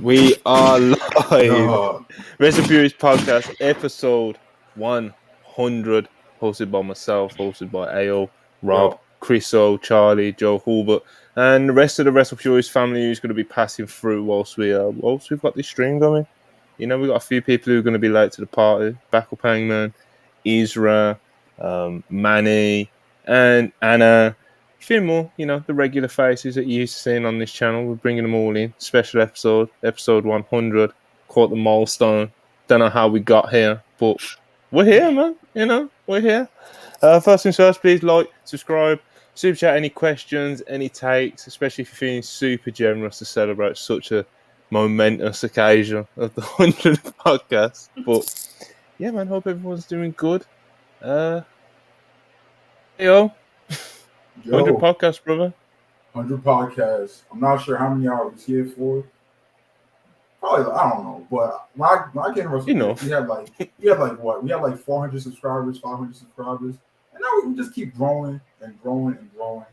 We are live. No. WrestlePurists Podcast, episode 100, hosted by myself, hosted by AO, Rob, Chris O, Charlie, Joe Hulbert, and the rest of the WrestlePurists family who's going to be passing through whilst we've got this stream going. You know, we've got a few people who are going to be late to the party. Backup Hangman, Isra, Manny, and Anna. A few more, you know, the regular faces that you're used to seeing on this channel. We're bringing them all in. Special episode 100. Caught the milestone. Don't know how we got here, but we're here, man. You know, we're here. First things first, please like, subscribe, super chat any questions, any takes, especially if you're feeling super generous to celebrate such a momentous occasion of the 100th podcast. But yeah, man, hope everyone's doing good. Yo. 100 podcasts, brother. 100 podcasts. I'm not sure how many hours here for. Probably, I don't know. But when I came to WrestlePurists, we had like 400 subscribers, 500 subscribers. And now we just keep growing and growing and growing.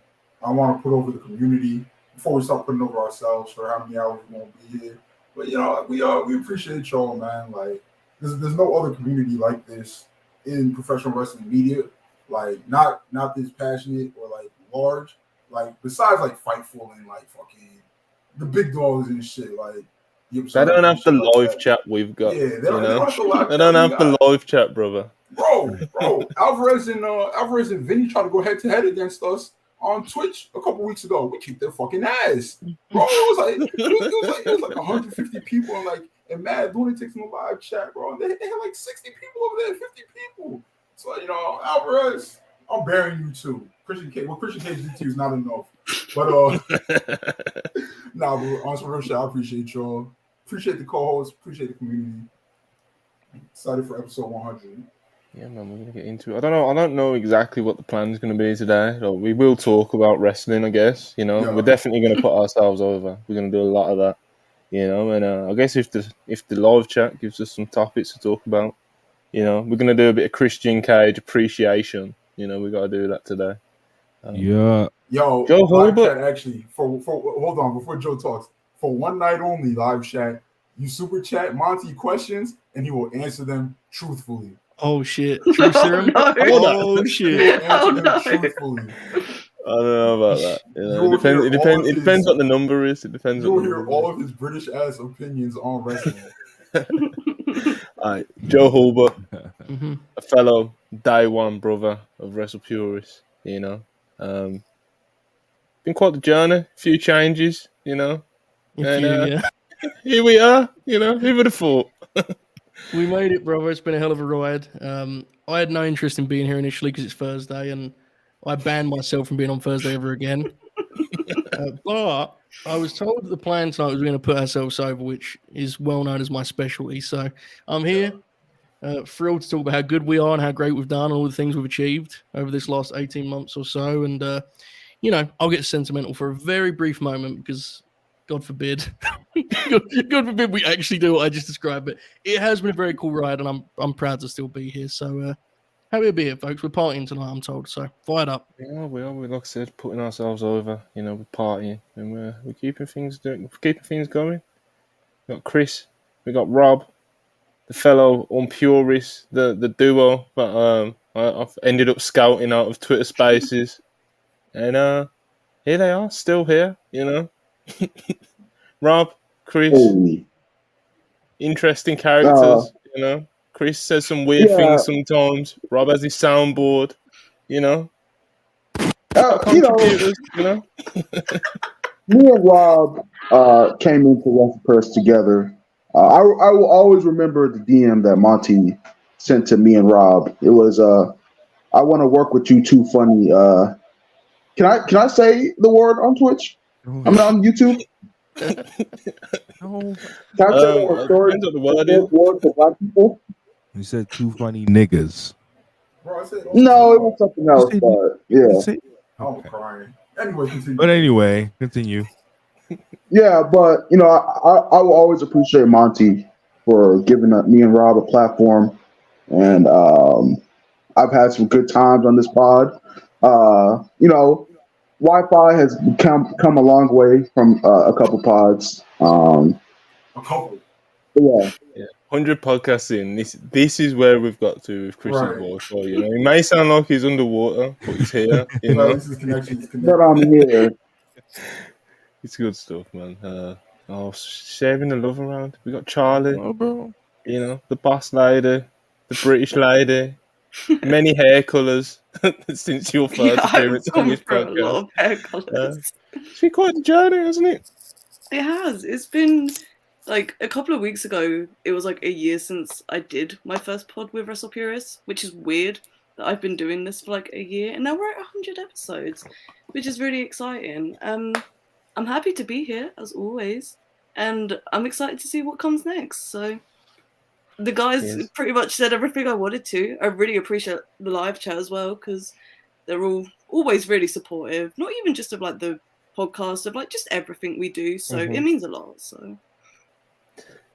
I want to put over the community before we start putting over ourselves for how many hours we won't be here. But, you know, we appreciate y'all, man. Like, there's no other community like this in professional wrestling media. Like, not this passionate or like large, like besides like Fightful and like fucking the big dogs and shit. Like, they don't have the live chat we've got. Yeah, they don't have the live chat, brother. Bro, Alvarez and Vinny tried to go head to head against us on Twitch a couple weeks ago. We kicked their fucking ass, bro. It was like 150 people and Mad Lunatics in the live chat, bro. And they had like 60 people over there, 50 people. So, you know, Alvarez, I'm bearing you too. Christian Cage DT is not enough. But on some real shit, I appreciate y'all. Appreciate the co-hosts, appreciate the community. Excited for episode 100. Yeah, man, we're gonna get into it. I don't know exactly what the plan's gonna be today. Like, we will talk about wrestling, I guess. You know, we're definitely gonna put ourselves over. We're gonna do a lot of that. You know, and I guess if the live chat gives us some topics to talk about. You know, we're going to do a bit of Christian Cage appreciation. You know, we got to do that today. Yo, Joe Hulbert. Actually, for hold on, before Joe talks, for one night only live chat, you super chat Monty questions and he will answer them truthfully. Oh, shit. True serum? Oh, shit. Answer them truthfully. I don't know about that. You know, it depends what the number is. It depends. You'll hear all of his British ass opinions on wrestling. All right, Joe Hulbert, a fellow day one brother of WrestlePurists, you know. Been quite the journey, a few changes, you know. And here we are, you know, who would have thought? We made it, brother. It's been a hell of a ride. I had no interest in being here initially because it's Thursday, and I banned myself from being on Thursday ever again. But I was told that the plan tonight was going to put ourselves over, which is well known as my specialty. So I'm here, thrilled to talk about how good we are and how great we've done and all the things we've achieved over this last 18 months or so. And, you know, I'll get sentimental for a very brief moment because, God forbid, God forbid we actually do what I just described. But it has been a very cool ride, and I'm proud to still be here. So happy to be here, folks. We're partying tonight, I'm told. So fired up. Yeah, we are. Like I said, putting ourselves over. You know, we're partying and we're keeping things going. We got Chris, we got Rob, the fellow unpurist, the duo that I've ended up scouting out of Twitter Spaces, and here they are, still here. You know, Rob, Chris, interesting characters. You know. Chris says some weird things sometimes. Rob has his soundboard, you know. You know. Me and Rob came into WrestlePurists together. I will always remember the DM that Monty sent to me and Rob. It was, I want to work with you too funny. Can I say the word on Twitch? I mean, on YouTube? No. Can I say the word for black people? You said too funny niggas. Bro, no, it was something else. But yeah. I'm crying. Anyway, continue. But anyway, continue. Yeah, but you know, I will always appreciate Monty for giving me and Rob a platform, and I've had some good times on this pod. You know, Wi-Fi has come a long way from a couple pods. A couple. Yeah. 100 podcasts in. This is where we've got to with Chris's voice. Well, you know, it may sound like he's underwater, but he's here. You know, this is connection. But I'm here. It's good stuff, man. Sharing the love around. We got Charlie. Oh, bro. You know, the boss lady, the British lady. Many hair colours since your first appearance on this podcast. A lot of hair colours. It's been quite the journey, hasn't it? It has. It's been like a couple of weeks ago. It was like a year since I did my first pod with WrestlePurists, which is weird that I've been doing this for like a year, and now we're at 100 episodes, which is really exciting. I'm happy to be here as always, and I'm excited to see what comes next. So. The guys pretty much said everything I wanted to. I really appreciate the live chat as well because they're always really supportive. Not even just of like the podcast, of like just everything we do. So it means a lot. So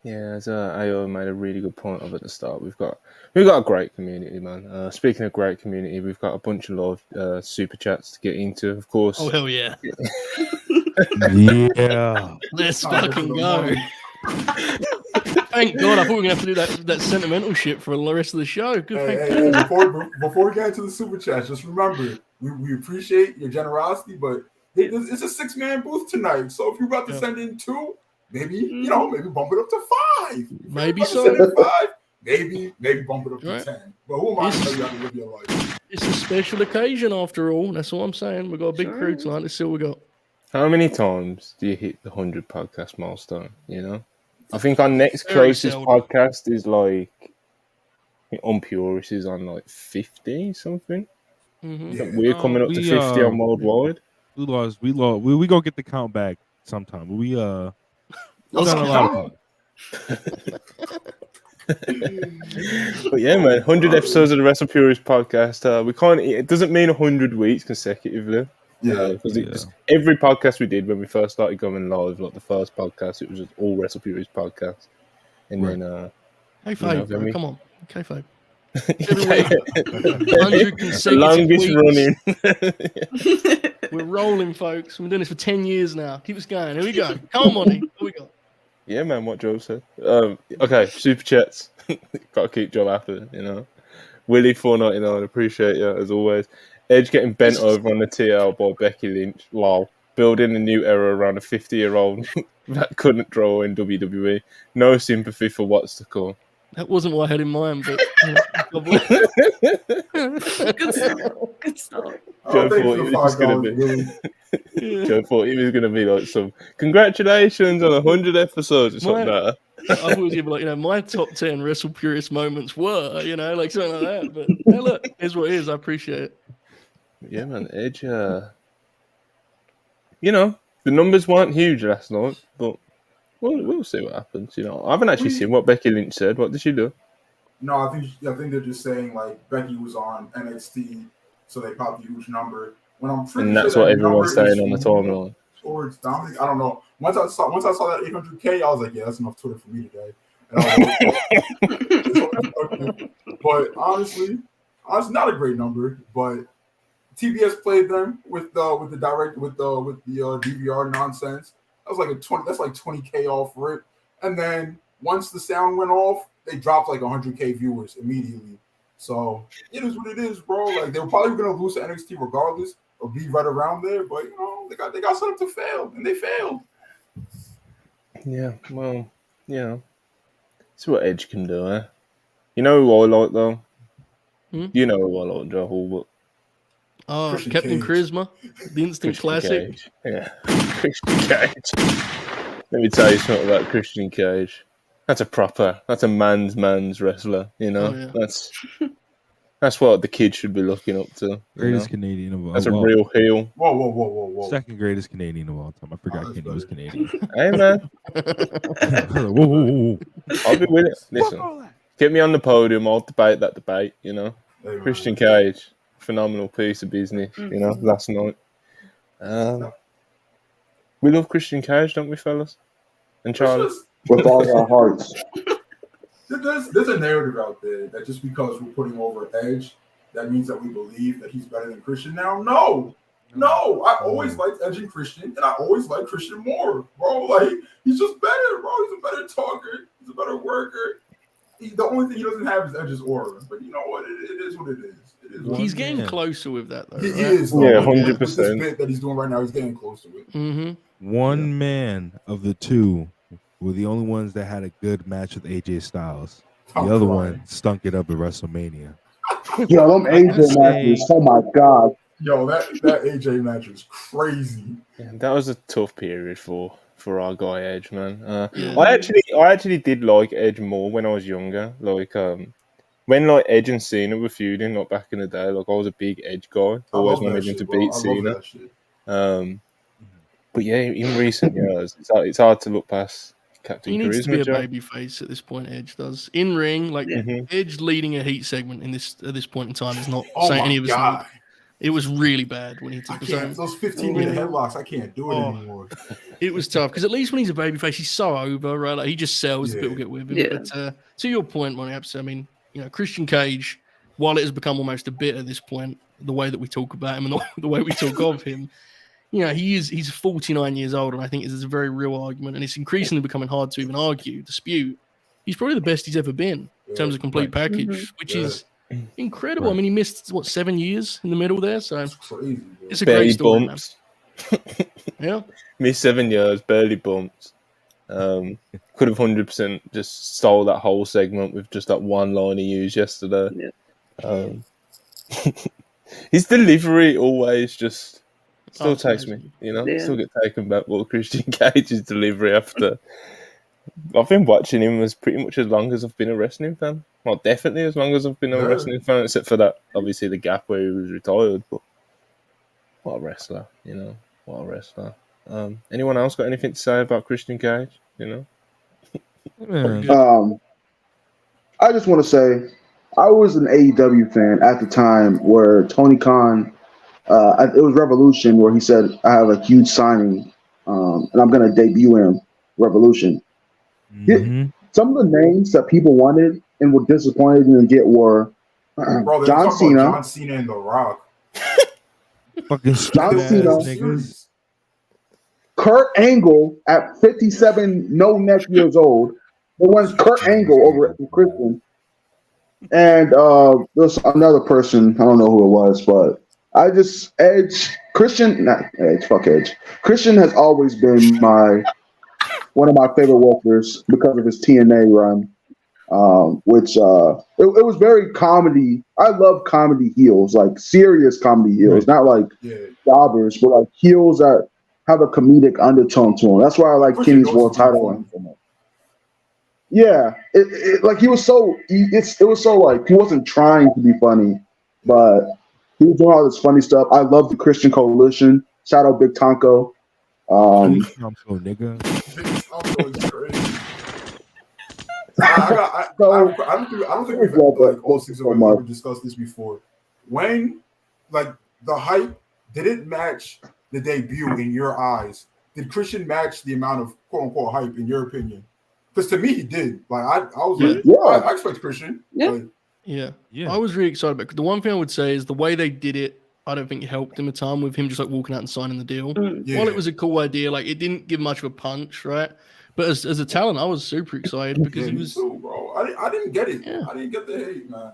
yeah, as Ayo made a really good point of at the start. We've got a great community, man. Speaking of great community, we've got a bunch of love super chats to get into, of course. Oh hell yeah! Yeah, let's fucking go. Thank God, I thought we were going to have to do that sentimental shit for the rest of the show. Good. Before we get into the super chat, just remember, we appreciate your generosity, but it's a 6-man booth tonight. So if you're about to send in 2, maybe bump it up to 5. Maybe so. Send in 5, maybe bump it up to 10. But who am I to tell you how to live your life? It's a special occasion after all. That's all I'm saying. We've got a big crew tonight. Let's see what we got. How many times do you hit the 100 podcast milestone? You know? I think our next closest podcast is like Purists is on like 50 something. Yeah. We're coming up to 50 on worldwide. We lost. We gonna get the count back sometime. But we done a lot of But yeah, man, 100 episodes of the WrestlePurists Podcast. We can't. It doesn't mean 100 weeks consecutively. Yeah, because every podcast we did when we first started going live, like the first podcast, it was just all WrestlePurists Podcast, and then kayfabe, come on, kayfabe. Every week, 100 consecutive longest running. We're rolling, folks. We've been doing this for 10 years now. Keep us going. Here we go. Come on, Monty. What we got? Yeah, man. What Joe said. Okay, super chats. Got to keep Joe happy, you know. Willie 499, appreciate you as always. Edge getting bent over on the TL by Becky Lynch. Lol. Building a new era around a 50-year-old that couldn't draw in WWE. No sympathy for what's to come. That wasn't what I had in mind, but good stuff. Joe thought he was going to be. Joe thought he was going to be like some congratulations on 100 episodes or something like that. I thought it was going to be like, you know, my top 10 WrestlePurist moments were, you know, like something like that. But hey, look, here's what it is. I appreciate it. Yeah, man, Edge. You know, the numbers weren't huge last night, but we'll see what happens. You know, I haven't actually seen what Becky Lynch said. What did she do? No, I think they're just saying like Becky was on NXT, so they popped a huge number. When I'm pretty and that's sure what that everyone's saying on the timeline. Towards Dominic, I don't know. Once I saw that 800K, I was like, yeah, that's enough Twitter for me today. And but honestly, not a great number. But TBS played them with the DVR nonsense. That was like that's like 20K off rip. And then once the sound went off, they dropped like 100K viewers immediately. So it is what it is, bro. Like they were probably gonna lose to NXT regardless or be right around there, but you know, they got set up to fail and they failed. Yeah, well, you know, it's what Edge can do, eh? You know who I like though? You know who I like, Joe Hall, Oh, Christian Captain Cage. Charisma, the instant classic. Cage. Yeah, Christian Cage. Let me tell you something about Christian Cage. That's a man's wrestler. You know, that's what the kids should be looking up to. Greatest Canadian of all. That's a real heel. Whoa. Second greatest Canadian of all time. I forgot Kenny was Canadian. Hey man, whoa. I'll be with it. Listen, get me on the podium. I'll debate that debate. You know, Christian Cage. Phenomenal piece of business, you know, last night. We love Christian Cage, don't we, fellas? And Charlie? With all our hearts. There's a narrative out there that just because we're putting over Edge, that means that we believe that he's better than Christian now. No! No, I always liked Edge and Christian, and I always liked Christian more, bro. Like, he's just better, bro. He's a better talker. He's a better worker. The only thing he doesn't have is Edge's aura. But you know what? It is what it is. It is. He's getting closer with that, though. He right? is. Yeah, 100%. 100%. This bit that he's doing right now, he's getting close to it. Mm-hmm. One man of the two were the only ones that had a good match with AJ Styles. The other one stunk it up at WrestleMania. Yo, them AJ matches. Oh my god. Yo, that AJ match was crazy. Yeah, that was a tough period for our guy Edge, man. Yeah. I actually did like Edge more when I was younger. Like when like Edge and Cena were feuding, like back in the day, like I was a big Edge guy. Always wanted him to beat Cena. But yeah, in recent years, it's hard to look past Captain He needs to Charisma. be a baby face at this point. Edge does in ring, like Edge leading a heat segment at this point in time is not saying any of us. It was really bad when he took those 15-minute headlocks. I can't do it anymore. It was tough because at least when he's a babyface, he's so over, right? Like he just sells. People get with him. Yeah. But to your point, Monty Apps, I mean, Christian Cage, while it has become almost a bit at this point, the way that we talk about him and the way we talk of him, he's 49 years old, and I think it's a very real argument, and it's increasingly becoming hard to even dispute. He's probably the best he's ever been in terms of complete package, which is incredible. I mean, he missed 7 years in the middle there, so That's crazy, bro. it's a great story. Bumps. Yeah, Missed 7 years, barely bumped. Could have 100% just stole that whole segment with just that one line he used yesterday. Yeah. His delivery always just still takes me, Yeah. still get taken back. Well, Christian Cage's delivery after. I've been watching him as pretty much as long as I've been a wrestling fan. Well, definitely as long as I've been a wrestling fan, except for that, obviously, the gap where he was retired. But what a wrestler, what a wrestler. Anyone else got anything to say about Christian Cage? Man. I just want to say, I was an AEW fan at the time where Tony Khan, it was Revolution, where he said, I have a huge signing, and I'm going to debut him, Revolution. Mm-hmm. Some of the names that people wanted and were disappointed in get were John Cena and The Rock. Fucking John Cena, niggas. Kurt Angle at 57, no neck years old. There was Kurt Angle over at Christian. And there's another person, I don't know who it was, but Christian has always been one of my favorite workers because of his TNA run, which it was very comedy. I love comedy heels, like serious comedy heels, not like jobbers, but like heels that have a comedic undertone to them. That's why I like Kenny's world title run so much. Yeah, it like he was so it was so like he wasn't trying to be funny, but he was doing all this funny stuff. I love the Christian Coalition. Shout out Big Tonko. Nigga. I don't think we've all six of us ever discussed this before. When like the hype didn't match the debut in your eyes, did Christian match the amount of quote unquote hype in your opinion? Because to me he did. Like I was like, I expect Christian. Yeah. Like, yeah. I was really excited about it. The one thing I would say is the way they did it, I don't think it helped him a ton with him just like walking out and signing the deal. While it was a cool idea, like it didn't give much of a punch, right? But as a talent, I was super excited because he was. So, bro, I didn't get it. I didn't get the hate, man.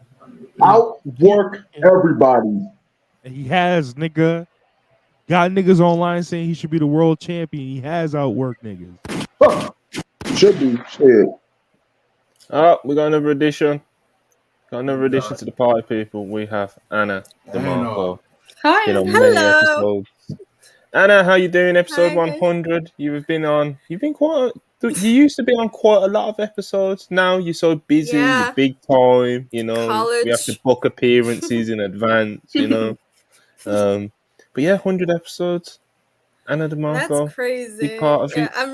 Outwork everybody. And he has, nigga. Got niggas online saying he should be the world champion. He has outworked niggas. Should be. Shit. Oh, we got another addition. Got another addition to the party, people. We have Anna DeMarco. Hi. Hello. Anna, how you doing? Episode Hi, 100. You used to be on quite a lot of episodes. Now you're so busy, you're big time, College. We have to book appearances in advance, But yeah, 100 episodes. Anna DeMarco. That's crazy. Big part of it. I'm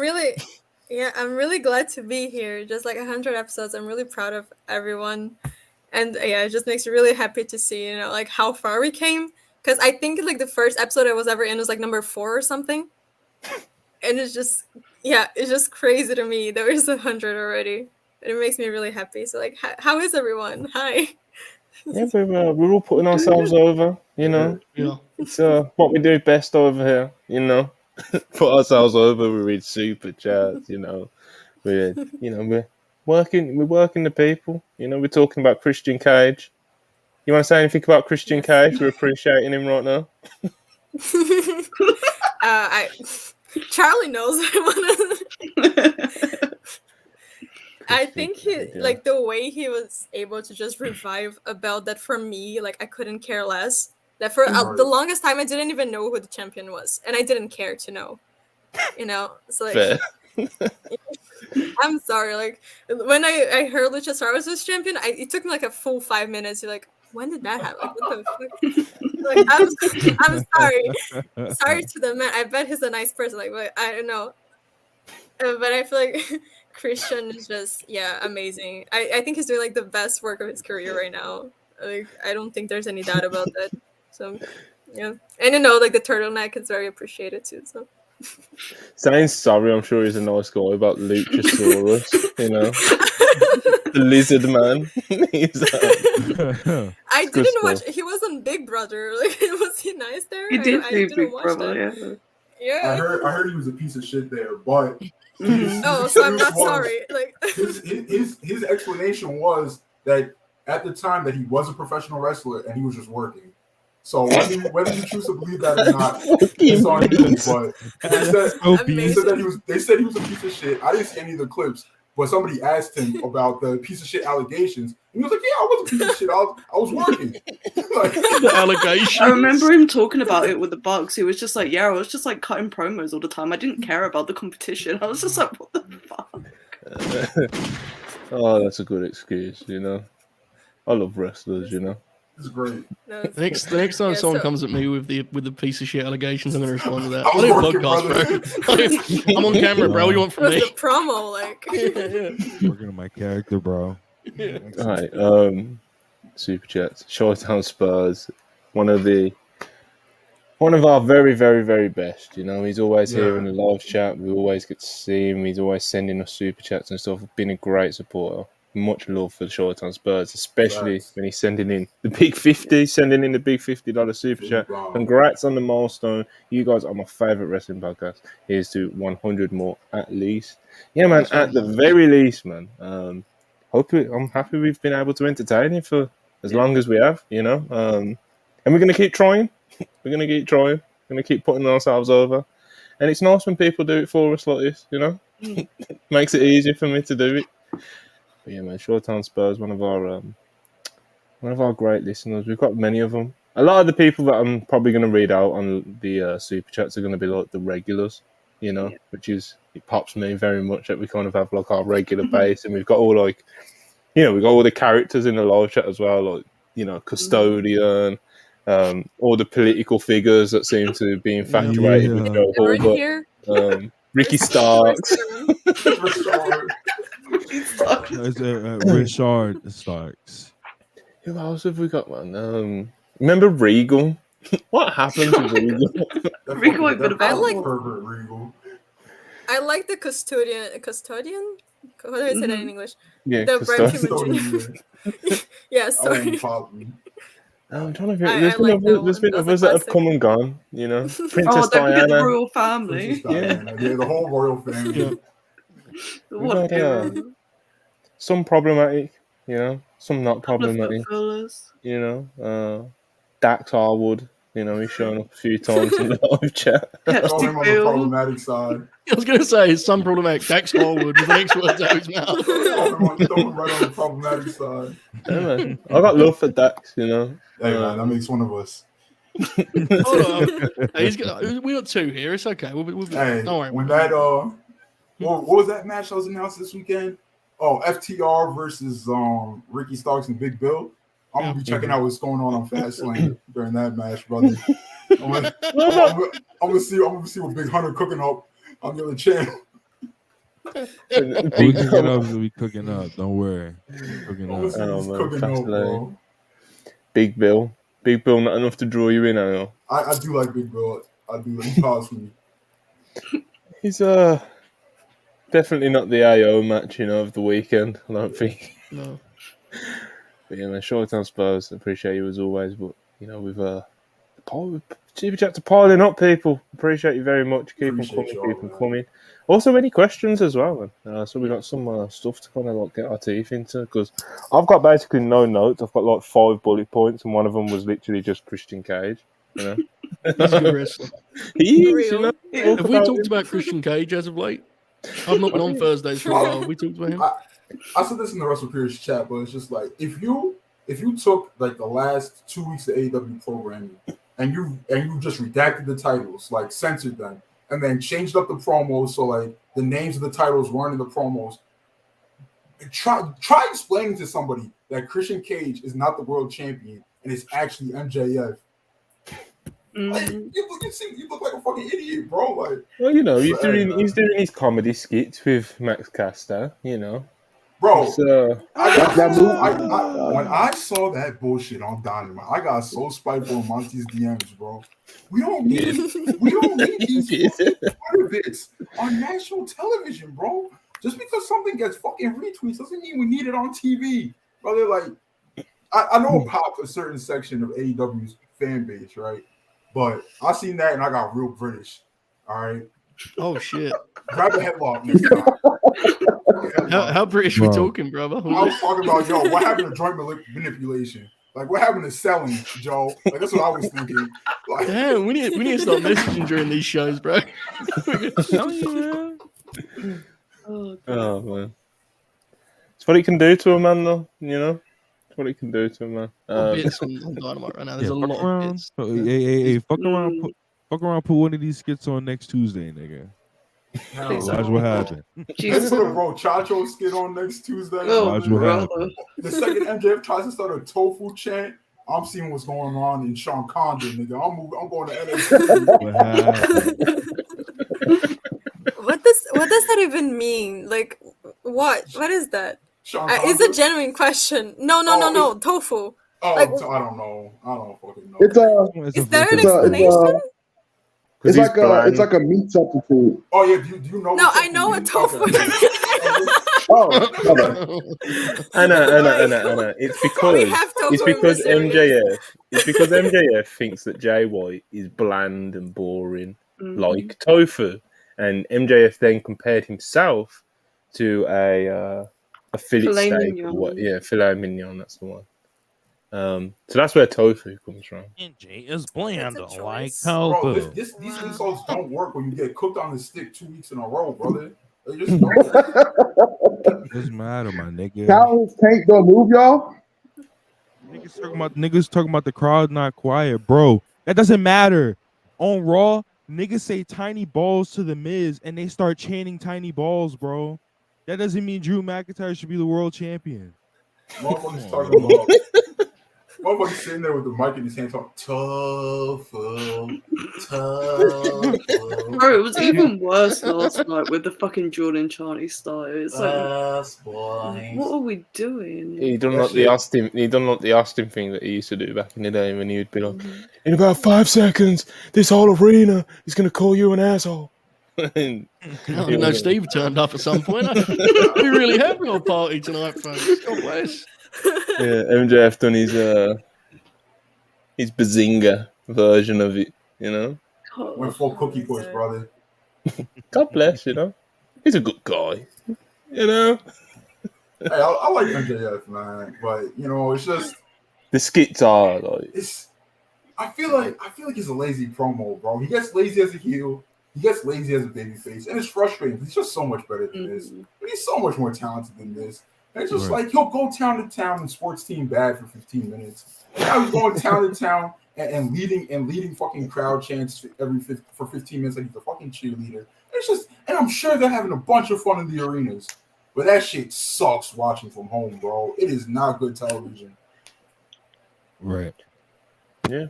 really glad to be here. Just like 100 episodes. I'm really proud of everyone. And it just makes me really happy to see, like how far we came. Because I think like the first episode I was ever in was like number 4 or something. And it's just crazy to me that we're 100 already. And it makes me really happy. So like, how is everyone? Hi. Yeah, we're all putting ourselves over, you know. Yeah. It's what we do best over here, you know. Put ourselves over. We read super chats, you know. We're working the people, you know. We're talking about Christian Cage. You want to say anything about Christian Cage? We're appreciating him right now. Charlie knows. I think like the way he was able to just revive a belt that for me, like I couldn't care less. That for the longest time I didn't even know who the champion was, and I didn't care to know. You know, so like. Fair. I'm sorry. Like when I heard Luchasaurus was champion, it took me like a full 5 minutes. You're like, when did that happen? Like, what the fuck? Like, I'm sorry. Sorry to the man. I bet he's a nice person. Like, but I don't know. But I feel like Christian is just amazing. I think he's doing like the best work of his career right now. Like I don't think there's any doubt about that. So yeah, and you know, like the turtleneck is very appreciated too. So. Saying sorry, I'm sure he's a nice guy about Luchasaurus, you know. The lizard man. I didn't watch. He was on Big Brother. Like, was he nice there? He did do Big Brother, yeah. I heard he was a piece of shit there, but so I'm not sorry. Like his explanation was that at the time that he was a professional wrestler and he was just working. So whether you choose to believe that or not, it's on you. But they said he was a piece of shit. I didn't see any of the clips, but somebody asked him about the piece of shit allegations, and he was like, "Yeah, I was a piece of shit. I was working." The allegations. I remember him talking about it with the Bucks. He was just like, "Yeah, I was just like cutting promos all the time. I didn't care about the competition. I was just like, what the fuck." Oh, that's a good excuse, you know. I love wrestlers, you know. It's great. The next time someone comes at me with the piece of shit allegations, I'm going to respond to that. I do a podcast, bro. I'm on camera, bro. What do you want from me? The promo, like. Working on my character, bro. Yeah. All right. Super chats. Showtown Spurs. One of our very, very, very best. You know, he's always here in the live chat. We always get to see him. He's always sending us super chats and stuff. Been a great supporter. Much love for the Showtime Spurs, especially when he's sending in the big 50, sending in the big $50 super chat. Congrats on the milestone. You guys are my favorite wrestling podcast. Here's to 100 more at least. Yeah, man, at the very least, man. I'm happy we've been able to entertain you for as long as we have, you know. And we're going to keep trying. We're going to keep trying. We're going to keep putting ourselves over. And it's nice when people do it for us like this, you know. Makes it easier for me to do it. But yeah, man, Showtown Spurs, one of our great listeners. We've got many of them. A lot of the people that I'm probably going to read out on the super chats are going to be like the regulars, you know, which is, it pops me very much that we kind of have like our regular base, and we've got all like, you know, we've got all the characters in the live chat as well, like, you know, Custodian, all the political figures that seem to be infatuated with Joe Hulbert, Ricky Starks. Richard Starks. Who else have we got, man? Remember Regal? What happened to Regal? Regal ain't been about Regal. I like the custodian. How do I say that in English? Yeah, the custodian. Yeah, sorry. I'm trying to think. There's been others that have come and gone, you know. Princess Diana. The royal family. The whole royal family. What some problematic, you know, some not problematic. You know, Dax Harwood, you know, he's shown up a few times in the live chat. Throw him on the problematic side. I was going to say, some problematic. Dax Harwood with the next words out of his mouth. Throw him right on the problematic side. Yeah, man. I got love for Dax, you know. Hey, man, that makes one of us. Hold on. Hey, we got two here. It's okay. We'll hey, don't worry. When that what was that match that was announced this weekend? Oh, FTR versus Ricky Starks and Big Bill. I'm gonna be checking out what's going on Fastlane during that match, brother. I'm gonna see what Big Hunter cooking up on the other channel. We cooking up. Don't worry. Cooking up, bro. Big Bill, not enough to draw you in. I know. I do like Big Bill. I do. He calls me. He's definitely not the AO match, you know, of the weekend. I don't think. No. But yeah, man, Short-Term Spurs, appreciate you as always. But, you know, with Super Chats are piling up, people. Appreciate you very much. Keep them coming. Also, any questions as well, man. So we got some stuff to kind of like get our teeth into, because I've got basically no notes. I've got like 5 bullet points, and one of them was literally just Christian Cage. You know, he's a good wrestler. He is, you know. Have we talked about Christian Cage as of late? I've not been on Thursdays for a while. We talked about him. I said this in the WrestlePurists chat, but it's just like if you took like the last 2 weeks of AEW programming and you just redacted the titles, like censored them, and then changed up the promos so like the names of the titles weren't in the promos. Try explaining to somebody that Christian Cage is not the world champion and it's actually MJF. Like, you look like a fucking idiot, bro. Like, well, you know, he's doing his comedy skits with Max Caster, you know. Bro, when I saw that bullshit on Dynamite, I got so spiteful in Monty's DMs, bro. We don't need these Twitter bits on national television, bro. Just because something gets fucking retweets doesn't mean we need it on TV, brother. Like, I know it popped a certain section of AEW's fan base, right? But I seen that and I got real British. All right. Oh shit! Grab a headlock next time. How British we talking, brother? I was talking about, yo, what happened to joint manipulation? Like, what happened to selling, Joe? Like, that's what I was thinking. Like, damn, we need to start messaging during these shows, bro. Oh man, it's what it can do to a man, though. You know, it's what it can do to a man. Bits on Dynamite right now. There's a lot of bits. Hey, fuck around. Fuck around, put one of these skits on next Tuesday, nigga. Watch what happens. Let's put a Chacho skit on next Tuesday. Watch what happens. The second MJF tries to start a tofu chant, I'm seeing what's going on in Sean Condon, nigga. I'm going to NXT. What does that even mean? Like, what is that? It's a genuine question. No, tofu. Oh, like, I don't know. I don't fucking know. Is there an explanation? It's like a meat substitute. Oh yeah, do you know? No, I know what tofu is. Anna. It's because MJF thinks that Jay White is bland and boring, like tofu, and MJF then compared himself to a fillet steak. Filet mignon. That's the one. So that's where tofu comes from. NJ is bland like tofu. Bro, these insults don't work when you get cooked on the stick 2 weeks in a row, brother. They just don't. What's the matter, my nigga? Cowboys tank don't move, y'all. Niggas talking about the crowd not quiet, bro. That doesn't matter. On Raw, niggas say tiny balls to the Miz and they start chanting tiny balls, bro. That doesn't mean Drew McIntyre should be the world champion. Motherfuckers talking about. Motherfucker's sitting there with the mic in his hand talking tofu. Bro, it was even worse last night with the fucking Jordan Charlie style. It's like, what are we doing? He done like the Austin thing that he used to do back in the day when he would be like, in about 5 seconds, this whole arena is gonna call you an asshole. No, Steve turned up at some point. We really have a party tonight, folks. God bless. Yeah, MJF done his Bazinga version of it, you know. Went full cookie push, brother. God bless, you know. He's a good guy, you know. Hey, I like MJF, man, but you know, it's just the skits are like. I feel like he's a lazy promo, bro. He gets lazy as a heel. He gets lazy as a babyface, and it's frustrating. He's just so much better than this. But he's so much more talented than this. And it's just like he'll go town to town and sports team bad for 15 minutes. Now he's going town to town and leading fucking crowd chants for 15 minutes like he's a fucking cheerleader. It's just, and I'm sure they're having a bunch of fun in the arenas. But that shit sucks watching from home, bro. It is not good television. Right. Yeah.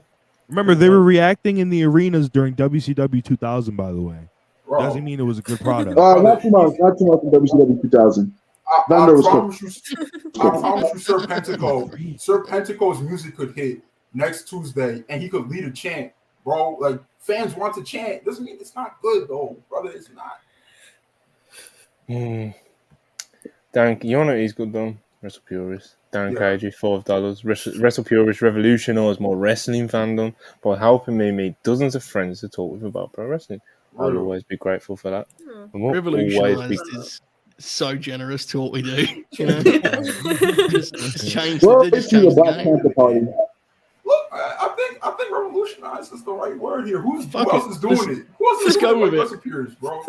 Remember, they were reacting in the arenas during WCW 2000, by the way. Bro. Doesn't mean it was a good product. Not too much in WCW 2000. I promise you, Sir Pentaco's music could hit next Tuesday, and he could lead a chant, bro. Like, fans want to chant. Doesn't mean it's not good, though, brother. It's not. Dan, you know he's good, though. WrestlePurists. Darren Cagey, $5. WrestlePurists revolutionised my wrestling fandom by helping me meet dozens of friends to talk with about pro wrestling. I'll always be grateful for that. Revolutionised is so generous to what we do. You know, just change Well, the it's the game. Black Panther Party. Look, I think revolutionize is the right word here. Who Fuck else it. is doing it? Who else is let's doing go it with like it. WrestlePurists, bro?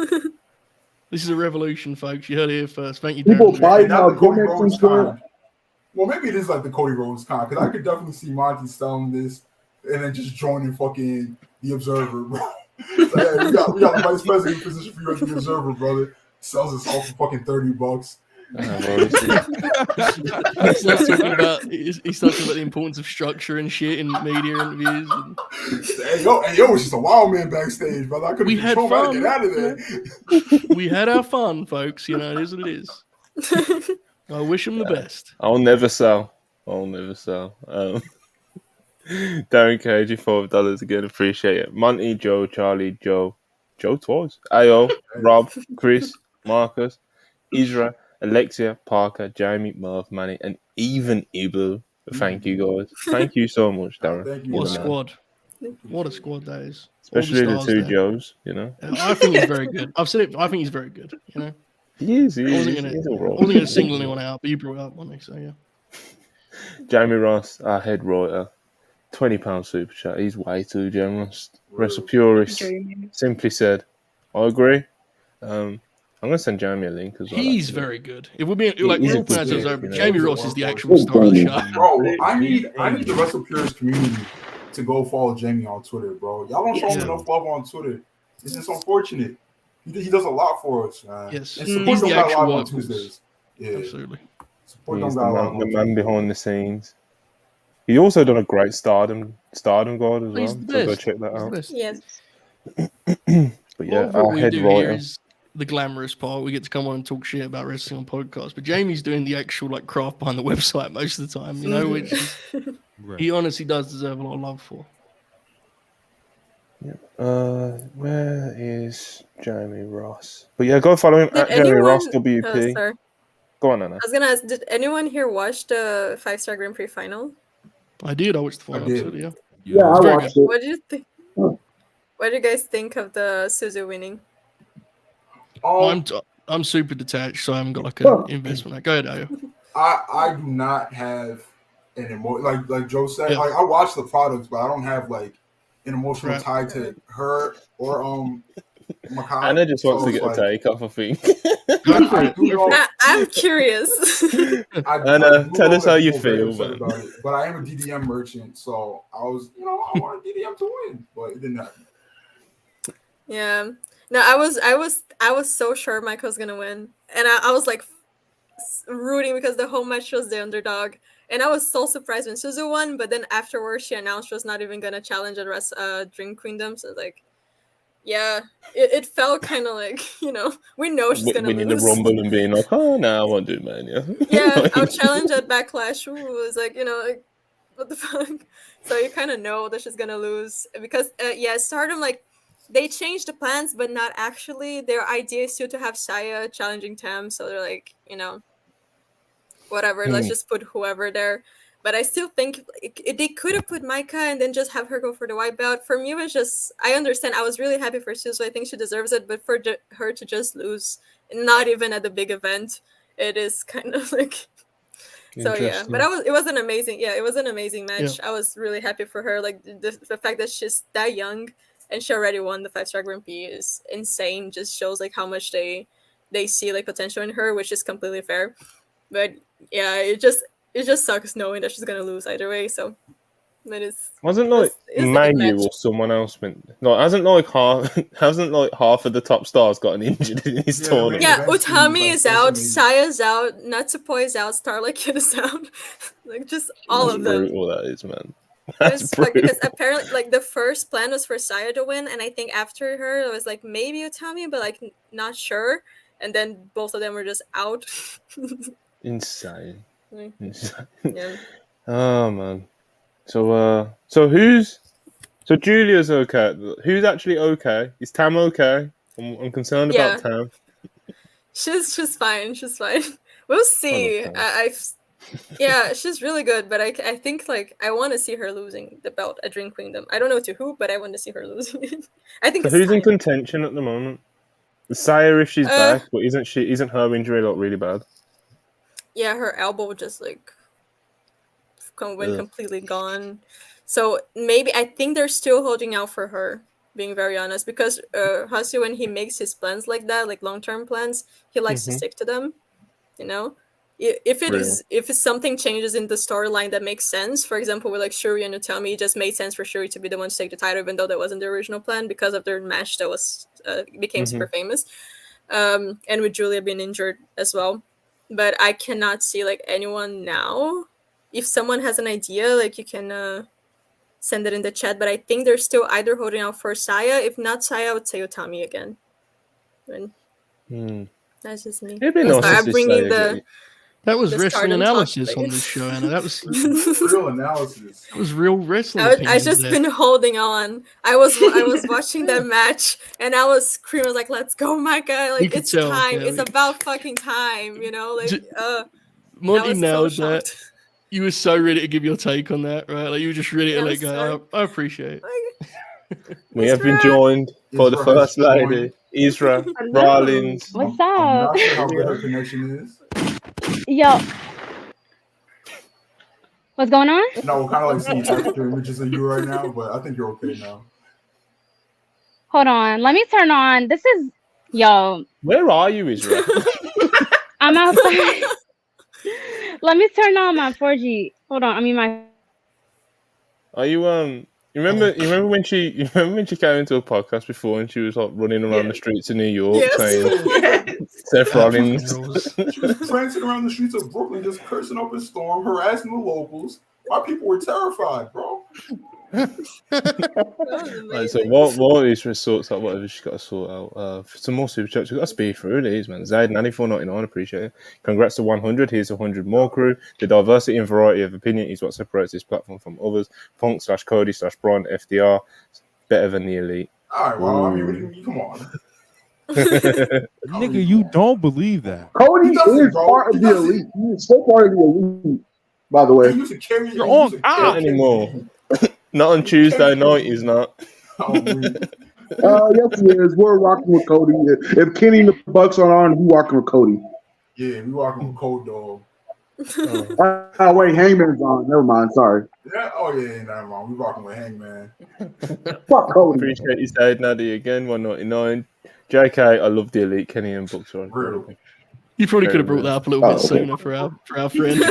This is a revolution, folks. You heard it here first. Thank you, People Darren. buy And now not the Cody gimmicks and Rhodes shit. con. Well, maybe it is like the Cody Rhodes con, because I could definitely see Monty selling this and then just joining fucking the Observer, bro. So, hey, we got the vice president position for you at the Observer, brother. Sells us all for fucking $30. He starts talking about the importance of structure and shit in media interviews. And... Hey, yo, it was just a wild man backstage, brother. I couldn't We had control how to fun. get out of there. We had our fun, folks. You know, it is what it is. I wish him the best. I'll never sell. Darren Cagey, $5 again. Appreciate it. Monty, Joe, Charlie, Joe twice. Ayo, Rob, Chris, Marcus, Isra, Alexia, Parker, Jamie, Merv, Manny, and even Ibu. Thank you, guys. Thank you so much, Darren. Thank you, What a man. squad. What a squad that is. Especially the stars two there. Joes, you know. I think he's very good. I've said it. I think he's very good. You know. He is. I wasn't going to single anyone out, but you brought it up one, so yeah. Jamie Ross, our head writer, £20 super chat. He's way too generous. WrestlePurists simply said, I agree. I'm going to send Jamie a link as well. He's very good. It would be like He's a real good pronouncers kid, over. you know. Jamie Ross is the actual star of the show. Bro, I need the WrestlePurists community to go follow Jamie on Twitter, bro. Y'all don't show him enough love on Twitter. It's just unfortunate. He does a lot for us, man. Yes, And he's support the don't got actual live on workhorse. Tuesdays. Yeah, Absolutely. support He's don't got live on the man Tuesdays. behind the scenes. He also done a great Stardom guard as well. He's the So go best. check that out. Yes. But yeah, What our we head do here writer. is the glamorous part. We get to come on and talk shit about wrestling on podcasts. But Jamie's doing the actual like craft behind the website most of the time, you know, which is, he honestly does deserve a lot of love for. Where is Jamie Ross? But yeah, go follow him Did at Jamie anyone- Ross Oh, WP. sorry. Go on, Anna. I was gonna ask, did anyone here watch the 5-star Grand Prix final? I did. I watched the final I did. episode, yeah. Yeah, I It's very watched it. What did you think? Oh. What do you guys think of the Suzu winning? I'm super detached, so I haven't got like Oh. an investment. Go ahead, Ayo. I do not have an emotion like Joe said. Yeah. Like I watch the products, but I don't have like an emotional Right. tie to her or Makai. Anna just wants So to it's get a take off, I think. Go for it. do know- I'm curious. Anna, do tell know us how that you people are very feel, upset man. about it, but I am a DDM merchant, so I was, I wanted DDM to win, but it didn't happen. Yeah. No, I was so sure Michael was gonna win, and I was like rooting because the whole match was the underdog, and I was so surprised when Suzu won. But then afterwards, she announced she was not even gonna challenge at Dream Queendom. So like, yeah, it felt kind of like we know she's gonna Winning lose. the Rumble and being like, oh, no, I won't do it, man. Yeah, I'll challenge at Backlash. Ooh, it was like like, what the fuck? So you kind of know that she's gonna lose because Stardom like. They changed the plans, but not actually. Their idea is still to have Saya challenging Tam, so they're like, whatever. Let's just put whoever there. But I still think they could have put Micah and then just have her go for the white belt. For me, it was just I understand. I was really happy for Suzu. I think she deserves it, but for her to just lose, not even at the big event, it is kind of like. So yeah, but it was an amazing match. Yeah. I was really happy for her. Like the fact that she's that young. And she already won the 5-star Grand Prix is insane. Just shows like how much they see like potential in her, which is completely fair. But yeah, it just sucks knowing that she's gonna lose either way. So, but wasn't like Manu or someone else hasn't half of the top stars gotten injured in his tournament. Yeah, Utami is out, Saya's out, Natsupoi is out, Starlight Kid is out, like just all of them. Brutal that is, man. Because apparently like the first plan was for Saya to win, and I think after her it was like maybe Utami, but like not sure, and then both of them were just out. Insane. Yeah. Oh man. So Julia's okay. Who's actually okay? Is Tam okay? I'm concerned about Tam. She's fine. She's fine. We'll see. Yeah, she's really good, but I think like I want to see her losing the belt at Dream Kingdom. I don't know to who, but I want to see her losing it. I think So it's who's in time. contention at the moment? Saya, if she's back, but isn't her injury like really bad? Yeah, her elbow just like went Ugh. completely gone. So maybe I think they're still holding out for her. Being very honest, because Hasu, when he makes his plans like that, like long-term plans, he likes to stick to them. You know, if something changes in the storyline that makes sense, for example, with like Shuri and Utami, it just made sense for Shuri to be the one to take the title, even though that wasn't the original plan because of their match that was became super famous, and with Julia being injured as well. But I cannot see like anyone now. If someone has an idea, like you can send it in the chat. But I think they're still either holding out for Saya. If not Saya, I would say Utami again. And that's just me. It'd be nice to see bringing Saya That was the wrestling stardom analysis talk, on like- this show, Anna. That was Real analysis. that was real wrestling. I opinions just there. been holding on. I was watching that match and I was screaming like, "Let's go, Micah! You Like could it's tell, time. yeah, It's about fucking time." You know, like I Monty was so nailed that. shocked. You were so ready to give your take on that, right? Like you were just ready to Yeah, let go. sorry. I appreciate it. Like, We have been Isra. joined for the Isra first has joined. lady, Isra Hello. Rollins. What's I'm up? not sure how good her connection is. Yo. What's going on? No, we're kind of like seeing extra images of you right now, but I think you're okay now. Hold on. Let me turn on. This is yo. Where are you, Isra? I'm outside. Let me turn on my 4G. Hold on. I mean my Are you You remember when she came into a podcast before and she was like running around the streets of New York Yes. saying Seth Rollins. She was prancing around the streets of Brooklyn, just cursing up a storm, harassing the locals. My people were terrified, bro. That was Right, so amazing. what Isra sorts out whatever she's got to sort out. For some more super chats, we've got to speed through these, man. Zaid 94.99, appreciate it. Congrats to 100. Here's 100 more crew. The diversity and variety of opinion is what separates this platform from others. Punk/Cody/Brian FDR, better than the elite. All right, well, I mean, come on. Nigga, you don't believe that. Cody He doesn't, is bro. part of He the doesn't. elite. He is still part of the elite, by the He way. used to carry. You're he on used to top. carry Not anymore. me. Not on Tuesday night, he's not. Oh, man. Yes, he is. We're rocking with Cody. If Kenny and the Bucks are on, we rocking with Cody. Yeah, we walking with Cold Dog. Oh, wait, Hangman's on. Never mind. Sorry. Yeah, oh yeah, never mind. We rocking with Hangman. Fuck Cody. Appreciate you saying Nadie again, 199. JK, I love the elite. Kenny and Bucks are incredible. You probably could have Very brought that up a little bit okay. sooner for our friend.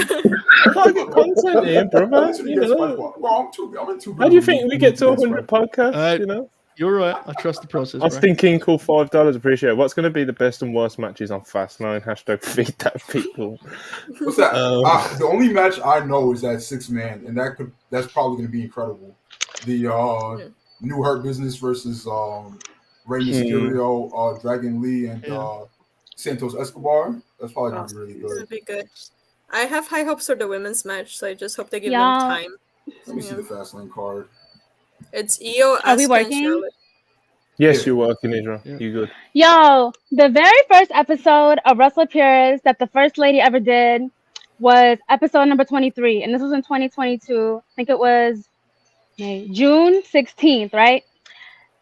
Target content here, brother. You know. Well, I'm in two. How do you think we get to 100 podcasts? You know, You're right. I trust the process. I was bro. thinking, cool, $5. Appreciate it. What's going to be the best and worst matches on Fastlane? # feed that people. What's that? Um, The only match I know is that 6-man, and that's probably going to be incredible. The New Hurt Business versus Rey Mysterio, Dragon Lee, and Santos Escobar. That's probably going to be really It's good. gonna be good. I have high hopes for the women's match, so I just hope they give them Yeah. time. Let me see the Fastlane card. It's Io, Are we Asuka, and working? Charlotte. yes, you're working, Israel. You good? Yo, the very first episode of WrestlePurists that the first lady ever did was episode number 23, and this was in 2022. I think it was June 16th, right?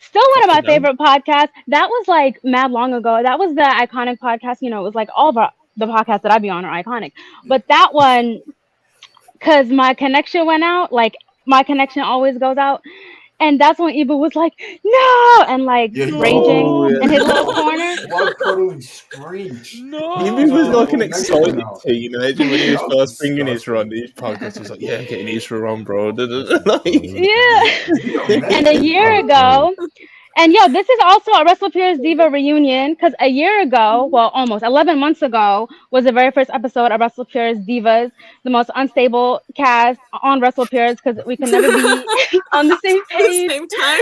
Still one of my favorite podcasts. That was like mad long ago. That was the iconic podcast. You know, it was like all of the podcasts that I be on are iconic. But that one, because my connection went out, like my connection always goes out. And that's when Eva was like, no, and like raging in his little corner. Blood curdling screech. No. He was like an Next excited one out. teenager when he was That was first bringing Isra on these podcasts. He was like, yeah, getting Isra on, bro. Like, Yeah. And a year ago, and yo, this is also a WrestlePurists Diva reunion because a year ago, well, almost 11 months ago, was the very first episode of WrestlePurists Divas, the most unstable cast on WrestlePurists because we can never be on the same At the page. same time.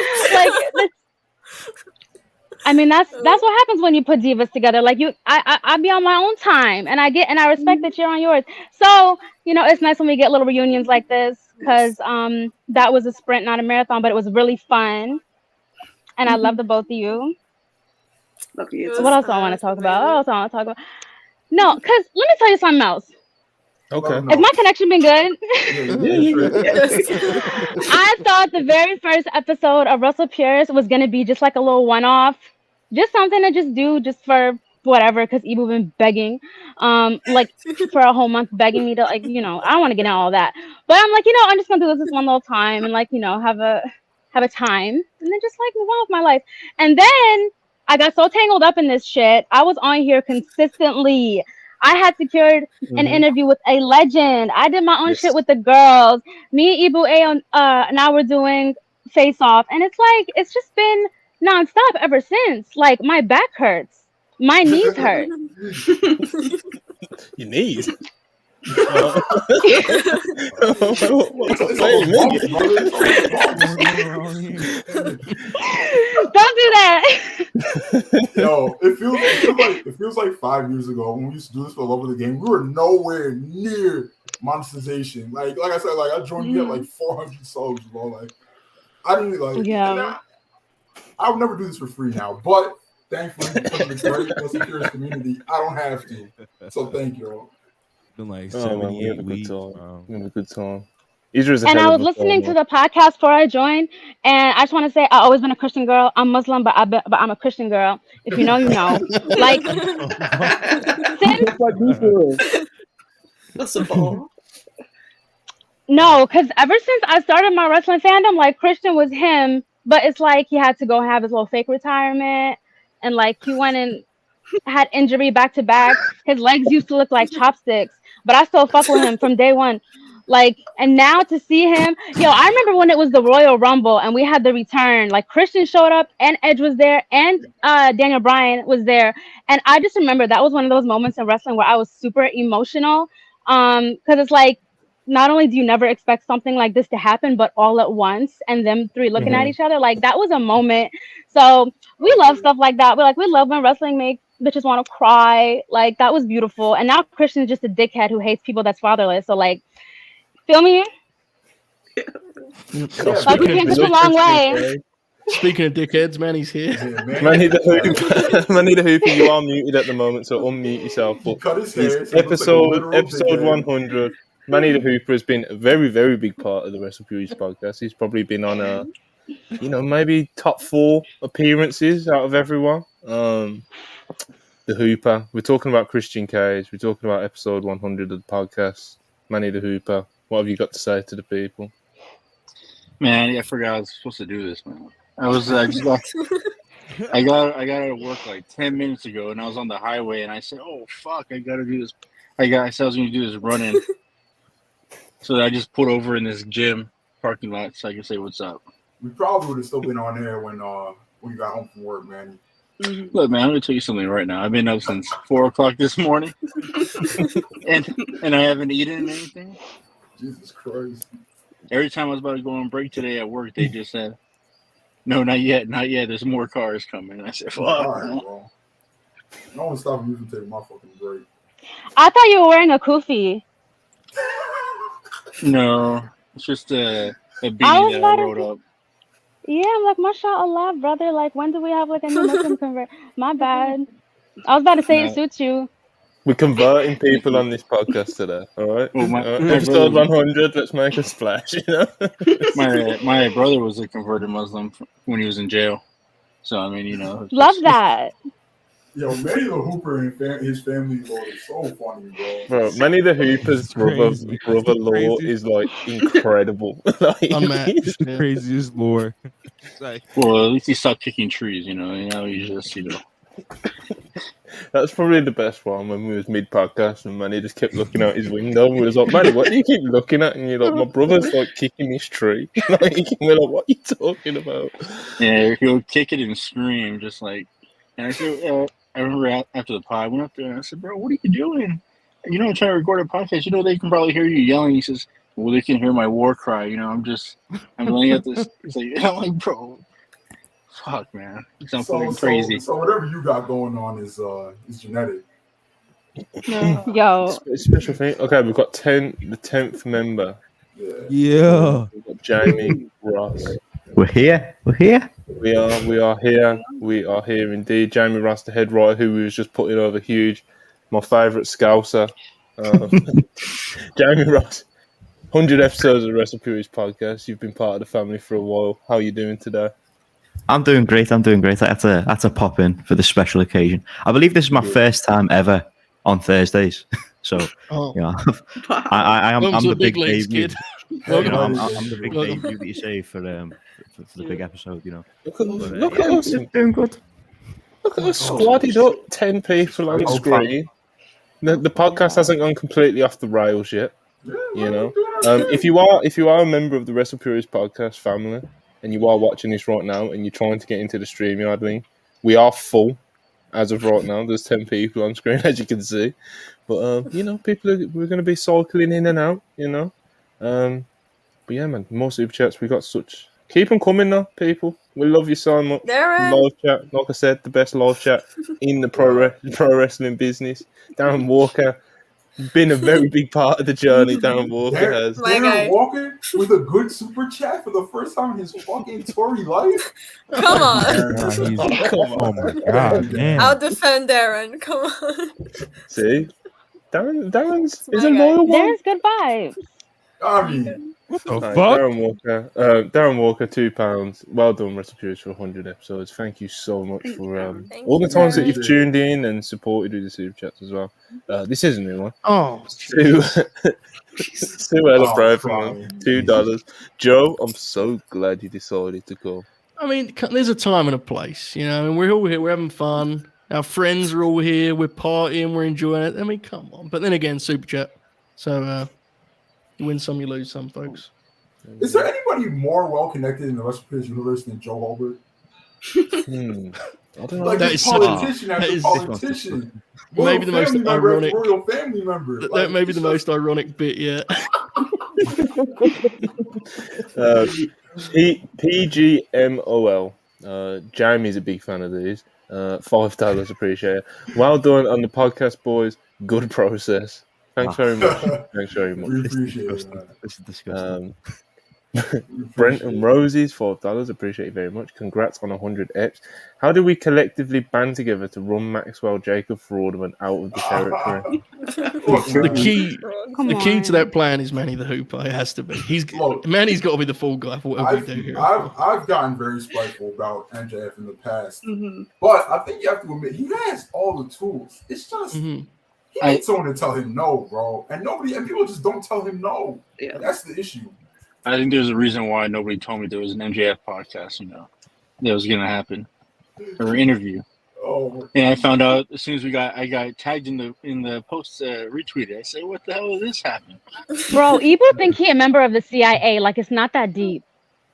Like, I mean, that's what happens when you put divas together. Like I be on my own time, and I respect that you're on yours. So you know, it's nice when we get little reunions like this because that was a sprint, not a marathon, but it was really fun. And I love the both of you. Love you. So what else do I want to talk about? What else do I want to talk about? No, because let me tell you something else. Okay. Has my connection been good? Yes. I thought the very first episode of WrestlePurists was gonna be just like a little one-off, just something to just do just for whatever. Because Ibu been begging, like for a whole month begging me to like, I don't want to get into all that, but I'm like, I'm just gonna do this one little time and like, have a time and then just like move on with my life. And then I got so tangled up in this shit. I was on here consistently. I had secured an interview with a legend. I did my own shit with the girls. Me and Ibu A now we're doing Face Off, and it's just been nonstop ever since. Like my back hurts, my knees hurt. Your knees. Don't do that. Yo, it feels like 5 years ago when we used to do this for the love of the game. We were nowhere near monetization. Like I said, like I joined you at like 400 subs, bro. Like I didn't like. Yeah. I would never do this for free now, but thankfully because of the great WrestlePurists community, I don't have to. So thank you all. Been like Oh, 7 man, we had a weeks. good time. And I was listening to the podcast before I joined, and I just want to say I've always been a Christian girl. I'm Muslim, but I'm a Christian girl. If you know, you know. Like since That's a ball. no, because ever since I started my wrestling fandom, like Christian was him, but it's like he had to go have his little fake retirement, and like he went and had injury back to back. His legs used to look like chopsticks, but I still fuck with him from day one. Like, and now to see him, I remember when it was the Royal Rumble and we had the return, like Christian showed up and Edge was there and Daniel Bryan was there. And I just remember that was one of those moments in wrestling where I was super emotional. Because it's like, not only do you never expect something like this to happen, but all at once, and them three looking at each other, like that was a moment. So we love stuff like that. We love when wrestling makes bitches want to cry. Like that was beautiful. And now Christian's just a dickhead who hates people that's fatherless. So like, feel me? Like we came such a long way. Speaking of dickheads, Manny's here. Manny the Hooper, you are muted at the moment, so unmute yourself. But Cut his hair, so episode 100. Manny the Hooper has been a very, very big part of the WrestlePurists podcast. He's probably been on maybe top 4 appearances out of everyone. The Hooper. We're talking about Christian Cage. We're talking about episode 100 of the podcast. Manny the Hooper. What have you got to say to the people? Man, I forgot I was supposed to do this, man. I got out of work like 10 minutes ago, and I was on the highway, and I said, "Oh fuck, I gotta do this." I said I was gonna do this running, so I just pulled over in this gym parking lot so I can say what's up. We probably would have still been on air when you got home from work, man. Look, man, I'm gonna tell you something right now. I've been up since 4 o'clock this morning, and I haven't eaten anything. Jesus Christ! Every time I was about to go on break today at work, they just said, "No, not yet, not yet. There's more cars coming." And I said, "Fuck." All right, bro. No one stopped me from taking my fucking break. I thought you were wearing a kufi. No, it's just a beanie that I wrote up. Yeah, I'm like, mashallah, brother. Like, when do we have like a new Muslim convert? My bad. I was about to say it suits you. We're converting people on this podcast today, all right? Well, episode 100, let's make a splash, My brother was a converted Muslim when he was in jail. So, I mean, Love that. Yo, Manny the Hooper and his family law is so funny, bro. Manny the Hooper's brother-law is like incredible. It's the craziest lore. Well, at least he stopped kicking trees, he just, That's probably the best one when we was mid-podcast and Manny just kept looking out his window. We was like, Manny, what do you keep looking at? And you're like, my brother's like kicking this tree. We're like, what are you talking about? Yeah, he'll kick it and scream, just like. And I said, I remember after the pod, I went up there and I said, bro, what are you doing? I'm trying to record a podcast. They can probably hear you yelling. He says, well, they can hear my war cry. I'm laying at this. It's like, I'm like, bro, fuck, man. I'm fucking crazy. So whatever you got going on is genetic. Yo. Special thing. Okay, we've got the 10th member. Yeah. We've got Jamie Ross. We're here. We are here. We are here indeed. Jamie Ross, the head writer, who we was just putting over huge. My favourite Scouser. Jamie Ross, 100 episodes of WrestlePurists Podcast. You've been part of the family for a while. How are you doing today? I'm doing great. That's a pop in for this special occasion. I believe this is my first time ever on Thursdays. So, Oh, you know, Wow. I'm welcome to the big leagues, debut. kid. You Welcome. know, I'm the big Welcome. debut that you say for the big episode. You know, Look at us. doing good. Look at us squatted up 10 people on screen. The podcast hasn't gone completely off the rails yet. You know, if you are a member of the WrestlePurists Podcast family and you are watching this right now and you're trying to get into the StreamYard link, we are full as of right now. There's 10 people on screen, as you can see. But you know, we're going to be cycling in and out. You know, but yeah, man, more super chats. We got such. Keep them coming, though, people. We love you so much. Darren. Live chat, like I said, the best live chat in the pro wrestling business. Darren Walker, been a very big part of the journey. Darren Walker has. My guy. Darren Walker with a good super chat for the first time in his fucking Tory life. Come on. Oh my god, man. I'll defend Darren. Come on. See, Darren's is My a guy. loyal one. There's good vibes. I mean, What the Right, fuck? Darren Walker, £2. Well done, WrestlePurists, for 100 episodes. Thank you so much for Thank all the you, times that Darren. you've tuned in and supported with the super chats as well. This is a new one. Oh, Sue Ella Oh, Brave, fine. $2. Joe, I'm so glad you decided to go. I mean, there's a time and a place, you know, and we're all here, we're having fun. Our friends are all here, we're partying, we're enjoying it. I mean, come on. But then again, super chat. So you win some, you lose some, folks. is there anybody more well connected in the WrestlePurists universe than Joe Holbert? I don't know. Like That this is so- politician that after is- politician. Maybe the most ironic. Royal family member. That may be the most ironic bit yet. PGMOL. Jamie's a big fan of these. $5, appreciate it. Well done on the podcast, boys. Good process. Thanks very much. Thanks very We much. appreciate it, man. This is disgusting. Brent and Rosie's $4. Appreciate it very much. Congrats on 100 eps. How do we collectively band together to run Maxwell Jacob Fraudman out of the territory? The key to that plan is Manny the Hooper. It has to be. Manny's got to be the fall guy for whatever we do here. I've gotten very spiteful about MJF in the past, Mhm. but I think you have to admit he has all the tools. It's just Mhm. he needs someone to tell him no, bro, and people just don't tell him no. Yeah. That's the issue. I think there's a reason why nobody told me there was an MJF podcast, that was going to happen, or interview. Oh, And I found out as soon as I got tagged in the post retweeted. I said, "What the hell did this happen?" Bro, Ebro think he a member of the CIA. Like, it's not that deep.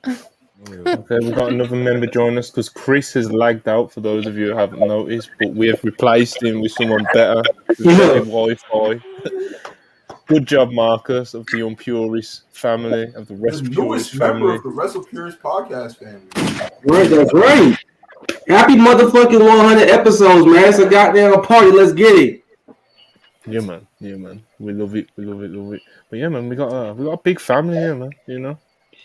Okay, we've got another member joining us because Chris has lagged out, for those of you who haven't noticed, but we have replaced him with someone better with better Wi-Fi. Good job, Marcus, of the Unpurist family, of the the WrestlePurists newest member family. of the WrestlePurists Podcast family. Right, that's right. Happy motherfucking 100 episodes, man. It's a goddamn party. Let's get it. Yeah, man. We love it. But yeah, man, we got a big family here, man. You know,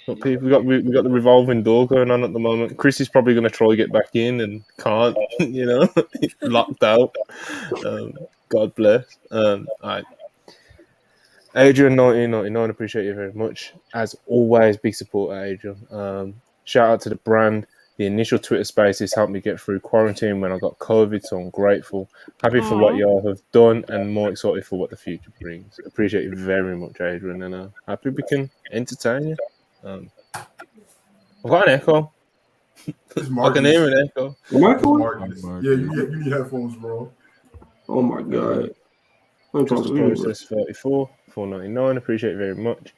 got people. We got the revolving door going on at the moment. Chris is probably going to try to get back in and can't. You know, locked out. God bless. All right. Adrian 1999, appreciate you very much. As always, big support, Adrian. Shout out to the brand. The initial Twitter spaces helped me get through quarantine when I got COVID, so I'm grateful. Happy for what y'all have done and more excited for what the future brings. Appreciate you very much, Adrian, and happy we can entertain you. I've got an echo. I can hear an echo. Marcus. Yeah, you need headphones, bro. Oh my god. I'm talking Process 34, $4.99. Appreciate it very much.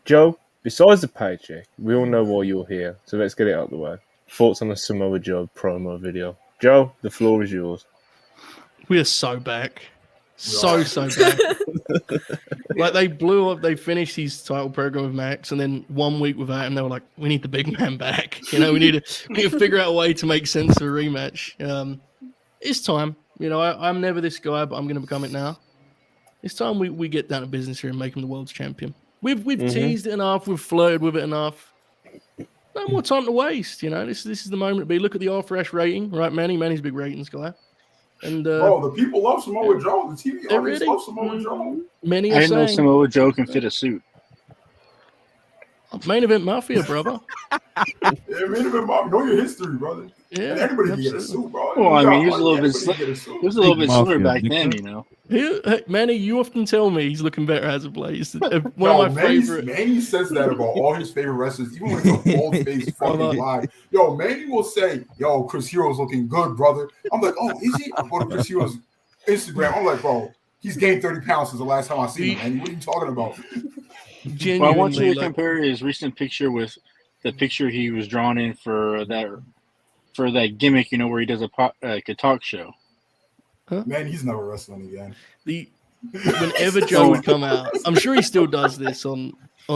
Joe, besides the paycheck, we all know why you're here, so let's get it out of the way. Thoughts on the Samoa Joe promo video? Joe, the floor is yours. We are so back. So back. Like, they blew up, they finished his title program with Max, and then 1 week without him, they were like, we need the big man back. You know, we need to figure out a way to make sense of a rematch. It's time. You know, I'm never this guy, but I'm going to become it now. It's time we get down to business here and make him the world's champion. We've teased it enough. We've flirted with it enough. No more time to waste. You know, this is the moment to be. Look at the R-Fresh rating, right? Manny's a big ratings guy. And bro, the people love Samoa Joe. The TV audience love Samoa Joe. Many I are didn't know saying Samoa Joe can fit a suit. main event mafia, brother. Yeah, main event mafia. Know your history, brother. Yeah, and anybody can get a suit, bro. Well, I mean, he was a little bit slimmer back then, you know. Manny, you often tell me he's looking better as of late. One of my favorite. Manny says that about all his favorite wrestlers, even when it's a bold-faced fucking lie. Yo, Manny will say, "Yo, Chris Hero's looking good, brother." I'm like, "Oh, is he?" I go to Chris Hero's Instagram. I'm like, "Bro, he's gained 30 pounds since the last time I seen him, Manny. What are you talking about?" Well, I want you to compare his recent picture with the picture he was drawn in for that gimmick, you know, where he does a talk show. Huh? Man, he's never wrestling again. Whenever Joe would come out, I'm sure he still does this on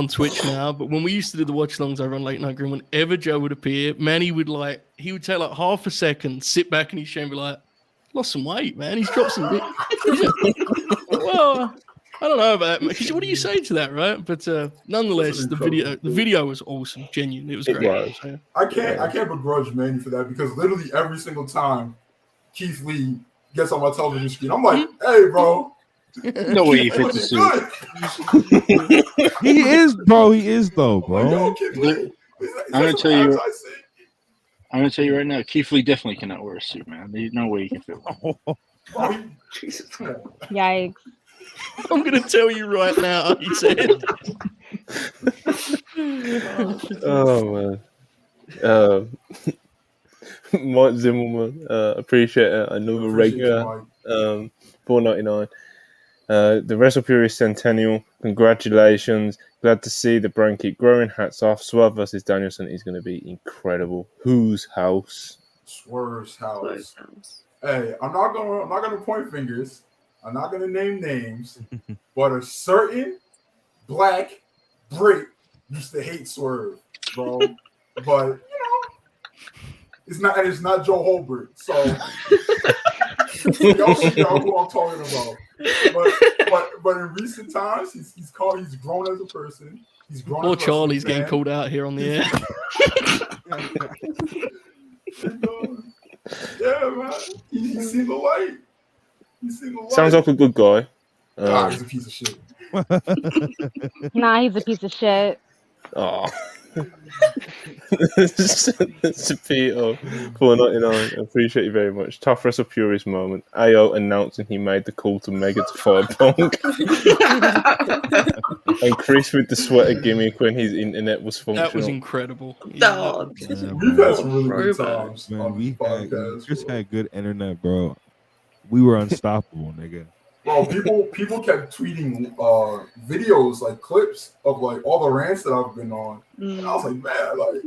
Twitch now, but when we used to do the watch longs over on Late Night Green, whenever Joe would appear, Manny he would take like half a second, sit back in his chair and be like, "Lost some weight, man. He's dropped some weight." Well, I don't know about that. What do you say to that, right? But nonetheless, the video was awesome, genuine. It was great. I can't begrudge Manny for that, because literally every single time Keith Lee gets on my television screen, I'm like, "Hey, bro." No way he fits the suit. He is, bro. He is, though, bro. I'm gonna tell you right now, Keith Lee definitely cannot wear a suit, man. There's no way he can fit one. Jesus. Yikes. I'm gonna tell you right now, he said. Oh man. Mike Zimmerman, appreciate it. Another regular. $4.99. The WrestlePurists Centennial, congratulations. Glad to see the brand keep growing. Hats off. Swerve versus Danielson is going to be incredible. Whose house? Swerve's house. Hey, I'm not gonna point fingers. I'm not gonna name names, but a certain black Brit used to hate Swerve, bro. But you know, it's not Joe Holbert, so y'all know who I'm talking about. But in recent times, he's grown as a person. He's grown. Poor Charlie's getting called out here on the air. Yeah, man. He's seen the light. Sounds like a good guy. He's a piece of shit. Nah, he's a piece of shit. Oh. Peter, $4.99. Appreciate you very much. Tough WrestlePurist moment. AO announcing he made the call to Mega to fight Punk. And Chris with the sweater gimmick when his internet was functional. That was incredible. We've had some really good times. Man, Chris had good internet, bro. We were unstoppable, nigga. Bro, people kept tweeting videos, like clips of like all the rants that I've been on. And I was like, man, like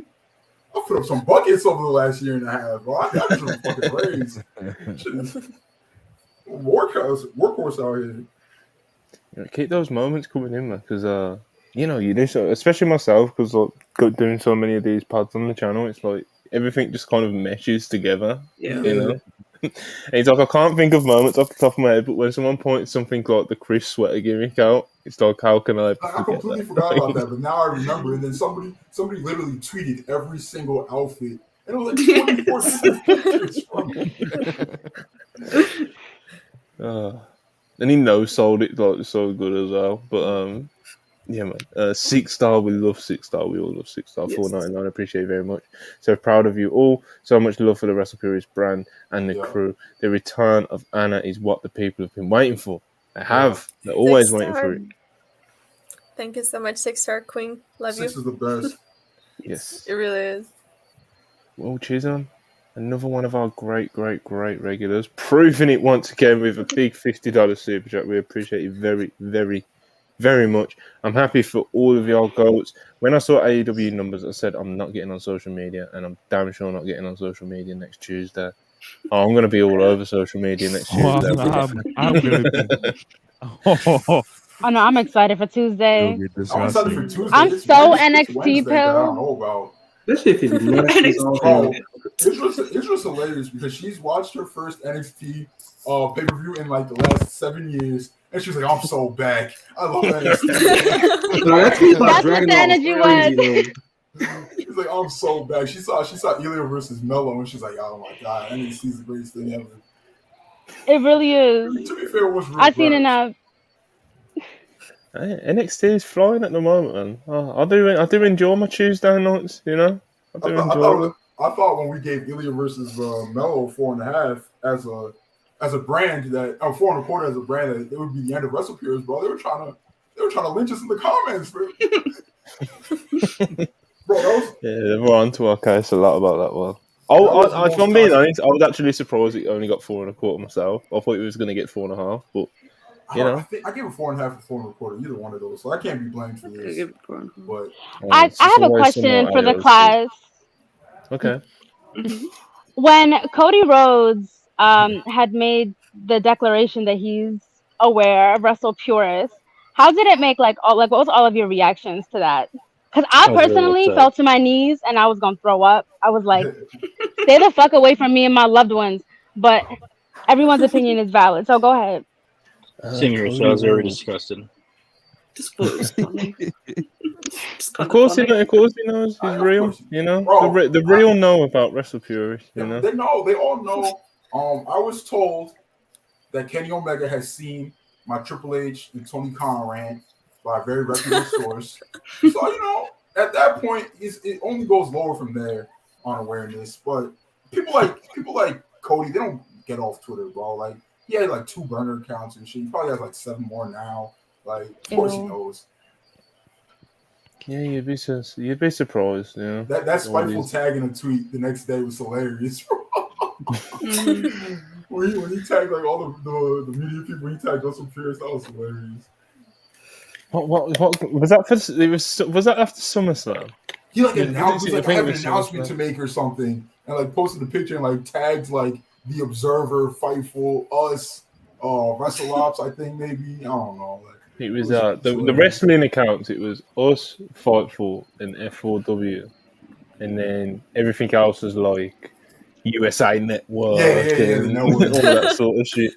I put up some buckets over the last year and a half, bro. I got some fucking raised. Workhorse out here. Yeah, keep those moments coming in, man, because you know, you do so, especially myself, because like doing so many of these pods on the channel, it's like everything just kind of meshes together. Yeah. You know. And it's like I can't think of moments off the top of my head, but when someone points something like the Chris sweater gimmick out, it's like, how can I? I completely forgot about that, but now I remember. And then somebody literally tweeted every single outfit, and it was like 24 different pictures from it. And he sold it like so good as well. But yeah, man. 6-star, we love 6-star. We all love 6-star. Yes. $4.99. I appreciate you very much. So proud of you all. So much love for the WrestlePurists brand and the crew. The return of Anna is what the people have been waiting for. They have. They're always waiting for it. Thank you so much, 6-star Queen. Love you. 6 is the best. Yes. It really is. Well, Chisholm, another one of our great regulars, proving it once again with a big $50 super chat. We appreciate you very, very, very much. I'm happy for all of y'all goats. When I saw AEW numbers, I said I'm not getting on social media, and I'm damn sure not getting on social media next Tuesday. Oh, I'm going to be all over social media next Tuesday. I'm going to be. Oh no, I'm excited for Tuesday. I'm excited for Tuesday. I'm so NXT pill. I don't know about. This shit is it's just hilarious because she's watched her first NXT pay-per-view in like the last 7 years, and she's like, "I'm so back. I love NXT." That's what the energy was. She's like, "I'm so back." She saw Ilya versus Melo, and she's like, "Oh my god, NXT is the greatest thing ever." It really is. To be fair, what's I've seen enough. NXT is flying at the moment, man. I do enjoy my Tuesday nights, you know. I thought when we gave Ilya versus Melo 4.5 as a brand that 4.25 as a brand that it would be the end of WrestlePurists, bro. They were trying to lynch us in the comments, bro. They were onto our case a lot about that one. If I'm being honest, I was actually surprised it only got 4.25 myself. I thought it was going to get 4.5, but you know, I gave it 4.5 or 4.25, either one of those, so I can't be blamed for this. But I have a question for the class. Okay. When Cody Rhodes had made the declaration that he's aware of WrestlePurists, how did it make what was all of your reactions to that? Because I personally fell to my knees and I was gonna throw up. I was like, stay the fuck away from me and my loved ones. But everyone's opinion is valid, so go ahead. Same here, so I was very disgusted. Just thought it was funny. Of course he knows he's real. You know, the real know about WrestlePurists. You know, they know. They all know. I was told that Kenny Omega has seen my Triple H and Tony Khan rant by a very reputable source. So, you know, at that point, it only goes lower from there on awareness. But people like Cody, they don't get off Twitter, bro. Like, he had like 2 burner accounts and shit. He probably has like 7 more now. Like, of course he knows. Yeah, you'd be surprised. You know, that spiteful tag in a tweet the next day was hilarious. when he tagged like all the media people, he tagged WrestlePurists. That was hilarious. What was that? Was that after SummerSlam? He announced I have an announcement to make or something, and like posted a picture and like tags like The Observer, Fightful, Us, Wrestle Ops. I think maybe I don't know. It was the wrestling accounts. It was Us, Fightful, and F4W, and then everything else was like USA Network and all that sort of shit.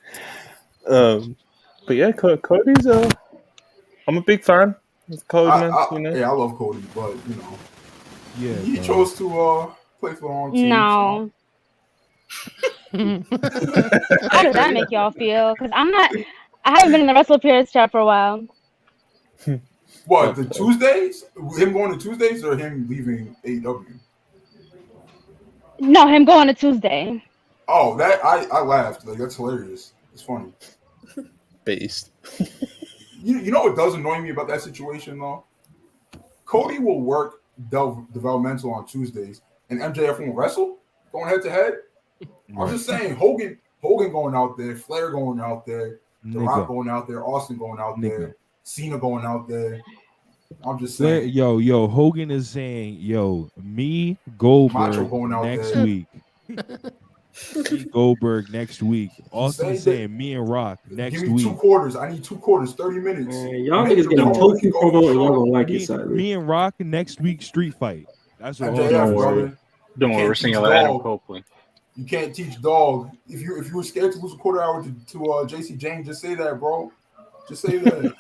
But yeah, Cody's I'm a big fan of Cody, man. You know? Yeah, I love Cody, but you know, he chose to play for the wrong team. No. How does that make y'all feel? Because I haven't been in the WrestlePurists chat for a while. What, the Tuesdays? Him going to Tuesdays or him leaving AEW? No, him going to Tuesday. Oh, that I laughed. Like, that's hilarious. It's funny. Based. You know what does annoy me about that situation though? Cody will work developmental on Tuesdays, and MJF won't wrestle, going head to head. I'm just saying, Hogan going out there, Flair going out there, The Rock going out there, Austin going out there, Cena going out there. I'm just saying. Yo, Hogan is saying, me, Goldberg going out next there. week. Goldberg next week. Austin saying me and Rock next Give me week. 2 quarters. I need 2 quarters, 30 minutes. Man, y'all niggas get a tofu promo and y'all gonna like it, sadly. Me and Rock next week street fight. That's what Don't worry, we're singing Adam Copeland. You can't teach dog. If you were scared to lose a quarter hour to JC James, just say that, bro. Just say that.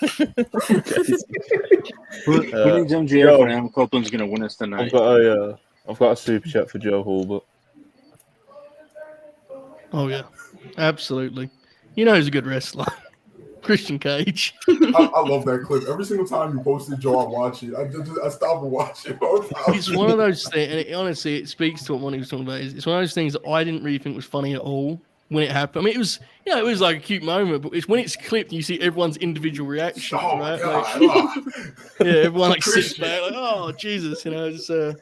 Who thinks MJF and Adam Copeland's gonna win us tonight? I've got a super chat for Joe Hulbert. Oh yeah, absolutely. You know he's a good wrestler, Christian Cage. I love that clip. Every single time you post it, Joe, I watch it. I stop and watch it. It's one of those things, and honestly, it speaks to what Monty was talking about. It's one of those things that I didn't really think was funny at all when it happened. I mean, it was, it was like a cute moment, but it's when it's clipped and you see everyone's individual reaction, right? Everyone like sits back, like, oh Jesus, that's a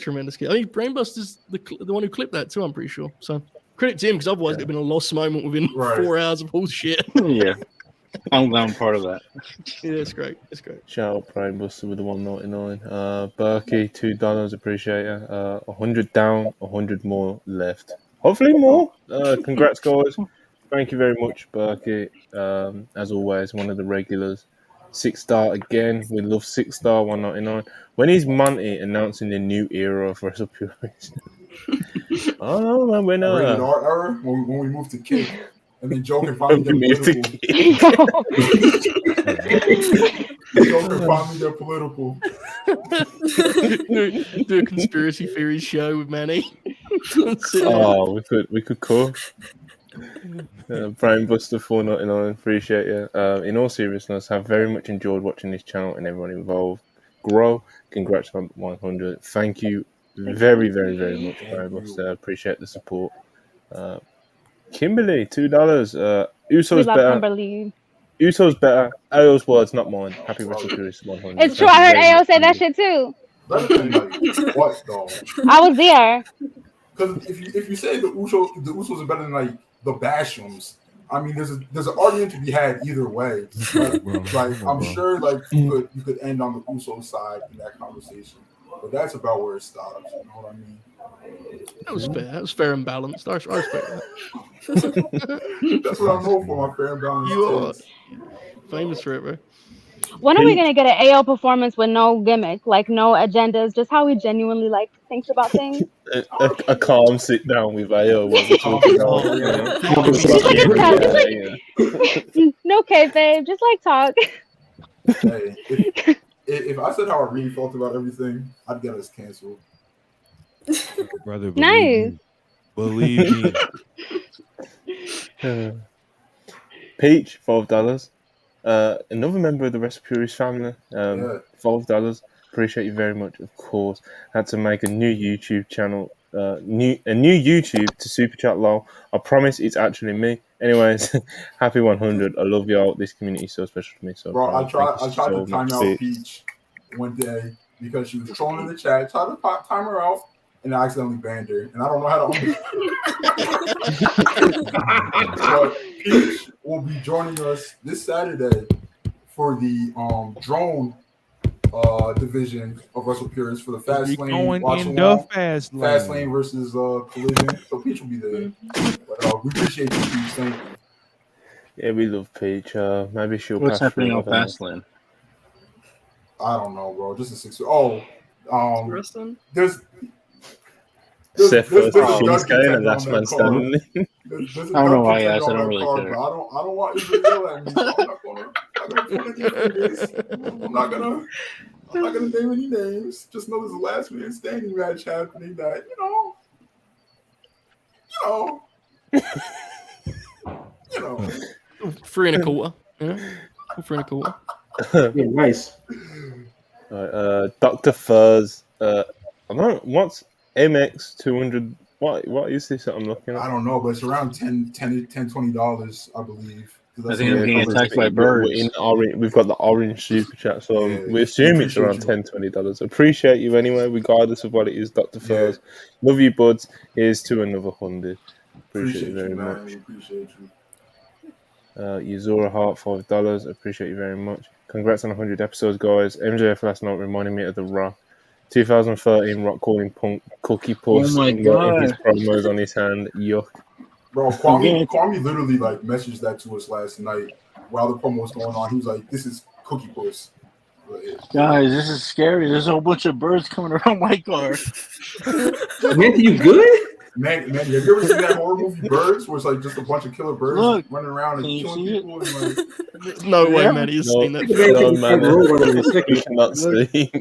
tremendous. I think Brainbuster's the one who clipped that too. I'm pretty sure. So credit to him, because otherwise it'd been a lost moment within 4 hours of all shit. Yeah, I'm part of that. Yeah, it's great. It's great. Shout out Brainbuster with the $1.99. Berkey, $2, appreciate it. 100 down, 100 more left. Hopefully more. Congrats, guys. Thank you very much, Berkey. As always, one of the regulars. 6-star again. We love 6-star, $1.99. When is Monty announcing the new era of WrestlePurists? Oh no, man, we're not. Rated R era when we move to Kick, and then Joe can finally get political. Do a conspiracy theory show with Manny. Oh, we could cook. Brainbuster 499, appreciate you. In all seriousness, I've very much enjoyed watching this channel and everyone involved grow. Congrats on 100. Thank you very, very, very much, Brainbuster. Appreciate the support. Kimberly, $2. Uso's better. Kimberly. Uso's better. AO's words, not mine. Happy WrestlePurists 100. It's true. I heard AO say that shit too. What though? I was there. Because if you say the Usos are better than like the Bashams, I mean there's an argument to be had either way. I'm sure like you could end on the Usos side in that conversation, but that's about where it stops. You know what I mean? That was fair. That was fair and balanced. I respect that. That's what I'm known for, my fair and balanced. You are famous for it, bro. When are we gonna get an AO performance with no gimmick, like no agendas, just how he genuinely like thinks about things? A calm sit down with AO. No kayfabe, just like talk. Hey, if I said how I really felt about everything, I'd get us canceled. Brother, Nice. Believe me. Peach, $5. Another member of the WrestlePurists family, $5. Appreciate you very much. Of course, had to make a new YouTube channel, a new YouTube to super chat lol. I promise it's actually me. Anyways, happy 100. I love y'all. This community is so special to me. So, bro, I tried to time out Peach one day because she was trolling in the chat. Tried to time her out. And I accidentally banned her, and I don't know how to. But Peach will be joining us this Saturday for the drone division of WrestlePurists for the Fast Lane. Fast Lane versus Collision. So Peach will be there. But we appreciate you, Peach. Thank you. Yeah, we love Peach. Maybe she'll. What's pass happening through on Fast Lane? I don't know, bro. Just a 6. There's Seth versus Shinsuke and Last Man Standing. I don't know why I asked. I don't really care. I don't want Israel to yell at me. So I'm not gonna name any names. Just know there's a last man standing match happening that you know. 3 1/4. Yeah, 3 1/4. Yeah, nice. Dr. Furs. I don't know what's MX 200. What is this that I'm looking at? I don't know, but it's around $10, $20, I believe. I think I'm being attacked by birds. We've got the orange super chat, so we assume it's around $10, $20. Appreciate you anyway, regardless of what it is, Dr. Furs. Love you, buds. Here's to another 100. Appreciate you very much. We appreciate you. Yuzura Hart, $5. Appreciate you very much. Congrats on 100 episodes, guys. MJF last night reminded me of The Rock. 2013 Rock calling Punk Cookie Puss. Oh my God. His promos on his hand. Yuck. Bro, Kwame literally like messaged that to us last night while the promo was going on. He was like, "This is Cookie Puss." Guys, this is scary. There's a whole bunch of birds coming around my car. Man, you good? Man, have you ever seen that horror movie Birds, where it's like just a bunch of killer birds running around and killing people? And like... No way, man. He's seen that. No, man. Not see.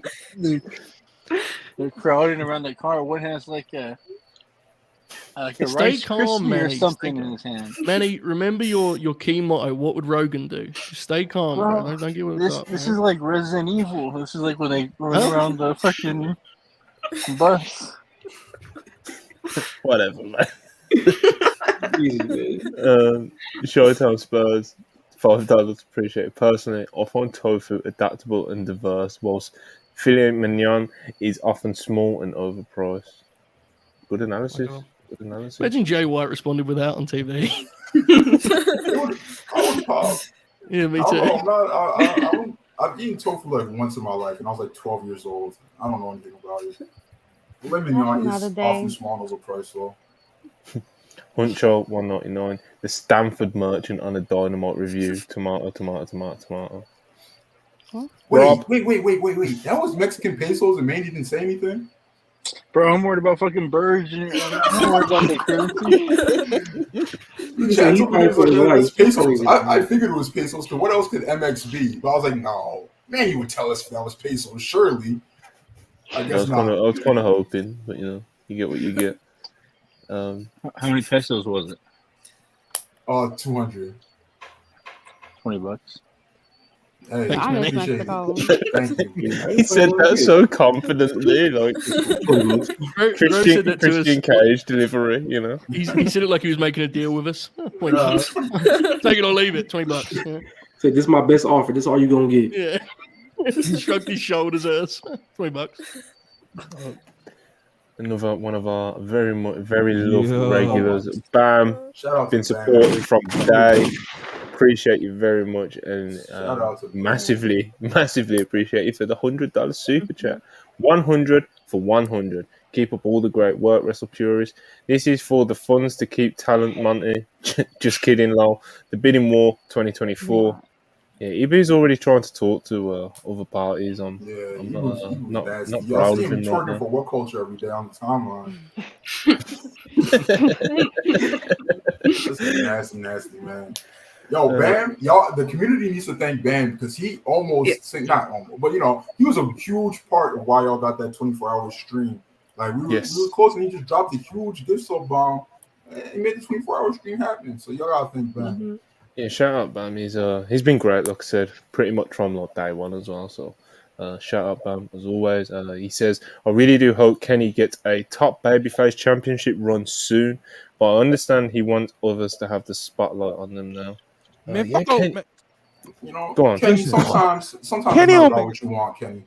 They're crowding around the car. One has like a Stay Rice calm, Krispie Manny. or something in his hand. Manny, remember your key motto. What would Rogan do? Just stay calm, bro. Don't give a fuck. This is like Resident Evil. This is like when they run around the fucking bus. Whatever, man. Showtime Spurs, $5. Appreciate it. Personally, I find tofu adaptable and diverse, whilst filet mignon is often small and overpriced. Good analysis. Good analysis. Imagine Jay White responded with that on TV. I would pop. Yeah, me too. I've eaten tofu like once in my life, and I was like 12 years old. I don't know anything about it. Filet mignon is often small and overpriced, though. Huncho, $1.99. The Stanford Merchant on a Dynamite review. Tomato. Huh? Wait. That was Mexican pesos and Mandy didn't say anything? Bro, I'm worried about fucking birds. I'm worried about the currency. Pesos. I figured it was pesos, because what else could MX be? But I was like, no. Man, you would tell us if that was pesos, surely. I guess not. I was kind of hoping, but you get what you get. How many pesos was it? 200. $20. Hey, Thanks, I man. just appreciate Mexico. Thank you. He said that so confidently, like Grove said Christian, that to us. Christian Cage delivery, you know. He said it like he was making a deal with us. $20. Take it or leave it. $20. Yeah. Say, this is my best offer. This is all you gonna get. Yeah. Shrugged his shoulders at us. $20. Another one of our very loved Yeah. regulars. Bam, Shout out been to Bam. supporting from day. Appreciate you very much, and Shout out to Bam. massively appreciate you for the $100 super chat. 100 for 100. Keep up all the great work, WrestlePurists. This is for the funds to keep talent, Monty. Just kidding, lol. The bidding war 2024. Yeah, EB's already trying to talk to other parties. I'm not Y'all proud see of him him right twerking now. for What Culture every day on the timeline. This is nasty, man. Yo, Bam, y'all, the community needs to thank Bam because he almost, not almost, but he was a huge part of why y'all got that 24-hour stream. Like we were close, and he just dropped a huge gift sub bomb and made the 24-hour stream happen. So y'all gotta thank Bam. Mm-hmm. Yeah, shout out Bam. He's been great, like I said, pretty much from like day one as well. So shout out Bam as always. He says, I really do hope Kenny gets a top babyface championship run soon, but I understand he wants others to have the spotlight on them now. Man, Yeah, fuck off, Ken- man. Go on. Kenny, sometimes Kenny it's not Omega. about what you want, Kenny.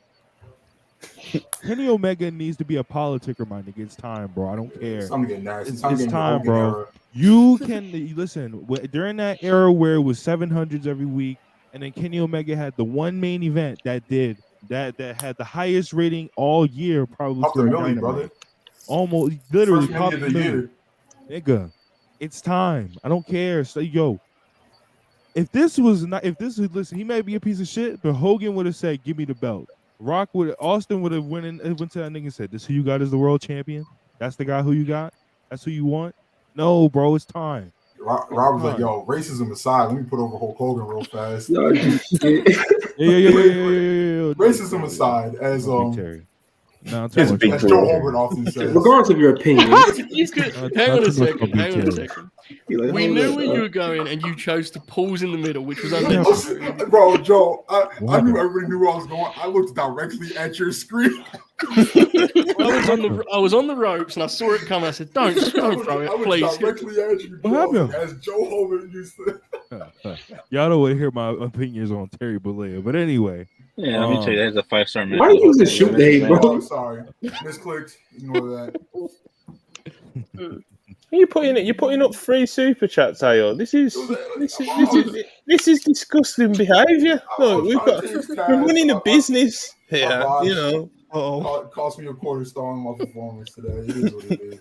Kenny Omega needs to be a politicker, my nigga. It's time, bro. I don't care. It's time to get nasty. It's time, bro. You can listen during that era where it was 700s every week, and then Kenny Omega had the one main event that had the highest rating all year, probably Up the for milli, Dynamite. brother. Almost literally First top million of the million. Nigga, it's time. I don't care. So yo, listen, he may be a piece of shit, but Hogan would have said, "Give me the belt." Austin would have went to that nigga and said, "This who you got as the world champion? That's the guy who you got? That's who you want?" No, bro, it's time. Rob was like, "Yo, racism aside, let me put over Hulk Hogan real fast." Yeah. Racism aside, as No, as Joe Hogan often says. Regardless of your opinion. Hang on a second. We knew where you were going, and you chose to pause in the middle, which was unnecessary. Bro, Joe, I knew everybody knew where I was going. I looked directly at your screen. I was on the ropes, and I saw it come. I said, "Don't throw it, please." I looked directly at you, What happened? as Joe Hogan used to. Y'all don't want to hear my opinions on Terry Bollea, but anyway. Yeah, let me tell you, that's a 5-star match. Why you use a shoot day, bro? Oh, sorry, misclicked. Ignore that. You're putting up free super chats, Ayo. This is disgusting behaviour. Look, we're running a business here, you know. Cost me a quarter star on my performance today. It is what it is.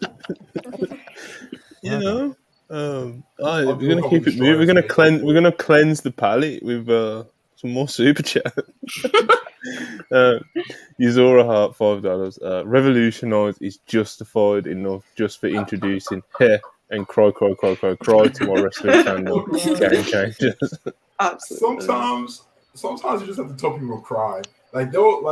You know, we're gonna keep it moving. We're gonna cleanse the palate with some more super chat. Uzora Hart, $5. Revolutionize is justified enough just for introducing hair and cry to our wrestling fandom. Game changers. Absolutely. Sometimes you just have to tell people to cry. Like they'll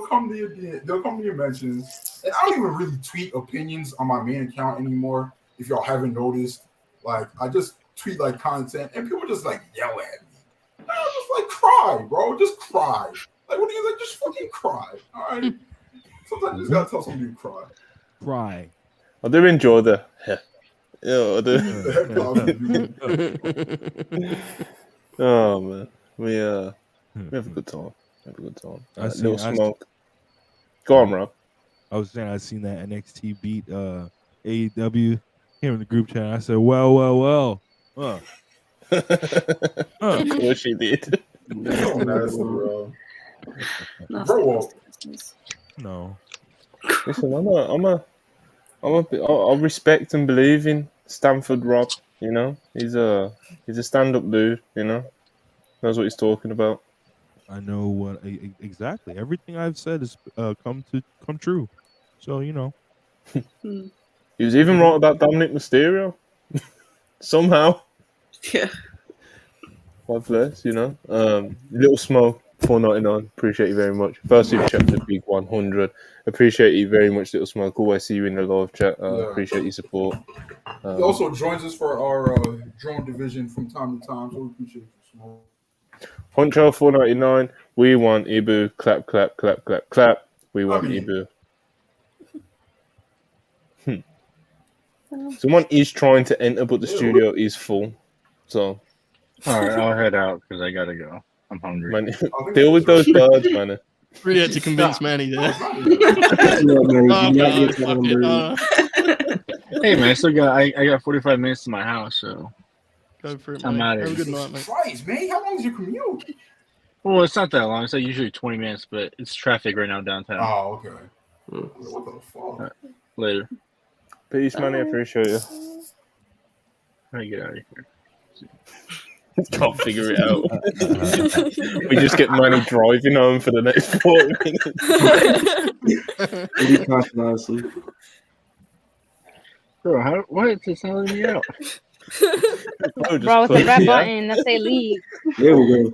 come to your mentions, and I don't even really tweet opinions on my main account anymore. If y'all haven't noticed, like I just tweet like content, and people just like yell at me. And I'm just like, cry, bro, just cry. Like what do you like? Just fucking cry. All right. Sometimes you just gotta tell somebody to cry. Cry. I do enjoy the. Yeah, I do. Oh man, we have a good time. Little smoke. Go on, Rob. I was saying I seen that NXT beat AEW here in the group chat. I said, well. Of course she did. Bro. No. Listen, I respect and believe in Stanford Rob. You know, he's a stand-up dude. You know, knows what he's talking about. I know what exactly. Everything I've said has come true. So you know. He was even right about Dominic Mysterio. Somehow. Yeah. God bless, you know. Little Smoke, $4.99. Appreciate you very much. First super chat to Big 100. Appreciate you very much, Little Smoke. Always see you in the live chat. Appreciate your support. He also joins us for our drone division from time to time, so we appreciate you, Smoke. Honcho $4.99. We want Ibu. Clap, clap, clap, clap, clap. We want Ibu. Someone is trying to enter, but the studio is full. So, all right, I'll head out because I gotta go. I'm hungry. Man, deal with those birds, man. Really had to convince Manny there. Hey man, I got 45 minutes to my house, so go for it. I'm out of Have a here. good night, mate. Christ, man, how long is your commute? Well, it's not that long. It's like usually 20 minutes, but it's traffic right now downtown. Oh, okay. What the fuck? Right, later. Peace, man. I appreciate you. How do you get out of here? Can't figure it out. We just get Manny driving home for the next 40 minutes. Honestly. Bro, what? It's not letting me out. Bro, it's a red button that say leave. There we go.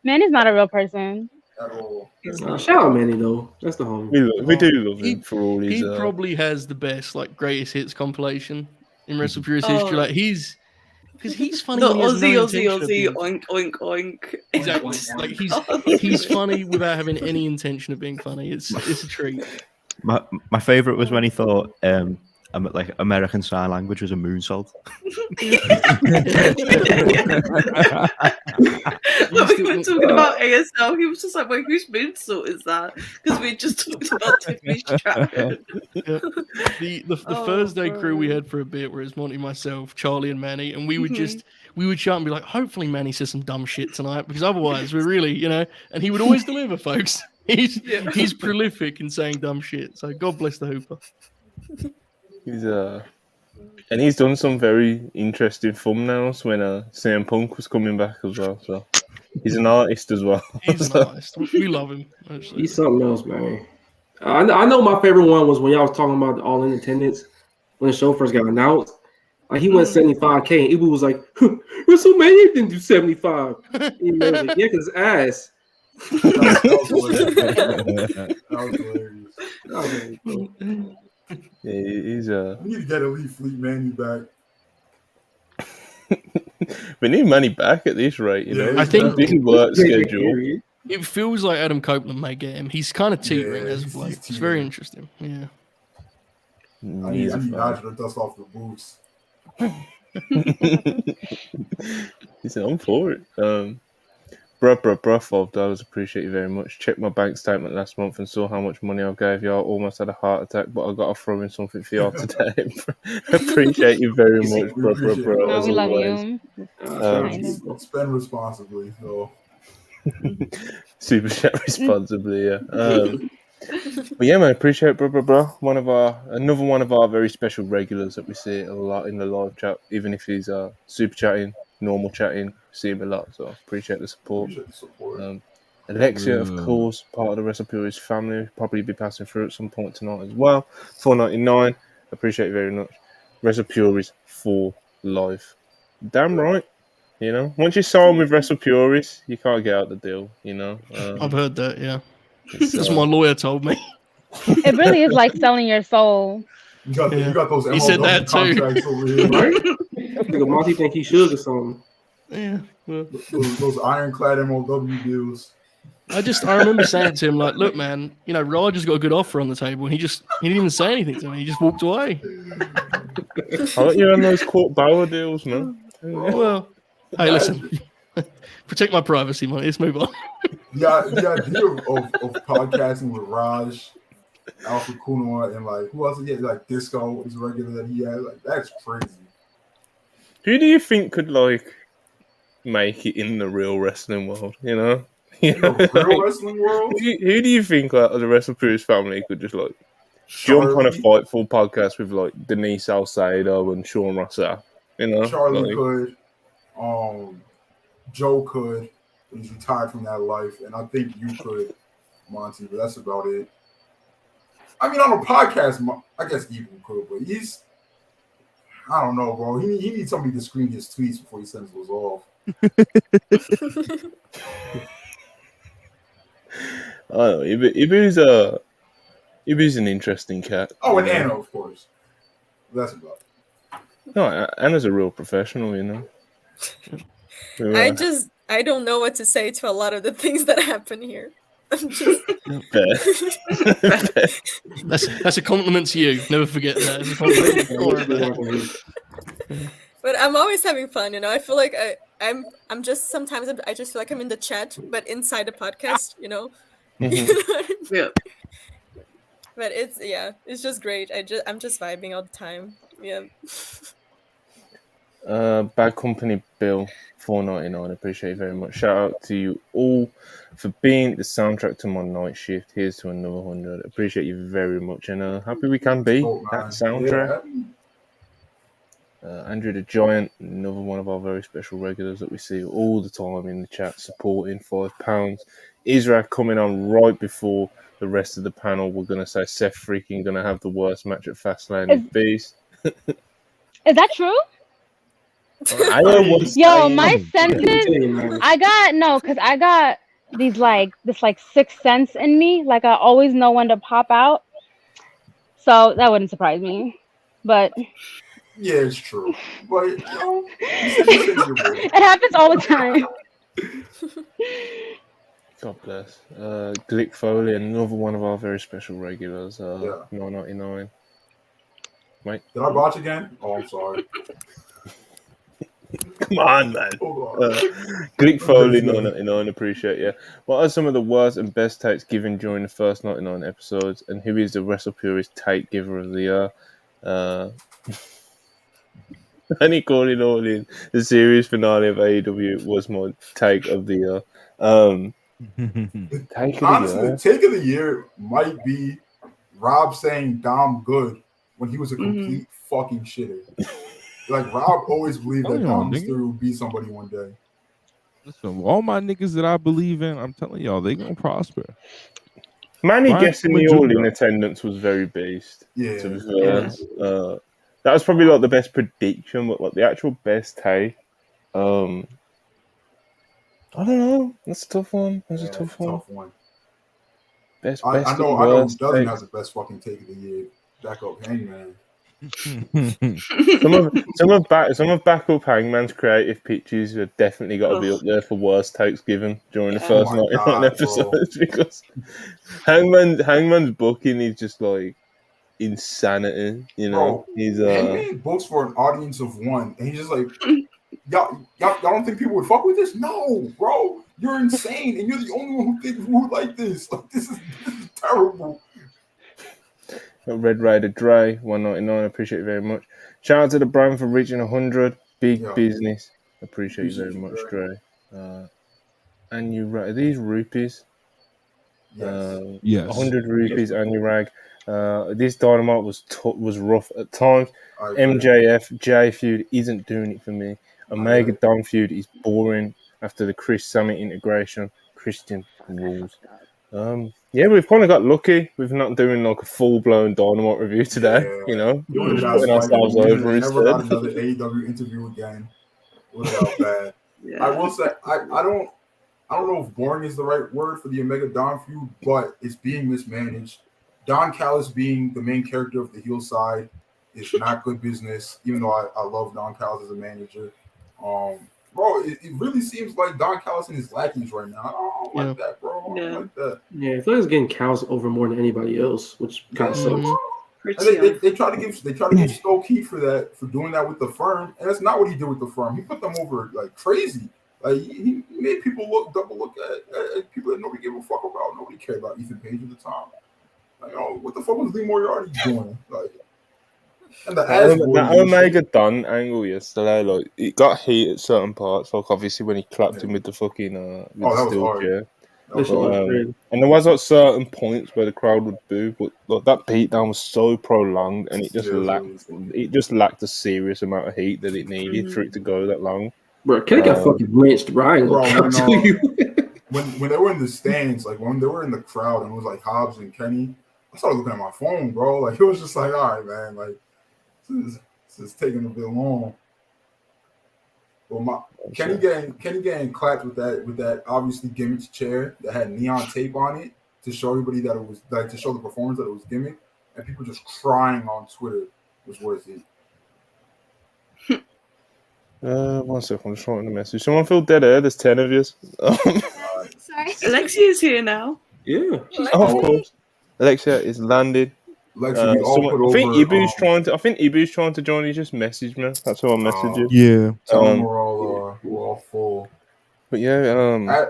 Manny's not a real person. Shout out Manny though. That's the homie. We do love him for all his. He probably has the best greatest hits compilation in WrestlePurists history. Like he's funny. The when he has Aussie, no Aussie, intention of oink, oink, oink. Exactly. Like he's funny without having any intention of being funny. It's a treat. My favorite was when he thought like American Sign Language was a moonsault. When we were talking about ASL, he was just like, "Wait, whose moonsault is that?" Because we just talked about Tiffany Stratton. The Thursday crew we had for a bit, where it's Monty, myself, Charlie, and Manny, and we would shout and be like, "Hopefully, Manny says some dumb shit tonight, because otherwise, we're really, And he would always deliver, folks. He's prolific in saying dumb shit. So God bless the Hooper. He's done some very interesting thumbnails when CM Punk was coming back as well. So he's an artist as well. He's an artist. We love him. Actually. He's something else, man. I know my favorite one was when y'all was talking about the All In attendance when the show first got announced. Like he went 75K and Ibu was like, WrestleMania didn't do 75. And he was like, yeah, because ass. That was hilarious. Yeah, he's We need to get Elite Fleet Manny back. We need Manny back at this rate, I think big work schedule. It feels like Adam Copeland may get him. He's kind of teetering as of late. It's very interesting. Yeah. I need Nigel to dust off the boots. He said, I'm for it. Bruh, $5. Appreciate you very much. Checked my bank statement last month and saw how much money I gave y'all. Almost had a heart attack, but I got to throw in something for y'all today. Appreciate you very much, bro. Oh, we love you. Spend responsibly, so. Super chat responsibly, yeah. But yeah, man, appreciate bro. Another one of our very special regulars that we see a lot in the live chat, even if he's super chatting, normal chatting, see him a lot. So appreciate the support. Alexia, of course, part of the WrestlePurists family, probably be passing through at some point tonight as well. $4.99. Appreciate it very much. WrestlePurists for life. Damn right. Once you sign with WrestlePurists, you can't get out the deal. I've heard that. Yeah, that's what my lawyer told me. It really is like selling your soul. You got those. He said that too. Over here, right? Nigga, Monty think he should or something. Yeah, well, those ironclad MLW deals. I remember saying to him, like, look, man, Roger's got a good offer on the table, and he didn't even say anything to me. He just walked away. I like you on those Court Bauer deals, man. Well, hey, listen, protect my privacy, man. Let's move on. Yeah, the idea of podcasting with Raj, Alpha Kuno, and who else? Yeah, Disco is regular that he has. That's crazy. Who do you think could make it in the real wrestling world? The real wrestling world. Who do you think the WrestlePurists family could just jump on a Fightful podcast with Denise Salcedo and Sean Rossap? Charlie could, Joe could. He's retired from that life, and I think you could, Monty. But that's about it. I mean, on a podcast, I guess Evil could, but I don't know, bro. He needs somebody to screen his tweets before he sends those off. know. Ibu's an interesting cat. Oh, and Anna, of course. That's about it. No, Anna's a real professional, you know. I don't know what to say to a lot of the things that happen here. I'm just that's a compliment to you. Never forget that. But I'm always having fun, you know. I feel like I'm just sometimes I just feel like I'm in the chat, but inside the podcast, you know. Mm-hmm. Yeah. But it's just great. I'm just vibing all the time. Yeah. Bad Company Bill $4.99. Appreciate you very much. Shout out to you all for being the soundtrack to my night shift. Here's to another 100. Appreciate you very much, and happy we can be that soundtrack. Andrew the Giant, another one of our very special regulars that we see all the time in the chat, supporting £5. Israel coming on right before the rest of the panel. We're gonna say Seth freaking gonna have the worst match at Fastlane with Beast. Is that true? Yo, my senses. I got these this sixth sense in me. Like I always know when to pop out. So that wouldn't surprise me. But yeah, it's true. But you know, it happens all the time. God bless. Glick Foley, another one of our very special regulars. $9.99. Mate, did I botch again? Oh, I'm sorry. Come on, man. Glick Foley, $9.99. Appreciate you. What are some of the worst and best takes given during the first 99 episodes? And who is the WrestlePurist take giver of the year? Any calling all in the series finale of AEW was my take of the year. Honestly, take of the year might be Rob saying Dom good when he was a complete fucking shitter. Like Rob always believed that Dom Mysterio would be somebody one day. Listen, all my niggas that I believe in, I'm telling y'all, they gonna prosper. Manny guessing the all in attendance was very beast. Yeah. That was probably the best prediction, but the actual best take. I don't know. That's a tough one. That's a tough one. Best I know who doesn't have the best fucking take of the year. Back up Hangman. some of Backup Hangman's creative pitches have definitely got to be up there for worst takes given during the first 99 episodes because Hangman's booking is just insanity, you know. He's Hangman books for an audience of one, and he's just like, y'all don't think people would fuck with this? No, bro, you're insane, and you're the only one who would like this. Like this is terrible. Red Raider Dre, $1.99. Appreciate you very much. Shout out to the brand for reaching 100. Big business. Appreciate you very much, Dre. And you are these rupees? Yes. 100 rupees and you rag. This Dynamite was rough at times. MJF J feud isn't doing it for me. Omega Don feud is boring after the Chris Summit integration. Christian rules. We've kind of got lucky with not doing a full-blown Dynamite review today. You know, we're just putting ourselves over instead. Never got another AEW interview again. Without bad. I will say I don't know if boring is the right word for the Omega Don feud, but it's being mismanaged. Don Callis being the main character of the heel side is not good business, even though I love Don Callis as a manager. Bro, it really seems like Don Callis and his lackeys right now. I don't like that, bro. I don't like that. Yeah, I feel like it's getting Callis over more than anybody else, which kind of sucks. And they try to give Stoke heat for doing that with the Firm, and that's not what he did with the Firm. He put them over like crazy. Like he made people look at people that nobody gave a fuck about. Nobody cared about Ethan Page at the time. Like, what the fuck was Lee Moriarty doing? Like, and the Omega Don angle yesterday, it got heat at certain parts. Like obviously when he clapped him with the fucking the steel chair. And there was certain points where the crowd would boo, but that beatdown was so prolonged, and it just lacked a serious amount of heat that it needed for it to go that long. Bro, Kenny got fucking lynched, Brian. When they were in the stands, like when they were in the crowd, and it was like Hobbs and Kenny, I started looking at my phone, bro. Like it was just like, all right, man, like this is taking a bit long. Well, Kenny getting clapped with that obviously gimmick chair that had neon tape on it. to show everybody that it was like to show the performance that it was gimmick, and people just crying on Twitter was worth it. 1 second, I'm just writing a message. Someone feel dead air. There's 10 of you. Sorry. Alexia's here now. Yeah. Of course. Alexia is landed. Alexia, we all put I think over, Ibu's trying to. I think Ibu's trying to join. He just messaged me. That's how I messaged you. Yeah. Tell them we're all full. But yeah,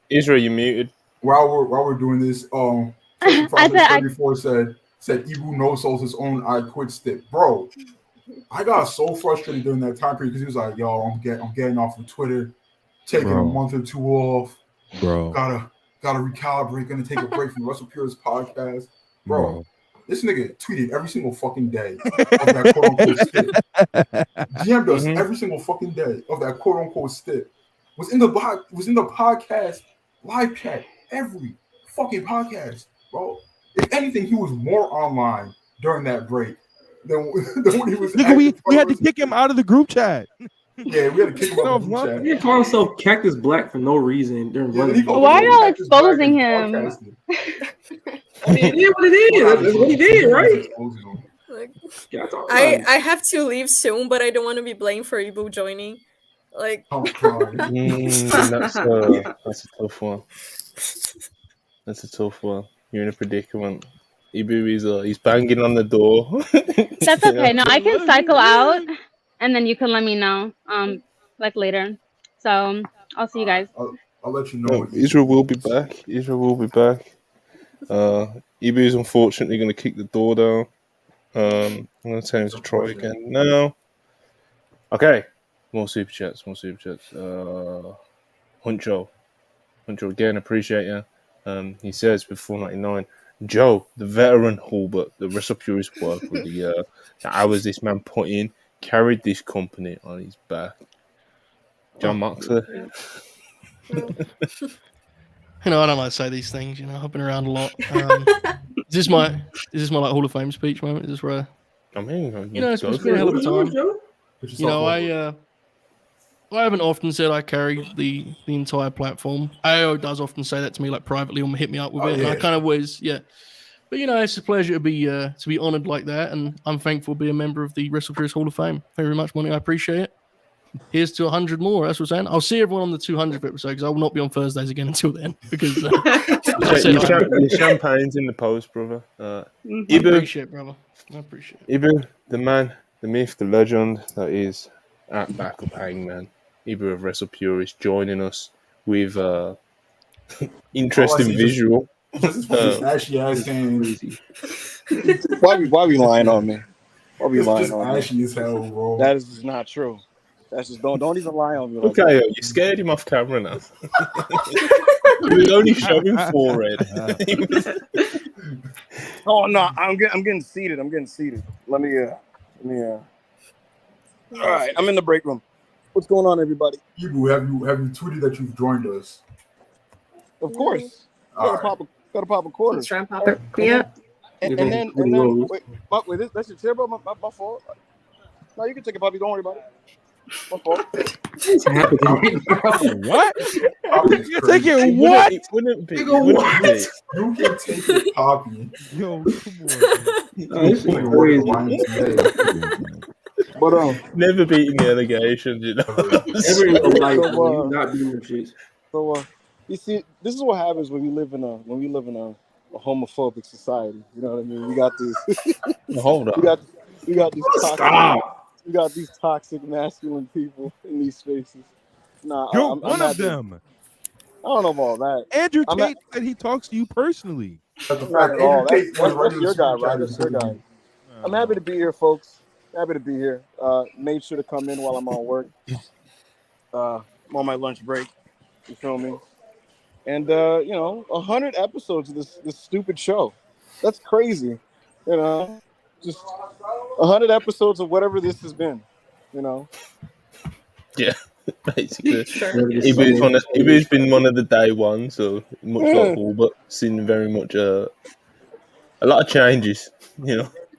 Israel, you muted. While we're doing this, I 34 said Ibu no souls his own I quit stick, bro. I got so frustrated during that time period because he was like, "Yo, I'm getting off of Twitter, taking a month or two off, bro. Gotta recalibrate. Gonna take a break from WrestlePurists Podcast, bro." This nigga tweeted every single fucking day of that quote unquote stick. GM'd us every single fucking day of that quote unquote stick. Was in the podcast live chat every fucking podcast, bro. If anything, he was more online during that break than when he was. Nigga, we had to kick him out of the group chat. Yeah, we had to kick him out of the group chat. He called himself Cactus Black for no reason during why are y'all exposing him? I mean, yeah, what it is. That's what he did, right? I have to leave soon, but I don't want to be blamed for Ibu joining. Like, that's a tough one. That's a tough one. You're in a predicament. Ibu he's banging on the door. That's okay. No, I can cycle out, and then you can let me know, like later. So I'll see you guys. I'll let you know. Israel will be back. Ibu's unfortunately going to kick the door down. I'm going to tell him to try again now. Okay. More super chats. Huncho again, appreciate you. He says before 99, Joe, the veteran Hulbert, the WrestlePurists work with the hours this man put in, carried this company on his back. John Moxley. I don't like to say these things. I've been around a lot. Is this my like Hall of Fame speech moment? Is this where? It's been a hell of a time. I haven't often said I carry the entire platform. AO does often say that to me, like privately, or hit me up with it. And I kind of was, yeah. But it's a pleasure to be honored like that, and I'm thankful to be a member of the WrestlePurists Hall of Fame. Thank you very much, Monty. I appreciate it. Here's to 100 more. That's what I'm saying. I'll see everyone on the 200th episode because I will not be on Thursdays again until then. Because your champagne's in the post, brother. Ibu, I appreciate it, brother. I appreciate it. Ibu, the man, the myth, the legend that is at Backup Hangman. Ibu of WrestlePurists joining us with interesting visual. Ashy ass hands. Why we lying on me? Why we lying on me? Ashy as hell, bro. That is not true. That's just don't even lie on me. Like okay, you scared him off camera now. You was only showing forehead. Oh no, I'm getting seated. Let me. All right, I'm in the break room. What's going on, everybody? Ibu, have you tweeted that you've joined us? Of course. Gotta pop a quarter. Let's try and pop it. Yeah. And then wait, that's your chair, bro. My fault. No, you can take it, Bobby. Don't worry about it. My fault. What? You're taking what? It wouldn't be. You can take it, Poppy. Yo, come on. But never beating the allegations, Everyone not beating the shit. So you see, this is what happens when we live in a homophobic society. You know what I mean? We got these. Hold on. We got these toxic. Stop. We got these toxic masculine people in these spaces. Nah, You're one of them. I don't know about all that. Andrew Tate said he talks to you personally. Not at all. That's your guy, right? That's your guy. I'm happy to be here, folks. Happy to be here. Made sure to come in while I'm on work. I'm on my lunch break. You feel me? And 100 episodes of this stupid show. That's crazy. Just 100 episodes of whatever this has been. Yeah, basically. Ibu's been one of the day one, so much like all, but seen very much a lot of changes.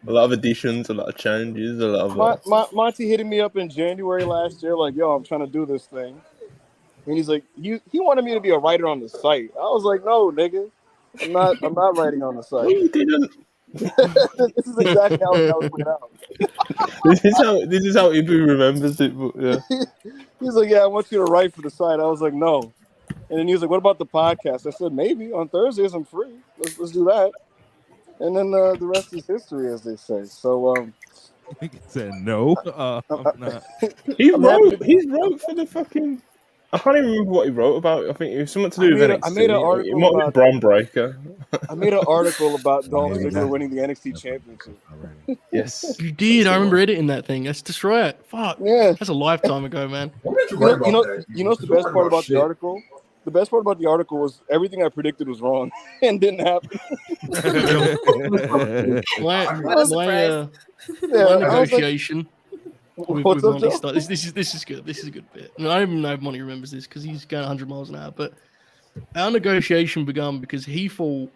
A lot of additions, a lot of changes, a lot of. Monty hitting me up in January last year, like, "Yo, I'm trying to do this thing," And he's like, he wanted me to be a writer on the site. I was like, no, nigga, I'm not writing on the site. You didn't. This is exactly how it was played out. This is how Ibu remembers it. But yeah. He's like, yeah, I want you to write for the site. I was like, no. And then he was like, what about the podcast? I said, maybe on Thursdays I'm free. Let's do that. And then the rest is history, as they say. So He said no. I'm not. He wrote for the fucking. I can't even remember what he wrote about. I think it was something to do with NXT. I made an article it might about be Bron Breaker. I made an article about Dolph Ziggler winning the NXT Championship. Yes, You did. I remember editing that thing. That's just right. Fuck. Yeah. That's a lifetime ago, man. What made you write about that? You know what's the best part about the article? The best part about the article was everything I predicted was wrong and didn't happen. My negotiation. With Monty Starr. This is good. This is a good bit. And I don't even know if Monty remembers this because he's going 100 miles an hour. But our negotiation began because he thought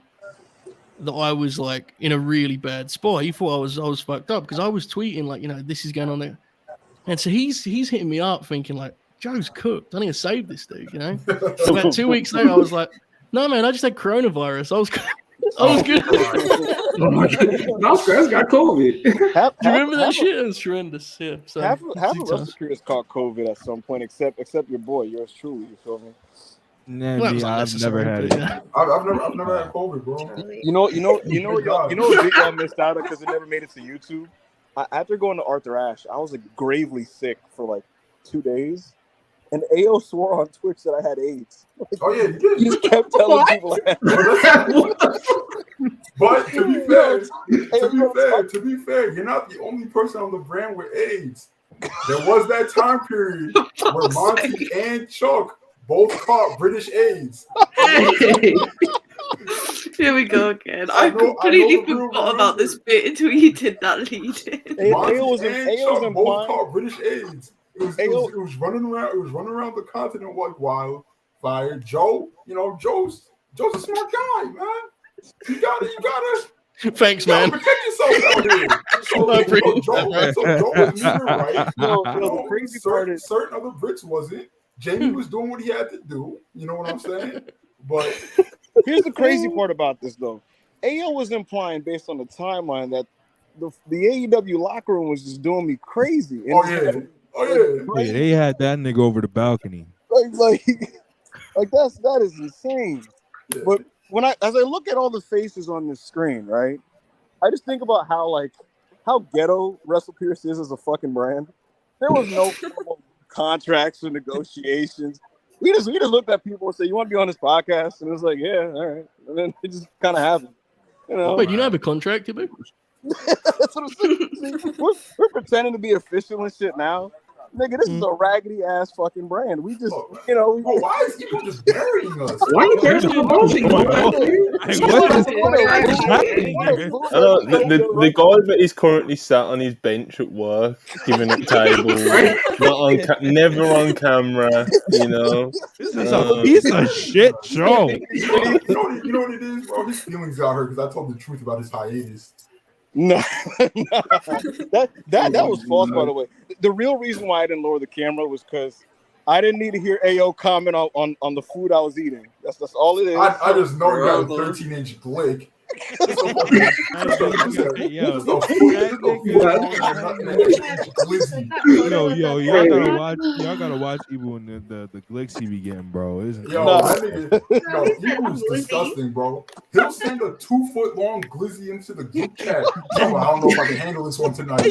that I was like in a really bad spot. He thought I was fucked up because I was tweeting like, this is going on there. And so he's hitting me up thinking like, Joe's cooked. I need to save this dude, So about 2 weeks later, I was like, no, man, I just had coronavirus. I was good. Oh my god, I got COVID. Do you remember that shit? It was horrendous. Yeah. So half of WrestlePurists caught COVID at some point, except your boy, yours truly. You feel me? Nah, I've never had it. I've never had COVID, bro. You know what big y'all missed out on because it never made it to YouTube. After going to Arthur Ashe, I was like gravely sick for like 2 days. And AO swore on Twitch that I had AIDS. Oh yeah, you did. He just kept telling people I had But to be fair, you're not the only person on the brand with AIDS. There was that time period where Monty and Chuck both caught British AIDS. Here we go again. I completely forgot about this bit until you did that lead in. Monty and Chuck both caught British AIDS. It was running around. It was running around the continent like wildfire. Joe, Joe's a smart guy, man. You gotta. Thanks, man. Protect yourself out here. Joe was moving right. The crazy part is certain other Brits wasn't. Jamie was doing what he had to do. You know what I'm saying? But here's the crazy part about this, though. AO was implying, based on the timeline, that the AEW locker room was just doing me crazy. And Yeah, they had that nigga over the balcony. Like that is insane. Yeah. But as I look at all the faces on this screen, right, I just think about how ghetto WrestlePurists is as a fucking brand. There was no contracts or negotiations. We just looked at people and said, "You want to be on this podcast?" And it was like, "Yeah, all right." And then it just kind of happened. Wait, do you not have a contract, Ibu? That's what I'm saying. We're pretending to be official and shit now. Nigga, this is a raggedy ass fucking brand. We just, why is people just burying us? Why are you burying promoting? The guy that is currently sat on his bench at work, giving up tables, never on camera. This is a piece of shit show. You know what it is, bro? His feelings got hurt because I told the truth about his hiatus. No, that was false, by the way. The real reason why I didn't lower the camera was because I didn't need to hear AO comment on the food I was eating. That's all it is. I just know you got a 13-inch glick. Y'all gotta watch Ebu and the glicks he be getting, bro. That nigga, Ebu's disgusting, bro. He'll send a 2-foot-long glizzy into the group chat. I don't know if I can handle this one tonight.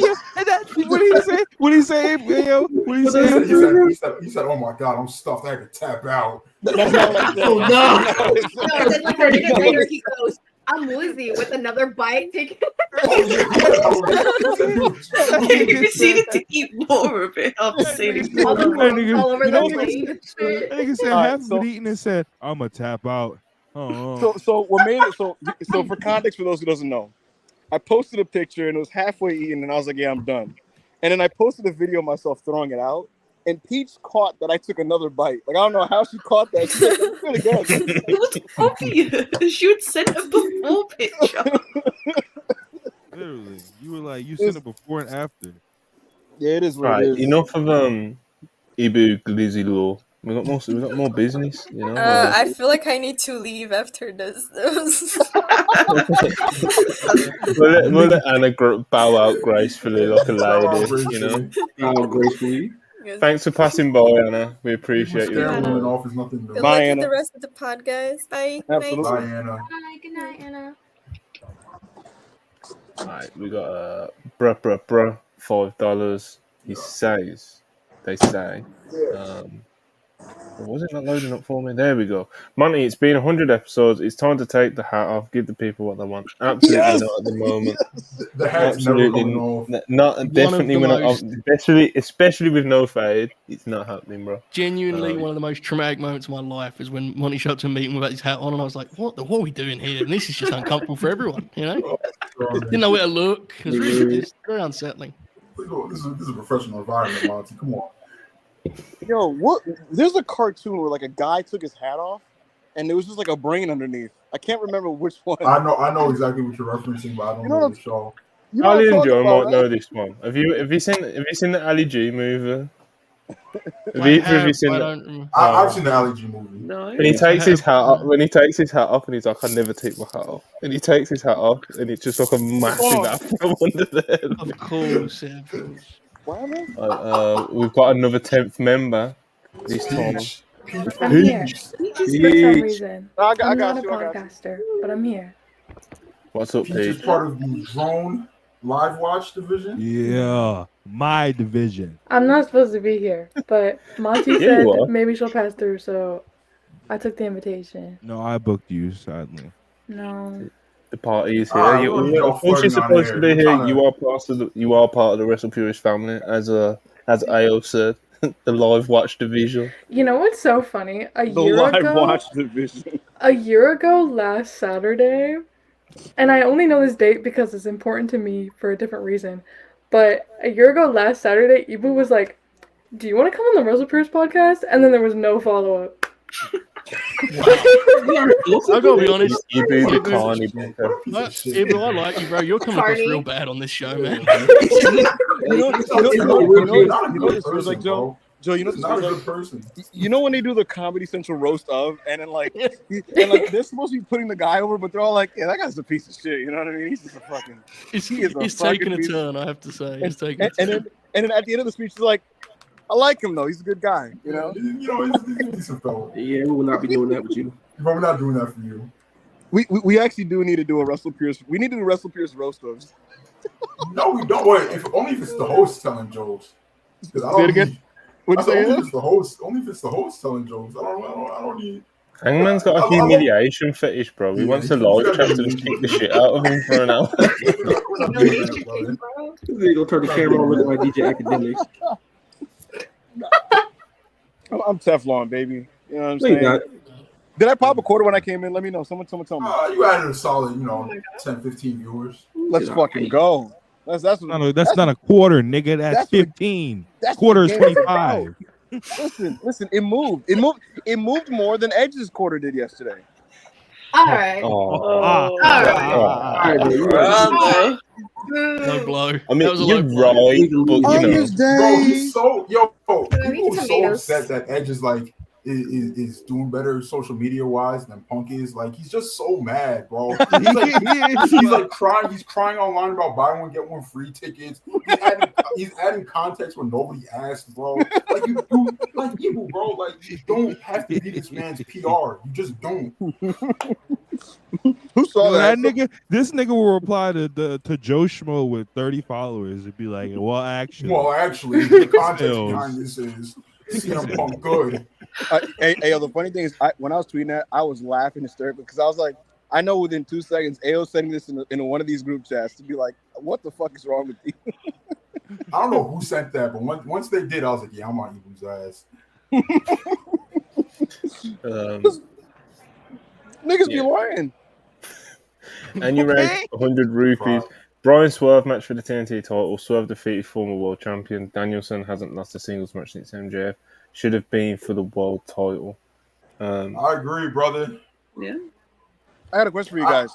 What did he say? What did he say? He said, "Oh my god, I'm stuffed. I could tap out." That's not like that. He goes, "I'm Lizzie with another bite." You proceeded to eat more of it after saying all over the plane. I think he said half of it eating and said, "I'm gonna tap out." So what made it so for context for those who doesn't know, I posted a picture and it was halfway eaten and I was like, "Yeah, I'm done." And then I posted a video of myself throwing it out. And Peach caught that I took another bite. Like, I don't know how she caught that. It was obvious. You had sent a before picture. Literally. You were like, you sent it before and after. Yeah, it is what right, it is. Enough of Ibu Glizzy Law. We got more business, you know. I feel like I need to leave after this. we'll let Anna bow out gracefully like a lady, you know. Bow gracefully. Thanks for passing by, Anna. We appreciate you. Good luck with the rest of the pod, guys. Bye. Absolutely. Night. Bye, Anna. Bye. Good night, Anna. Alright, we got bruh, $5. They say. Was it not loading up for me? There we go. Monty, it's been 100 episodes. It's time to take the hat off. Give the people what they want. Absolutely not at the moment. The hat's Absolutely never going off. not. Definitely when especially with no fade, it's not happening, bro. Genuinely, one of the most traumatic moments of my life is when Monty showed up to a meeting without his hat on, and I was like, "What are we doing here?" And this is just uncomfortable for everyone, you know. Didn't know where to look. It was really just very unsettling. This is a professional environment, Monty. Come on. Yo, what? There's a cartoon where like a guy took his hat off, and there was just like a brain underneath. I can't remember which one. I know exactly what you're referencing, but I don't know the show. Ali and Joe might know this one. Have you seen the Ali G movie? Have you seen that? I've seen the Ali G movie. No. When he takes his hat off, and he's like, "I never take my hat off," and he takes his hat off, and it's just like a massive afro under there. Of course, yeah. We've got another 10th member this time. I'm here. Peach for some reason. I'm not a podcaster, but I'm here. What's up, Peach Peach? is part of the drone live watch division. Yeah, my division. I'm not supposed to be here, but Monty Yeah, said you are. maybe she'll pass through, so I took the invitation. No, I booked you, sadly. No. The party is here. Of course, you're supposed to be here. You are part of the WrestlePurists family, as AO said. The live watch division. You know what's so funny? A The year live ago, watch division. a year ago last Saturday, and I only know this date because it's important to me for a different reason. But a year ago last Saturday, Ibu was like, "Do you want to come on the WrestlePurists podcast?" And then there was no follow up. I gotta be honest. Ibu the Carney. Ibu, I like you, bro. You're coming across real bad on this show, man. Like Joe, you know, He's not a good person. You know when they do the Comedy Central roast of, and then like they're supposed to be putting the guy over, but they're all like, "Yeah, that guy's a piece of shit." You know what I mean? He's just a fucking. He's taking a turn, I have to say. He's taking a turn. And then at the end of the speech, he's like, "I like him though. He's a good guy." You know. He's a decent fellow. Yeah, we will not be doing that with you. But we're not doing that for you. We actually do need to do a WrestlePurists. We need to do WrestlePurists roast of. No, we don't. Wait, only if it's the host telling jokes. Say it again. What'd you say? Only if it's the host. Only if it's the host telling jokes. I don't need. Hangman's got a humiliation fetish, bro. He wants to live chat and just kick the shit out of him for an hour. They gonna turn the camera on looking like DJ Academics. I'm Teflon, baby. You know what I'm saying? Did I pop a quarter when I came in? Let me know. Someone tell me. You added a solid, 10, 15 viewers. Let's fucking go. That's not a quarter, nigga. That's 15. Quarter is 25. Listen. It moved. It moved more than Edge's quarter did yesterday. All right. No blow. I mean, that was a you're low right, but Bro, he's people so upset that Edge is like is doing better social media wise than Punk is. Like he's just so mad, bro. He's like crying. He's crying online about buy one get one free tickets. He's adding context when nobody asked, bro. Like you bro. Like you don't have to be this man's PR. You just don't. Who saw that? Nigga? This nigga will reply to Joe Schmo with 30 followers and be like, "Well, actually, the context behind this is CM Punk good." Hey, the funny thing is, when I was tweeting that, I was laughing hysterically because I was like, I know within 2 seconds, AO sending this in one of these group chats to be like, "What the fuck is wrong with you?" I don't know who sent that, but once they did, I was like, "Yeah, I'm on Eagle's ass." Niggas be lying. And you raised 100 rupees. Brian Swerve match for the TNT title. Swerve defeated former world champion. Danielson hasn't lost a singles match since MJF. Should have been for the world title. I agree, brother. Yeah. I got a question for you guys.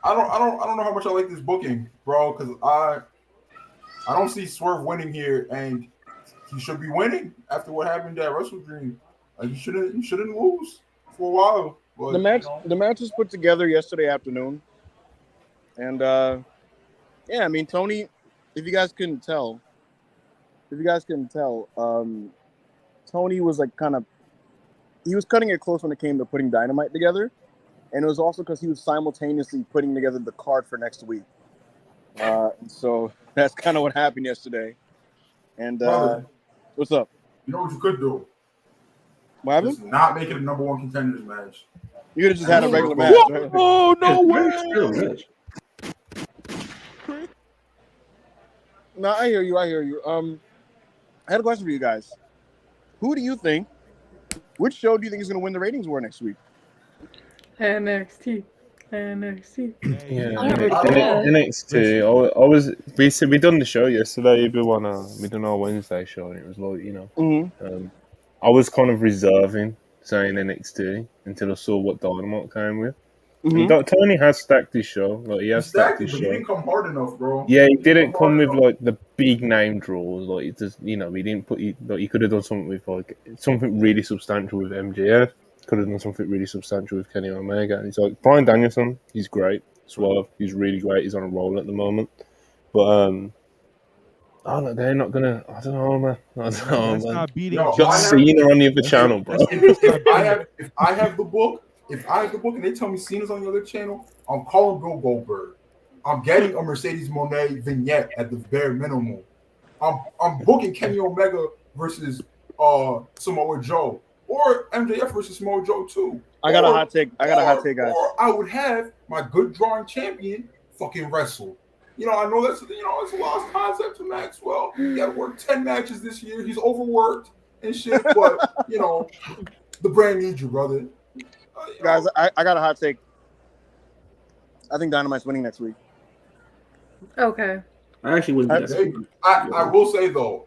I don't know how much I like this booking, bro, because I don't see Swerve winning here, and he should be winning after what happened at Wrestle Dream. Like you shouldn't lose for a while. But, the match was put together yesterday afternoon, and I mean Tony, if you guys couldn't tell, Tony was like he was cutting it close when it came to putting Dynamite together, and it was also because he was simultaneously putting together the card for next week. So that's kind of what happened yesterday. And what's up? You know what you could do? What happened? Just not make it a number one contenders match. You could have just had a regular match. Right? Oh, no way. No, I hear you. I had a question for you guys. Who do you think? Which show do you think is going to win the ratings war next week? NXT. Yeah, NXT. We done the show yesterday. We done our Wednesday show, and it was like I was kind of reserving saying NXT until I saw what Dynamite came with. And Tony has stacked his show. Like he has stacked his show. He didn't come hard enough, bro. Yeah, he didn't come with like the big name draws. Like it just, he didn't put. He could have done something with like something really substantial with MJF. Could have done something really substantial with Kenny Omega. And he's like Bryan Danielson. He's great. Swerve. He's really great. He's on a roll at the moment. But they're not gonna. I don't know, man. Not beating. Got Cena on the other channel, bro. If I have the book and they tell me Cena's on the other channel, I'm calling Bill Goldberg. I'm getting a Mercedes Moné vignette at the bare minimum. I'm booking Kenny Omega versus Samoa Joe or MJF versus Samoa Joe too. I got a hot take, guys. Or I would have my good drawing champion fucking wrestle. I know it's a lost concept to Maxwell. He got to work 10 matches this year. He's overworked and shit, but the brand needs you, brother. Guys, I got a hot take. I think Dynamite's winning next week. Okay. I actually wouldn't. I will say though,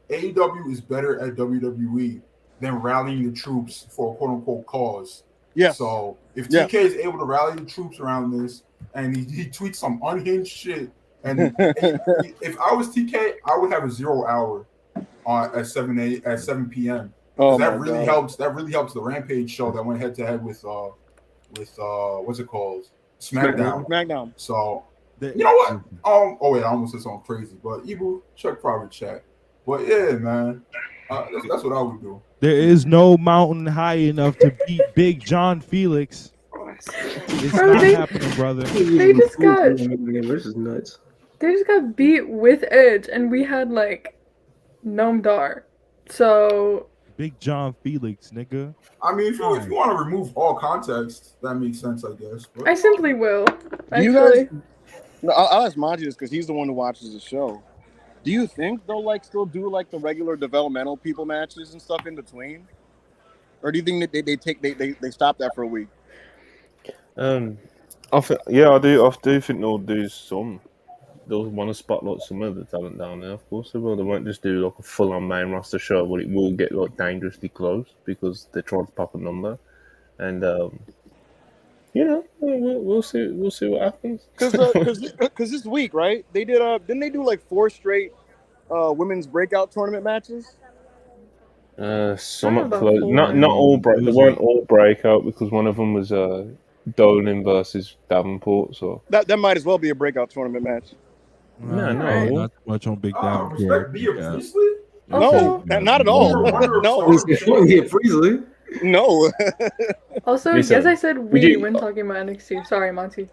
AEW is better at WWE than rallying the troops for a quote unquote cause. Yeah. So if TK is able to rally the troops around this, and he tweets some unhinged shit, and if I was TK, I would have a 0 hour at 7 p.m. Oh, that really helps. That really helps the Rampage show that went head to head with what's it called? SmackDown. So you know what? Oh wait, I almost said something crazy, but Ibu, check private chat. But yeah, man, that's what I would do. There is no mountain high enough to beat Big John Felix. It's not happening, brother. They just got. This is nuts. They just got beat with Edge, and we had like Noam Dar. So. Big John Felix, nigga. I mean, if you want to remove all context, that makes sense, I guess. But I simply will. You guys? No, I'll ask Monty this because he's the one who watches the show. Do you think they'll still do the regular developmental people matches and stuff in between, or do you think that they stop that for a week? I do. I do think they'll do some. They'll want to spotlight some of the talent down there, of course. They will. They won't just do a full-on main roster show, but it will get dangerously close because they're trying to pop a number, and we'll see. We'll see what happens. Because this week, right? They did. Didn't they do 4 straight women's breakout tournament matches? Somewhat close. Not all break. They weren't all breakout because one of them was Dolan versus Davenport. So that might as well be a breakout tournament match. No, not much on Big Davenport. No, not at all. No, Priestley. No. Also, yes, I said when talking about NXT. Sorry, Monty.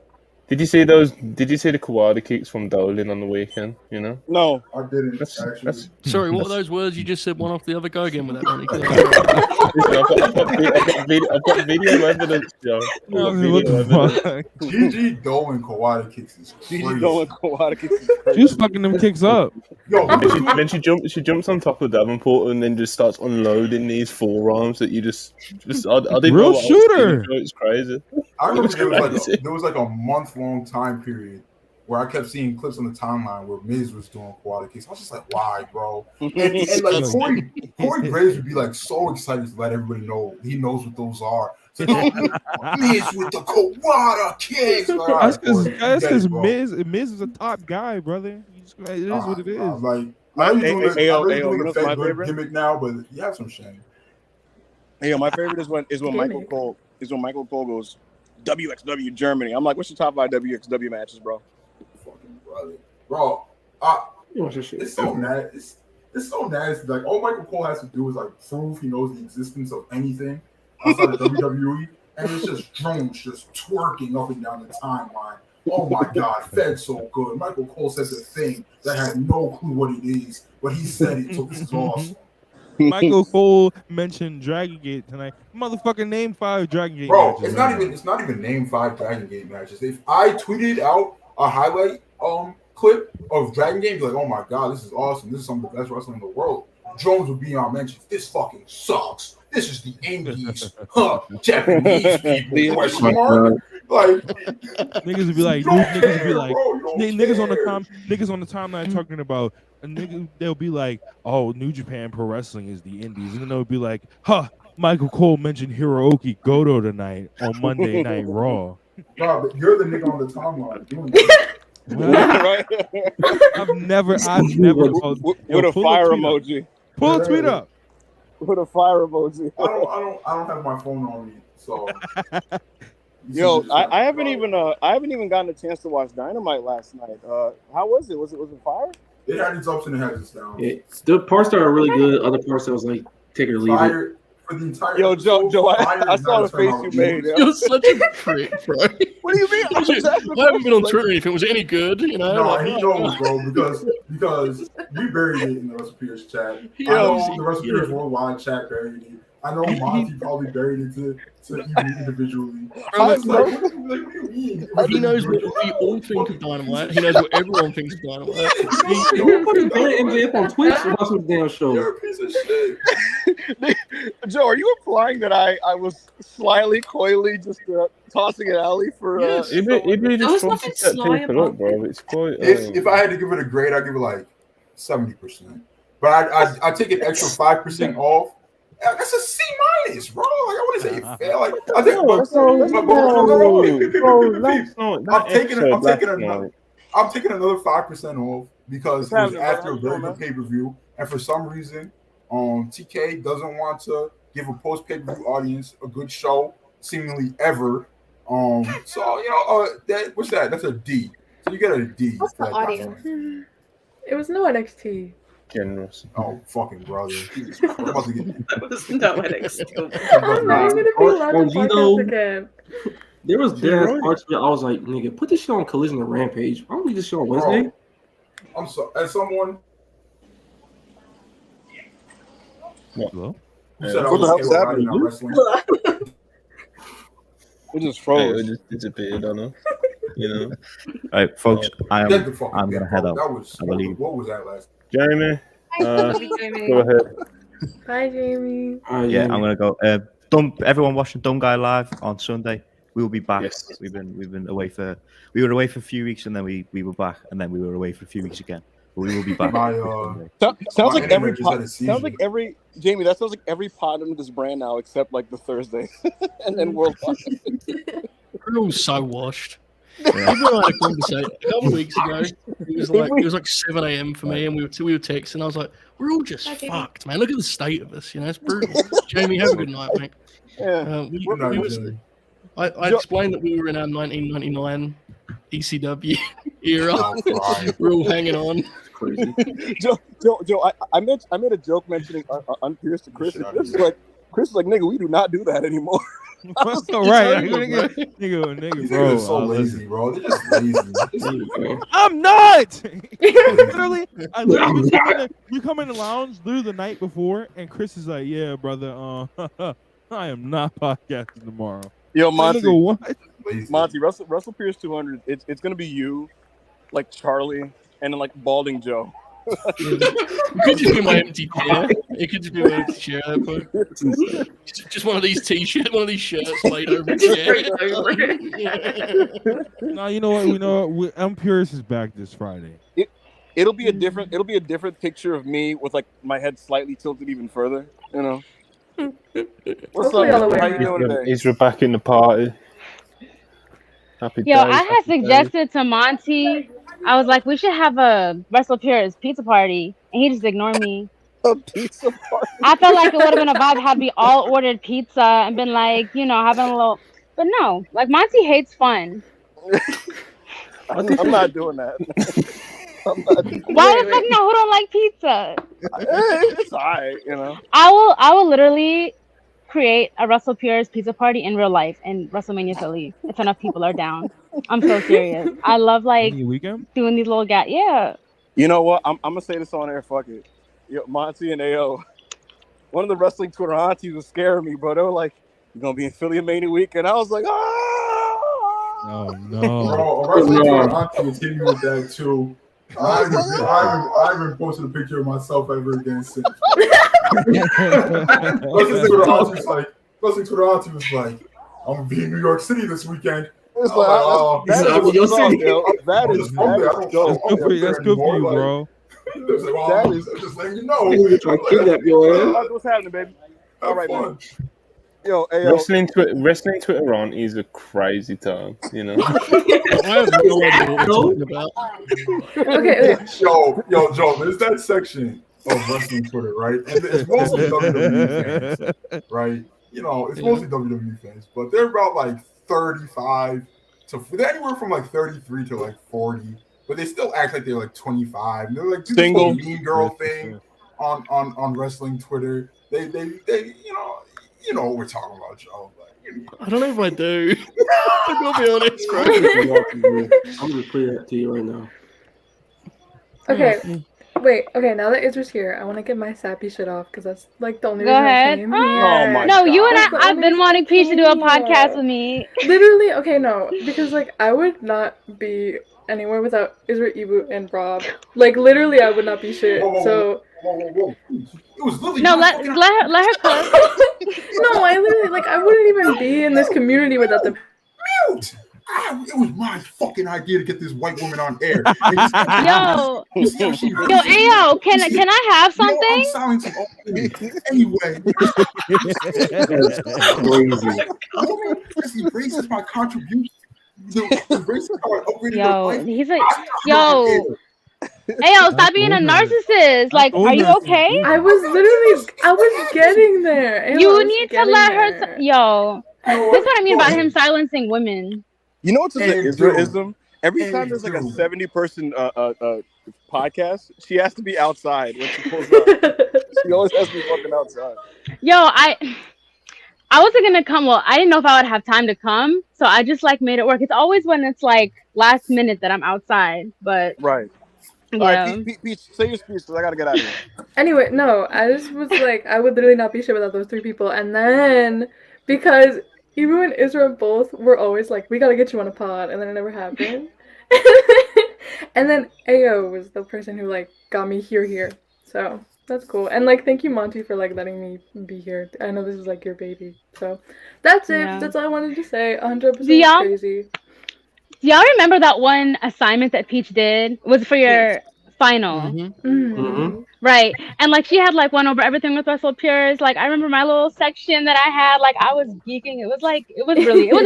Did you see those? Did you see the Kawada kicks from Dolan on the weekend? No, I didn't. Actually. Sorry, what were those words you just said? One off the other. Go again with that, Monty. I've got video evidence, Joe. GG Dolan Kawada kicks is crazy. GG Dolan Kawada kicks is crazy. She was fucking them kicks up. Yo, then she jumps on top of Davenport and then just starts unloading these forearms that you just I didn't real know what shooter. It's crazy. I remember there was a month-long time period where I kept seeing clips on the timeline where Miz was doing Kawada kicks. I was just like, why, bro? And Corey Graves would be so excited to let everybody know he knows what those are. So, Miz with the Kawada kicks. That's because Miz is a top guy, brother. It is what it is. I know you're doing the gimmick now, but you have some shame. Hey, my favorite is when Michael Cole goes WXW Germany. I'm like, what's your top 5 WXW matches, bro? Fucking brother, bro. It's so nasty. It's so nasty. Like all Michael Cole has to do is like prove he knows the existence of anything outside of WWE, and it's just drones just twerking up and down the timeline. Oh my God, Fed's so good. Michael Cole says a thing that had no clue what it is, but he said it, so this is awesome. Michael Cole mentioned Dragon Gate tonight. Motherfucking name 5 Dragon Gate matches. Bro, it's not even name 5 Dragon Gate matches. If I tweeted out a highlight clip of Dragon Gate, be like, oh my God, this is awesome. This is some of the best wrestling in the world. Jones would be on mentions. This fucking sucks. This is the Indies. Japanese people. Question mark. Like niggas would be like, niggas on the timeline talking about a nigga. They'll be like, oh, New Japan Pro Wrestling is the Indies, and then they'll be like, Michael Cole mentioned Hiroki Goto tonight on Monday Night Raw. No, but you're the nigga on the timeline doing that. Right? I've never with a fire emoji. Pull a tweet up. With a fire emoji. I don't have my phone on me, so. Yo, I haven't even gotten a chance to watch Dynamite last night. How was it? Was it fire? It had its ups and it had its downs. Yeah, the parts that are really good, other parts that was like take it or leave it. For the entire Yo, Joe, I saw the face you made. You're such a prick, bro. What do you mean? I haven't been on Twitter or anything. Was it any good? You know, no, he knows, bro, because we buried it in the WrestlePurists chat. I know the WrestlePurists Worldwide chat buried it. I know Monty probably buried it to individually. He knows what we all think of Dynamite. He knows what everyone thinks of Dynamite. You're fucking MJF on Twitch and watch the damn show. You're a piece of shit. Joe, are you implying that I was slyly, coyly just tossing an alley for? Yes. It just wants to set people up, bro. It's quite. If I had to give it a grade, I'd give it like 70%. But I take an extra 5% off. That's a C minus, bro. Like I want to say it fair. Like I think I'm taking another 5% off because it was after a very good pay-per-view, and for some reason, TK doesn't want to give a post pay-per-view audience a good show, seemingly ever. So what's that? That's a D. So you get a D. What's the audience? It was no NXT. Generous. Oh, fucking brother. That was no NXT. There was parts where I was like, nigga, put this shit on Collision and Rampage. Why don't we just show on Wednesday? I'm sorry. As someone. Hello? Who said I was okay with wrestling? It just froze. It just disappeared on us. You know. All right, folks. I'm gonna head out. I believe. What was that last? Jamie, go ahead. Bye, Jamie. Yeah, I'm gonna go. Everyone watching Dumb Guy live on Sunday. We will be back. Yes. We've been away for a few weeks, and then we were back, and then we were away for a few weeks again. But we will be back. Sounds like every Jamie. That sounds like every pod under this brand now, except like the Thursday, and then worldwide. We're all so washed. Yeah. We had a conversation a couple of weeks ago. It was like 7 a.m. for me, and we were texting. I was like, "We're all just fucked, man. Look at the state of us. You know, it's brutal." Jamie, have a good night, mate. Yeah. I explained that we were in our 1999 ECW era. We're all hanging on. Joe, I made a joke mentioning Unpierced to Chris. Chris is like, nigga, we do not do that anymore. That's all right, nigga, bro. They're so lazy, bro. They're just lazy. I'm not. literally, we come in the lounge literally the night before, and Chris is like, "Yeah, brother, I am not podcasting tomorrow." Yo, Monty, nigga, what? Monty, WrestlePurists 200. It's gonna be you, like Charlie, and then like Balding Joe. It could just be my empty chair. It could just be my empty chair. Just one of these t-shirts, one of these shirts laid over a chair. No, you know what? Purist is back this Friday. It'll be a different picture of me with like my head slightly tilted even further. You know. What's up? How you doing today? He's back in the party. Happy Yo, I had suggested to Monty. I was like, we should have a WrestlePurists pizza party, and he just ignored me. A pizza party. I felt like it would have been a vibe had we all ordered pizza and been like, you know, having a little. But no, like Monty hates fun. I'm not doing that. Why the fuck no? Who don't like pizza? It's alright, you know. I will literally create a WrestlePurists pizza party in real life in WrestleMania Philly if enough people are down. I'm so serious. I love like doing these little yeah. You know what? I'm gonna say this on air. Fuck it. Yo, Monty and AO. One of the wrestling Twitter aunties was scaring me, bro. They were like, "You're gonna be in Philly Mania week," and I was like, "Ah!" Oh no! Bro, a wrestling Twitter auntie was hitting me with that too. I haven't posted a picture of myself ever again since. Wrestling Twitter auntie was like, "I'm gonna be in New York City this weekend." It's like, that's good for you, bro. That is just letting you know. What's happening, baby? All right, man. Yo, wrestling Twitter on is a crazy time, you know. I have no idea what you're talking about. Okay. Yo, Joe, there's that section of wrestling Twitter, right? And it's mostly WWE fans, right? You know, it's mostly WWE fans, but they're about like 35 to they're anywhere from like 33 to like 40, but they still act like they're like 25. And they're like do this whole mean girl thing on wrestling Twitter. They you know what we're talking about, Joe. Like, I don't know if I do. I'm gonna be honest, bro. I'm gonna clear that to you right now. Okay. Wait, okay, now that Isra's here, I want to get my sappy shit off because that's like the only Go reason ahead. I came here. No, you and I've been wanting Peach to do a podcast with me. Literally, okay, no, because like I would not be anywhere without Isra, Ibu, and Rob. Like literally, I would not be shit. So. Whoa. It was literally no, let her cook. No, I literally like I wouldn't even be in this community without them. Mute. It was my fucking idea to get this white woman on air. Yo, Ayo, can I have something? I'm silencing anyway. Crazy. Race is my contribution. Yo, he's like, yo. Ayo, stop being a narcissist. Like, are you okay? I was getting there. You need to let her. Yo, that's what I mean about him silencing women. You know what's an Israelism? Every time there's like a 70-person podcast, she has to be outside when she pulls up. She always has to be fucking outside. Yo, I wasn't gonna come. Well, I didn't know if I would have time to come, so I just like made it work. It's always when it's like last minute that I'm outside, but right. Yeah. All right, Peach, say your speech because I gotta get out of here. Anyway, no, I just was like, I would literally not be shit without those three people, and then because Ibu and Israel both were always like, we gotta get you on a pod, and then it never happened. And then Ayo was the person who like got me here. So that's cool. And like, thank you, Monty, for like letting me be here. I know this is like your baby. So that's it. Yeah. That's all I wanted to say. 100% crazy. Do y'all remember that one assignment that Peach did? It was for your final. Mm-hmm. Right. And like she had like one over everything with WrestlePurists. Like I remember my little section that I had, like I was geeking. It was a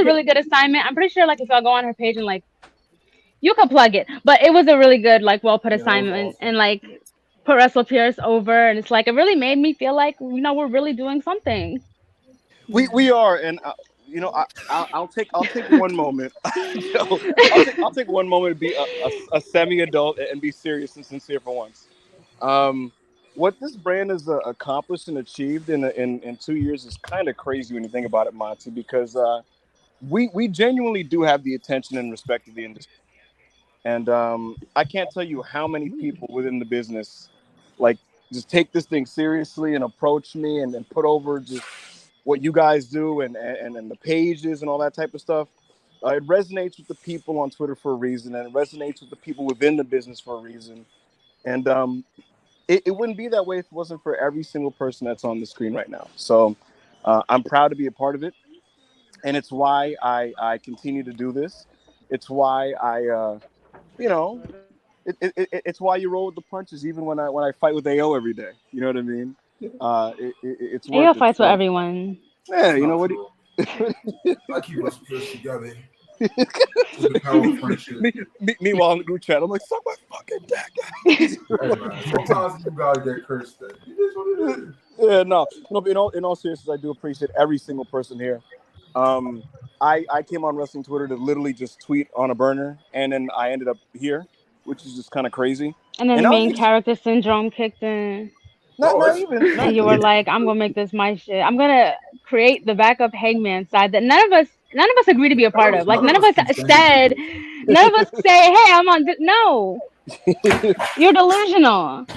really good assignment. I'm pretty sure like if y'all go on her page and like you can plug it. But it was a really good, like well put assignment awesome. And like put WrestlePurists over, and it's like it really made me feel like, you know, we're really doing something. We are, and you know, I'll take one moment. I'll take one moment to be a semi-adult and be serious and sincere for once. What this brand has accomplished and achieved in 2 years is kind of crazy when you think about it, Monty, because we genuinely do have the attention and respect of the industry. And I can't tell you how many people within the business like just take this thing seriously and approach me and put over just what you guys do and the pages and all that type of stuff. It resonates with the people on Twitter for a reason, and it resonates with the people within the business for a reason. And it wouldn't be that way if it wasn't for every single person that's on the screen right now. So I'm proud to be a part of it. And it's why I continue to do this. It's why I, it's why you roll with the punches, even when I fight with AO every day. You know what I mean? It's AO fights with everyone. Yeah, you know what? I keep us together. The power of friendship. Meanwhile, in the group chat, I'm like, suck my fucking dick. Hey, man, sometimes you gotta get cursed at. It is what it is. Yeah, no. In all seriousness, I do appreciate every single person here. I came on wrestling Twitter to literally just tweet on a burner, and then I ended up here, which is just kind of crazy. And then main character syndrome kicked in. Not even. And you were like, I'm gonna make this my shit. I'm gonna create the backup Hangman side that none of us agree to be a part of. Like none of us say, hey, I'm on. No, you're delusional.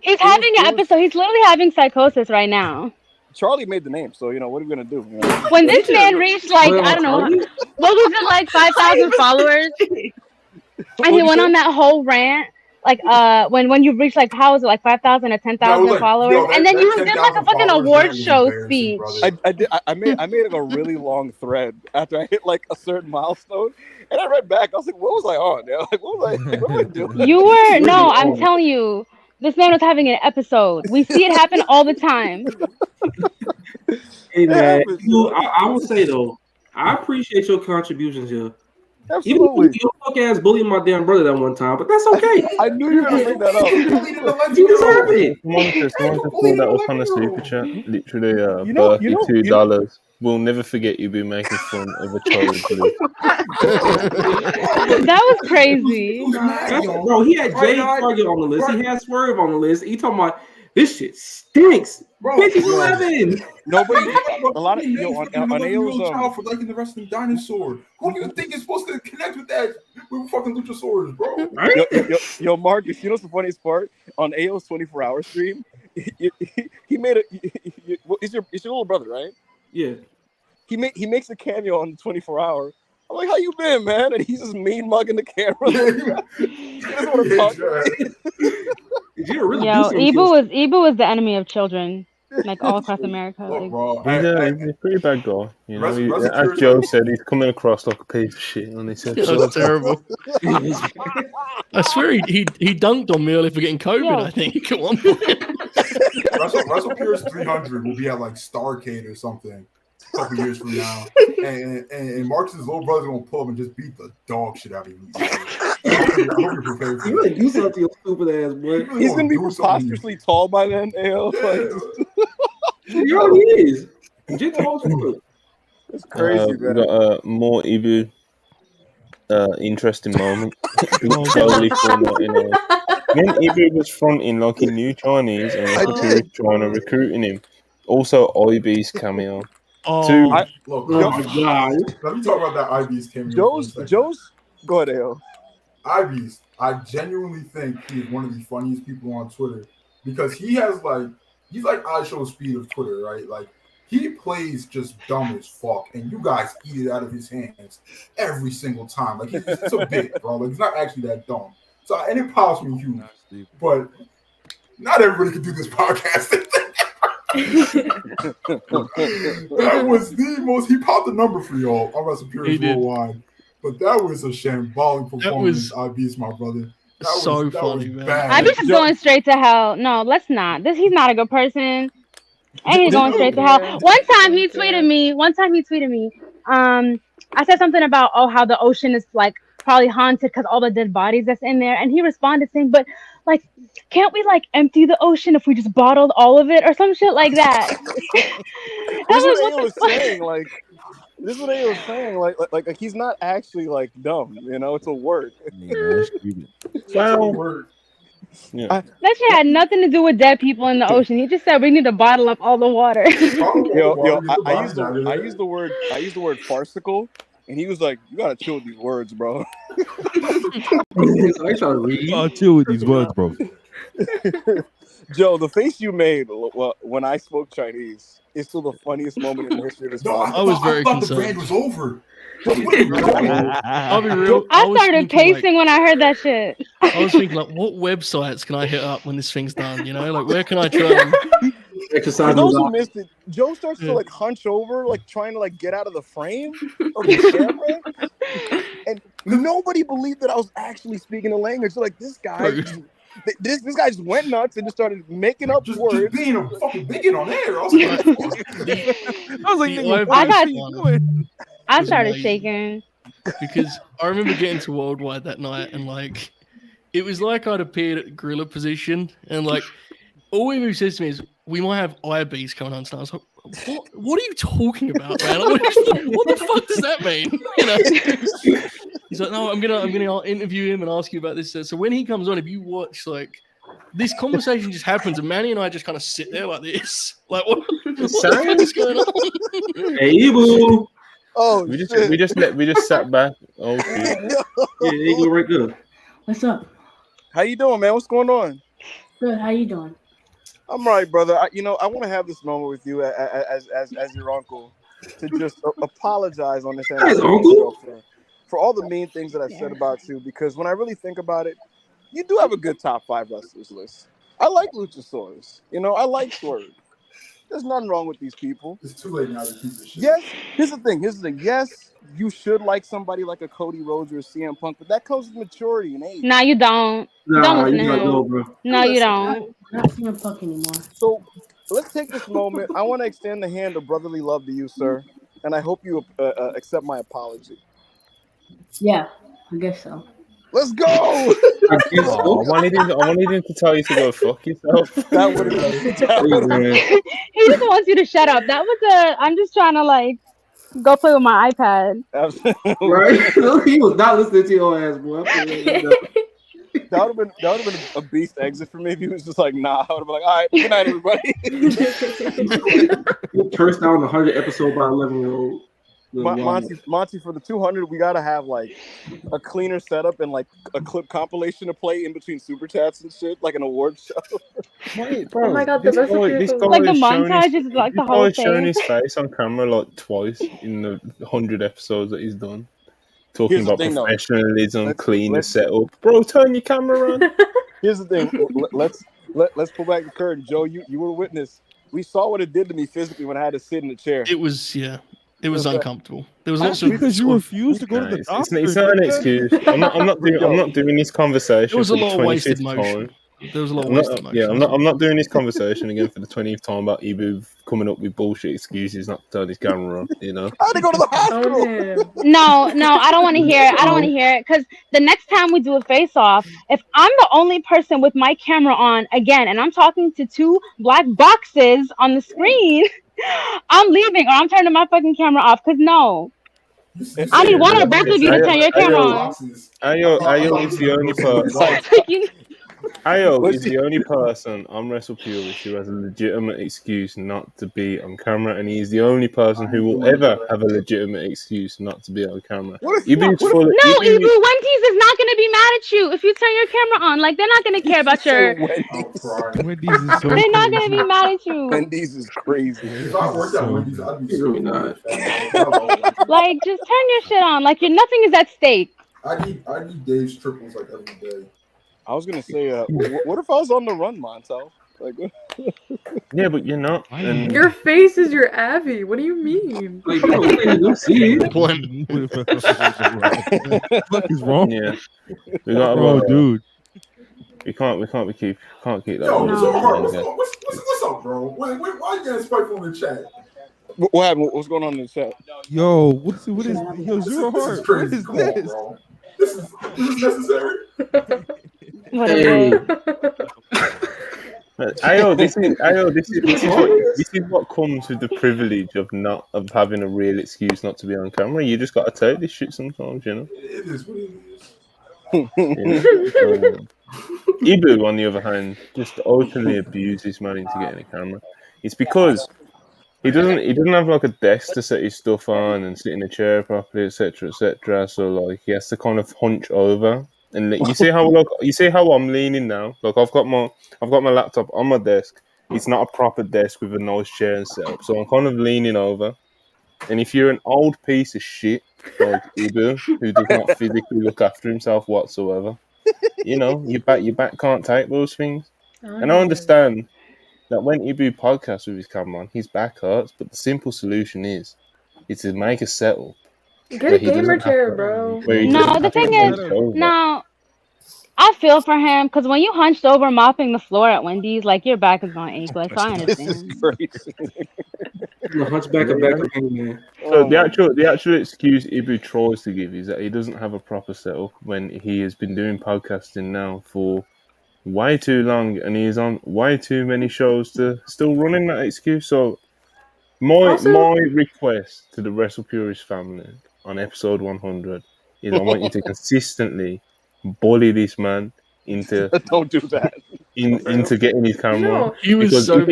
He's having an episode. He's literally having psychosis right now. Charlie made the name, so what are we gonna do? When this man reached like I don't know, what was it, like 5,000 followers, and he went on that whole rant. Like when you reach like how was it like 5,000 or 10,000 followers, and then you did like a fucking award show speech. I made like a really long thread after I hit like a certain milestone, and I read back. I was like, what was I on? Yeah, like what was I doing? You were no, I'm telling you, this man was having an episode. We see it happen all the time. Hey man, I will say though, I appreciate your contributions here. Absolutely. Even your fuck ass bullied my damn brother that one time, but that's okay. I knew you were gonna bring that up. You deserve it. Someone just thought that was on the super chat. Literally, $32. We'll never forget you be making fun of a child. That was crazy. Bro, he had Jay Target on the list. He had Swerve on the list. He talking about this shit stinks. Bro, bitch is 11. Nobody, a lot of on AO's child for liking the wrestling dinosaur. Who do you think is supposed to connect with that? With fucking Luchasaurus, bro. Yo, Marcus, you know what's the funniest part? On AO's 24-hour stream, he made it's your little brother, right? Yeah. He makes a cameo on the 24-hour. I'm like, how you been, man? And he's just mean mugging the camera. He doesn't want to talk to me. Yo, Ibu was the enemy of children, like all across America. Like, He's a pretty bad guy. You know, as Joe said, he's coming across like a piece of shit on this episode. That's terrible. I swear he dunked on me earlier for getting COVID. Yeah. I think. Come on. WrestlePurists 300 will be at like Starrcade or something a couple years from now, and Marcus's little brother's gonna pull up and just beat the dog shit out of him. I hope you're prepared for You really do something to your stupid ass boy. He's gonna be preposterously tall by then. AO. He already is. It's crazy. We got more Ibu interesting moment. Totally when Ibu was fronting like he knew Chinese and was trying to recruiting him. Also, IB's cameo. Let me talk about that IB's cameo. Joe's. Go ahead, AO. IB's. I genuinely think he is one of the funniest people on Twitter because he's like iShow speed of Twitter, right? Like he plays just dumb as fuck, and you guys eat it out of his hands every single time. Like it's a bit, bro. Like he's not actually that dumb. So and it piles me huge, but not everybody can do this podcast. That was the most. He popped the number for y'all on WrestlePurists Worldwide, but that was a shambolic performance. IB's my brother. That so was funny, man. IB's just going straight to hell. No, let's not. He's not a good person. And he's going straight to hell. One time he tweeted me. I said something about how the ocean is like probably haunted because all the dead bodies that's in there, and he responded saying, "But like, can't we like empty the ocean if we just bottled all of it or some shit like that?" This is what he was saying. Like he's not actually like dumb. You know, it's a word. Well. Yeah. That shit had nothing to do with dead people in the ocean. He just said we need to bottle up all the water. I used the word farcical, and he was like, "You gotta chill with these words, bro." I'll chill with these words, bro. Joe, the face you made when I spoke Chinese is still the funniest moment in the history of this podcast. I was very concerned. The brand was over. I'll be real. I started pacing when I heard that shit. I was thinking, like, what websites can I hit up when this thing's done? You know, like, where can I try and exercise? For those who missed it, Joe starts to like hunch over, like trying to like get out of the frame of the camera, and nobody believed that I was actually speaking a language. So like, this guy. This guy just went nuts and just started making up words. Just being a fucking bigot on air. I started shaking. because I remember getting to Worldwide that night and like it was like I'd appeared at gorilla position and like all Ibu says to me is we might have IBs coming on. So I was like, what are you talking about, man? Like, what the fuck does that mean? You know? He's like, no, I'm gonna interview him and ask you about this. So when he comes on, if you watch like this conversation just happens and Manny and I just kind of sit there like this. Like what is going on? Hey Ibu. Oh, we just sat back. Oh shit. Yeah, you go right there. What's up? How you doing, man? What's going on? Good. How you doing? I'm all right, brother. I want to have this moment with you as your uncle to just apologize on this end for all the mean things that I've said about you. Because when I really think about it, you do have a good top 5 wrestlers list. I like Luchasaurus. I like Swerve. There's nothing wrong with these people. It's too late now to keep this shit. Yes, here's the thing. Yes, you should like somebody like a Cody Rhodes or a CM Punk, but that comes with maturity and age. No, you don't. Nah, Don't you listen to don't, him. bro. No, you don't. Not CM Punk anymore. So let's take this moment. I want to extend the hand of brotherly love to you, sir, and I hope you accept my apology. Yeah, I guess so. Let's go. I wanted him to tell you to go fuck yourself. That would have He just wants you to shut up. That was I'm just trying to like go play with my iPad. Right? He was not listening to your ass, boy. That would have been a beast exit for me if he was just like, nah. I would have been like, all right, good night, everybody. You cursed out on the 100 episode by 11-year-old. Monty, for the 200, we gotta have like a cleaner setup and like a clip compilation to play in between super chats and shit, like an award show. Wait, bro, Oh my god, the this guy Like the has shown montage his- is like the this whole guy has shown thing. his face on camera like twice in the 100 episodes that he's done. Talking Here's the about thing, though. professionalism, cleaner let's- setup. Bro, turn your camera on. Here's the thing. Let's pull back the curtain, Joe. You were a witness. We saw what it did to me physically when I had to sit in the chair. It was Okay. uncomfortable. There was lots of Because you refused to go to the It's doctor. not an excuse. I'm not doing this conversation. There was a for the lot of wasted 25th motion. time. There was a lot of I'm wasted not, motion. I'm not doing this conversation again for the 20th time about Ibu coming up with bullshit excuses not to turn his camera on. You know. I had to go to the hospital. No, I don't want to hear it. I don't want to hear it because the next time we do a face-off, if I'm the only person with my camera on again, and I'm talking to 2 black boxes on the screen, I'm leaving or I'm turning my fucking camera off. Cause no, I need one or both of you to turn your camera on. Ayo is the only person. Ayo is the only person on WrestlePurists who has a legitimate excuse not to be on camera, and he's the only person who will ever have a legitimate excuse not to be on camera. Ibu, Wendy's is not going to be mad at you if you turn your camera on. Like, they're not going to care about your. Wendy's is so They're not going to be mad at you. Wendy's is crazy. If I worked at Wendy's, I'd be really not. Like, just turn your shit on. Like, nothing is at stake. I need Dave's triples like every day. I was gonna say, what if I was on the run, Montel? Like, yeah, but you're not. And Your face is your Abby. What do you mean? Like, bro, you don't see it. What is wrong? Yeah, we got Bro, dude. We can't keep that. Yo, going. what's up, bro? Why you getting spiteful in the chat? what happened? What's going on in the chat? Yo, what is yo Zero Heart? What crazy. is Come on, this? bro. This is necessary. Ayo, this is what comes with the privilege of having a real excuse not to be on camera. You just got to take this shit sometimes, you know. It is what it is. Ibu, on the other hand, just openly abuses man into getting a camera. It's because he doesn't have like a desk to set his stuff on and sit in a chair properly, etc., etc. So like he has to kind of hunch over. And you see how I'm leaning now. Like I've got my laptop on my desk. It's not a proper desk with a nice chair and setup, so I'm kind of leaning over. And if you're an old piece of shit like Ibu, who does not physically look after himself whatsoever, you know, your back can't take those things. And I understand that when Ibu podcasts with his camera on, his back hurts. But the simple solution is to make a setup. Get a gamer chair, bro. No, the thing is, no, I feel for him because when you hunched over mopping the floor at Wendy's, like your back is gonna ache. Like, so I understand. This is crazy. The Hunchback of Beckham, man. So the actual excuse Ibu tries to give is that he doesn't have a proper setup when he has been doing podcasting now for way too long, and he is on way too many shows to still running that excuse. So my request to the WrestlePurists family on episode 100 is I want you to consistently bully this man into don't do that. into getting his camera on. He was Because so if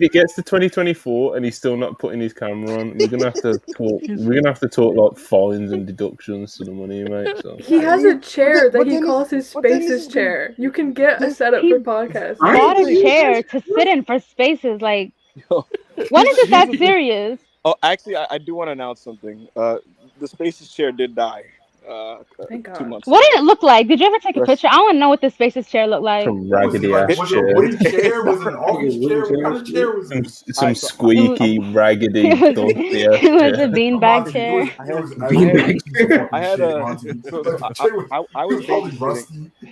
it gets to 2024 and he's still not putting his camera on, we're gonna have to talk. We're gonna have to talk like fines and deductions to the money he makes. So. He has a chair that he calls his Spaces chair. You can get a setup for podcasts. Bought a chair to sit in for Spaces. Like, when is it that serious? Oh, actually, I do want to announce something. The Spaces chair did die. 2 months. What did it look like? Did you ever take a picture? I want to know what the Spaces chair looked like. Some raggedy ass chair. Was it an office chair? What kind of chair was it? Some squeaky, raggedy. It was a beanbag chair.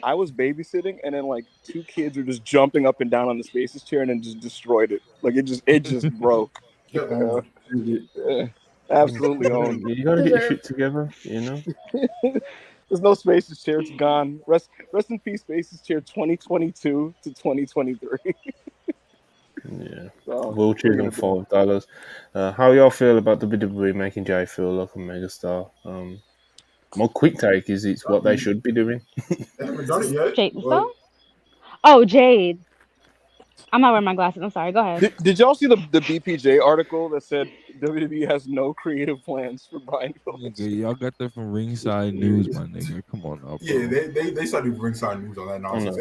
I was babysitting, and then like 2 kids were just jumping up and down on the Spaces chair, and then just destroyed it. Like it just broke. Absolutely owned. You gotta get your shit together, you know. There's no Spaces chair. It's gone. Rest in peace, Spaces chair 2022 to 2023. Yeah. Wheelchairs and $5. How y'all feel about WWE making Jay feel like a megastar? My quick take is it's what they should be doing. Jade, oh, Jade. I'm not wearing my glasses. I'm sorry. Go ahead. Did y'all see the BPJ article that said WWE has no creative plans for Brian Pillman? Y'all got that from Ringside News, my nigga. Come on now, bro. Yeah, they started Ringside News on that nonsense.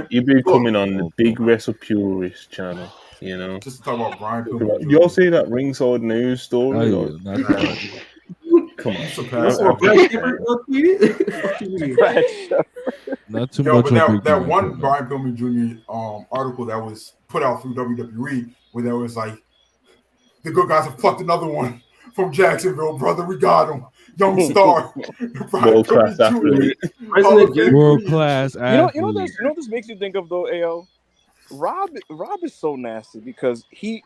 You be coming on the big WrestlePurists channel, you know. Just to talk about Brian Pillman. Y'all see that Ringside News story? Come on. Not too Yo, much. but that one Brian Pillman Jr. Article that was put out through WWE, where there was like, the good guys have plucked another one from Jacksonville, brother. We got him, young star, world class athlete. World class athlete. You know this makes you think of though, AO. Rob is so nasty because he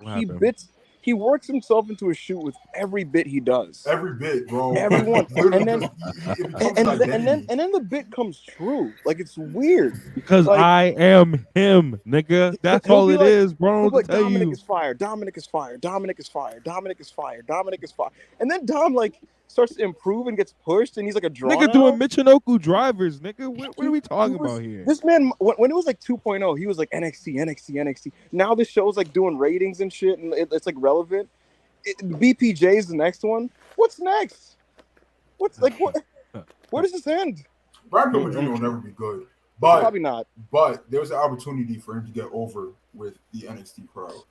works himself into a shoot with every bit he does. Every bit, bro. Everyone. and then the bit comes true. Like it's weird. Because like, I am him, nigga. That's all it is, bro. Like, Dominic is fired. Dominic is fired. Dominic is fired. Dominic is fired. Dominic is fired. And then Dom like starts to improve and gets pushed, and he's like a draw. Nigga doing Michinoku drivers, nigga. What are we talking about here? This man, when it was like 2.0, he was like NXT. Now this show's like doing ratings and shit, and it's like relevant. BPJ is the next one. What's next? What's like what? Where does this end? Brian Pillman Jr. will never be good, but probably not. But there's an opportunity for him to get over with the NXT crowd.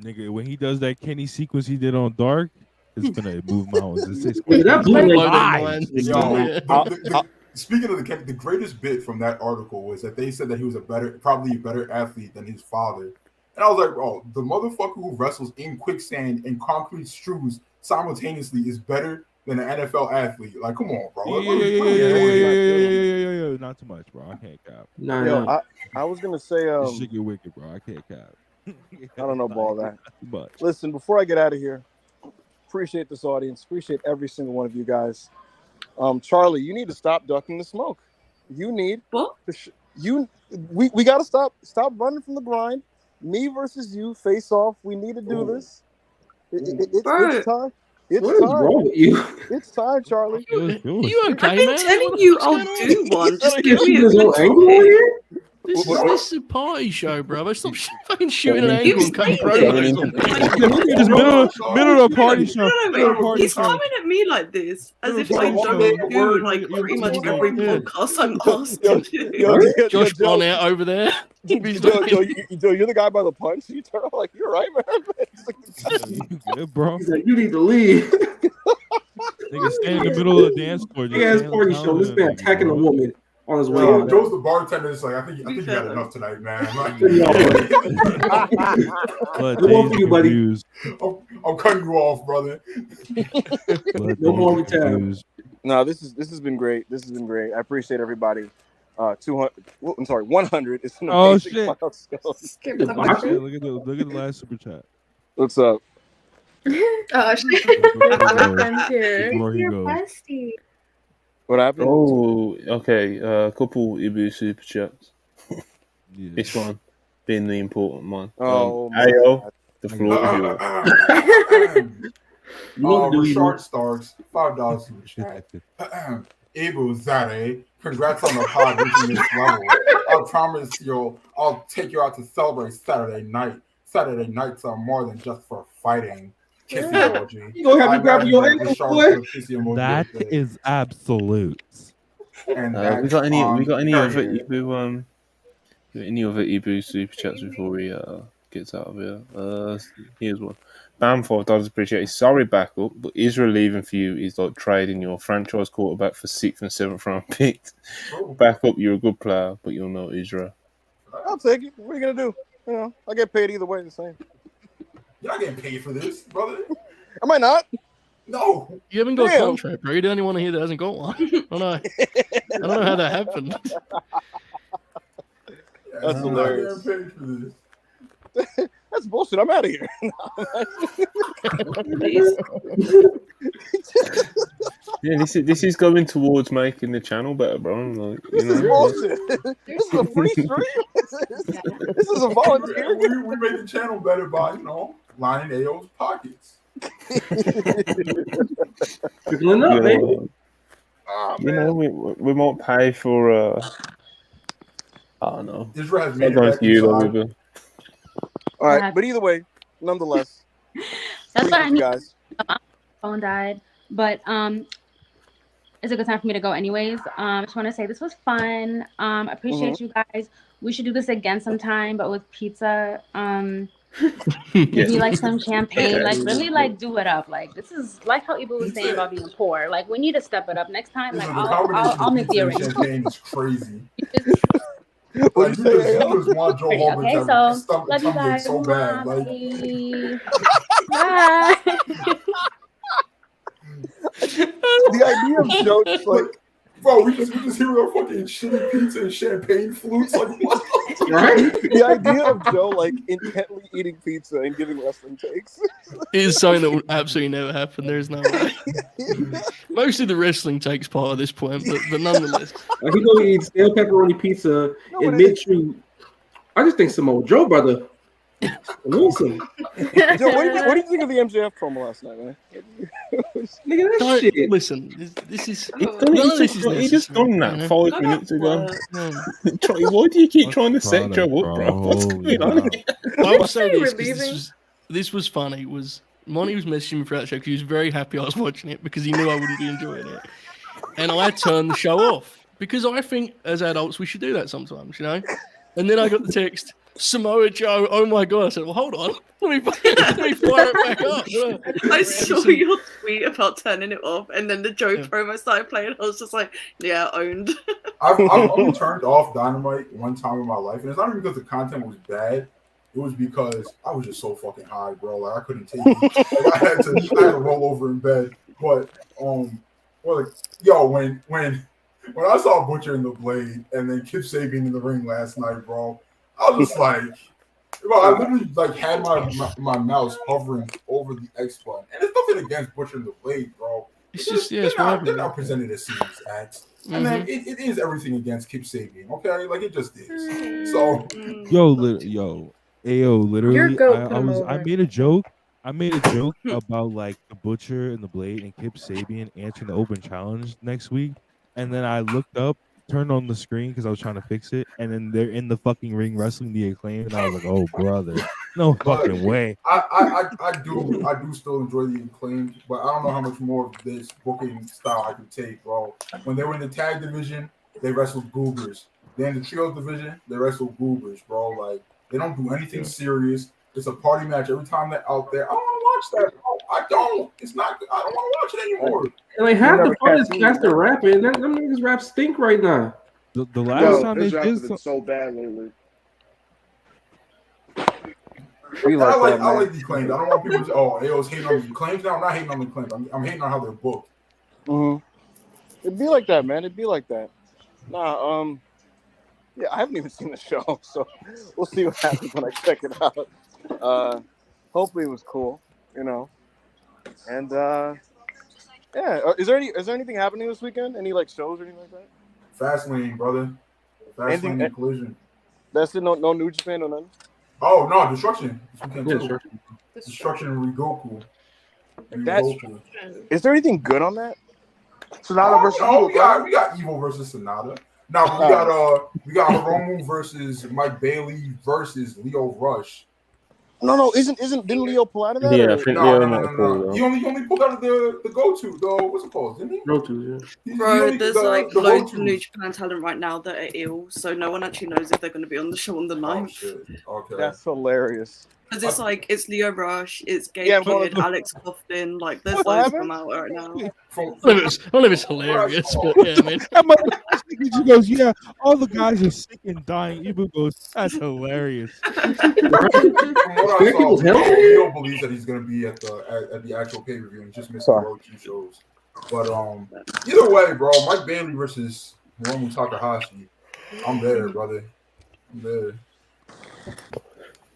Nigga, when he does that Kenny sequence he did on Dark, it's gonna move mountains. Speaking of the greatest bit from that article was that they said that he was probably a better athlete than his father. And I was like, bro, the motherfucker who wrestles in quicksand and concrete strews simultaneously is better than an NFL athlete. Like, come on, bro. Yeah. Not too much, bro. I can't cap. I was gonna say, this shit get wicked, bro. I can't cap. I don't know about all that. But listen, before I get out of here, appreciate this audience. Appreciate every single one of you guys. Charlie, you need to stop ducking the smoke. You need we gotta stop running from the grind. Me versus you, face off. We need to do this. It's time. It's what is wrong with you? It's time, Charlie. You okay, I've been man? telling you I'll do one. Just give me a This is a party show, bro. Stop fucking shooting an angle and cutting promos on people. Just middle of a party show. He's coming at me like this, as if I don't do like pretty much every podcast I'm asked to do. Josh Barnett over there. You're the guy by the punch. You turn out like, you're right, man. You good, bro? He's like, you need to leave. Nigga stand in the middle of the dance floor. Big ass party show. This man attacking a woman on his way out. Joe's the bartender. It's like, I think you got enough tonight, man. You, buddy. I'm cutting you off, brother. No more retaliation. No, this has been great. I appreciate everybody. 100 is an amazing milestone. Look at the last super chat. What's up? Oh shit! Before he goes. Bestie. What happened? Oh, okay. A couple Ibu super chats. This one being the important one. Oh, my Ayo, God. the floor is yours. Rashard Starks, $5 super chat. Ibu Zade, congrats on the pod reaching this level. I promise I'll take you out to celebrate Saturday night. Saturday nights are more than just for fighting. Kissy emoji. You gonna have me grabbing your ankle, boy? That is absolute. And We got any other period. Ibu any other Ibu super chats before we gets out of here? Here's one. Bam, $5 appreciated. Sorry, backup, but Israel leaving for you is like trading your franchise quarterback for 6th and 7th round picks. Backup, you're a good player, but you'll know Israel. I'll take it. What are you gonna do? You know, I get paid either way. The same. You're not getting paid for this, brother. Am I not? No. You haven't got a contract, bro. You're the only one here that hasn't got one. I don't know how that happened. That's hilarious. That's bullshit. I'm out of here. Yeah, this is going towards making the channel better, bro. Like, This is bullshit. This is a free stream. This is a volunteer. We made the channel better by, lining AO's pockets. Trickling up, baby. We might pay for. I don't know. Israel has made it back inside. All right, but either way, nonetheless, That's what I you need. guys. My phone died, but it's a good time for me to go anyways. I just want to say this was fun. Appreciate you guys. We should do this again sometime, but with pizza. Maybe like some champagne, like really like do it up. Like this is like how Ibu was saying about being poor. Like we need to step it up next time. Like I'll make the arrangements. Champagne is crazy. What you say? Okay, so love you guys. So bad. Like, bye. The idea of jokes like, bro, we just hear our fucking shitty pizza and champagne flutes. Like, what? Right? The idea of Joe like intently eating pizza and giving wrestling takes. It is something that will absolutely never happen. There's no way. Mostly the wrestling takes part at this point, but nonetheless. Like he gonna eat stale pepperoni pizza and mid-chew. I just think some old Joe brother. Awesome. Joe, what do you think of the MJF promo last night, man? Nigga, that shit. Listen, this is. He just done that 5 minutes ago. Why do you keep trying to set Joe up, bro? What's going on? I will say this, 'cause this was funny. Monty was messaging me throughout the show because he was very happy I was watching it because he knew I wouldn't be enjoying it. And I turned the show off because I think as adults we should do that sometimes, And then I got the text, Samoa Joe, oh my God. I said, well, hold on. Let me fire it back up. I saw your tweet about turning it off, and then the Joe promo started playing. I was just like, yeah, owned. I've only turned off Dynamite one time in my life, and it's not even because the content was bad. It was because I was just so fucking high, bro. Like I couldn't take it. Like, I had to roll over in bed. But when I saw Butcher in the Blade and then Kip Sabian in the ring last night, bro, I was just like, bro, I literally like had my mouse hovering over the X button, and it's nothing against Butcher in the Blade, bro. It's just they're not presented as serious acts. And then it is everything against Kip Sabian, okay? Like it just is. So literally, I made a joke. I made a joke about like the Butcher and the Blade and Kip Sabian answering the open challenge next week, and then I looked up, turned on the screen because I was trying to fix it, and then they're in the fucking ring wrestling the Acclaim, and I was like, "Oh brother, no fucking way." I do still enjoy the Acclaim, but I don't know how much more of this booking style I can take, bro. When they were in the tag division, they wrestled goobers. Then the trios division, they wrestled goobers, bro. Like they don't do anything serious. It's a party match every time they're out there. I don't want to watch that, bro. I don't. It's not good. I don't want to watch it anymore. And like half the fun is Caster rapping. Them niggas rap stink right now. The last time they did so bad lately. I like the claims. I don't want people to say, "Oh, AO's hating on the claims." No, I'm not hating on the claims. I'm hating on how they're booked. It'd be like that, man. It'd be like that. Nah, yeah, I haven't even seen the show, so we'll see what happens when I check it out. Hopefully it was cool, And is there anything happening this weekend? Any like shows or anything like that? Fastlane, brother. Fastlane and Collision. That's it. No New Japan or nothing. Oh no, Destruction. Yeah, Destruction and Rigoku. Is there anything good on that? Sonata versus we got Evil versus Sonata. Now we got Hiromu versus Mike Bailey versus Leo Rush. No, didn't Leo pull out of that? Yeah, I think no. He only pulled out of the go-to though. What's it called? Didn't he? Go-to, yeah. Bro, there's like loads of New Japan talent right now that are ill, so no one actually knows if they're going to be on the show on the 9th. Okay. That's hilarious. Because it's Leo Rush, it's Gabe Kidd, Alex Coughlin, like there's loads of them out right now. I don't know if it's hilarious, but yeah, I mean. She goes, yeah, all the guys are sick and dying. Ibu goes, that's hilarious. From what I saw, Leo believes that he's going to be at the actual pay-per-view and just missing the road 2 shows. But either way, bro, Mike Bailey versus Hiromu Takahashi, I'm there, brother. I'm there.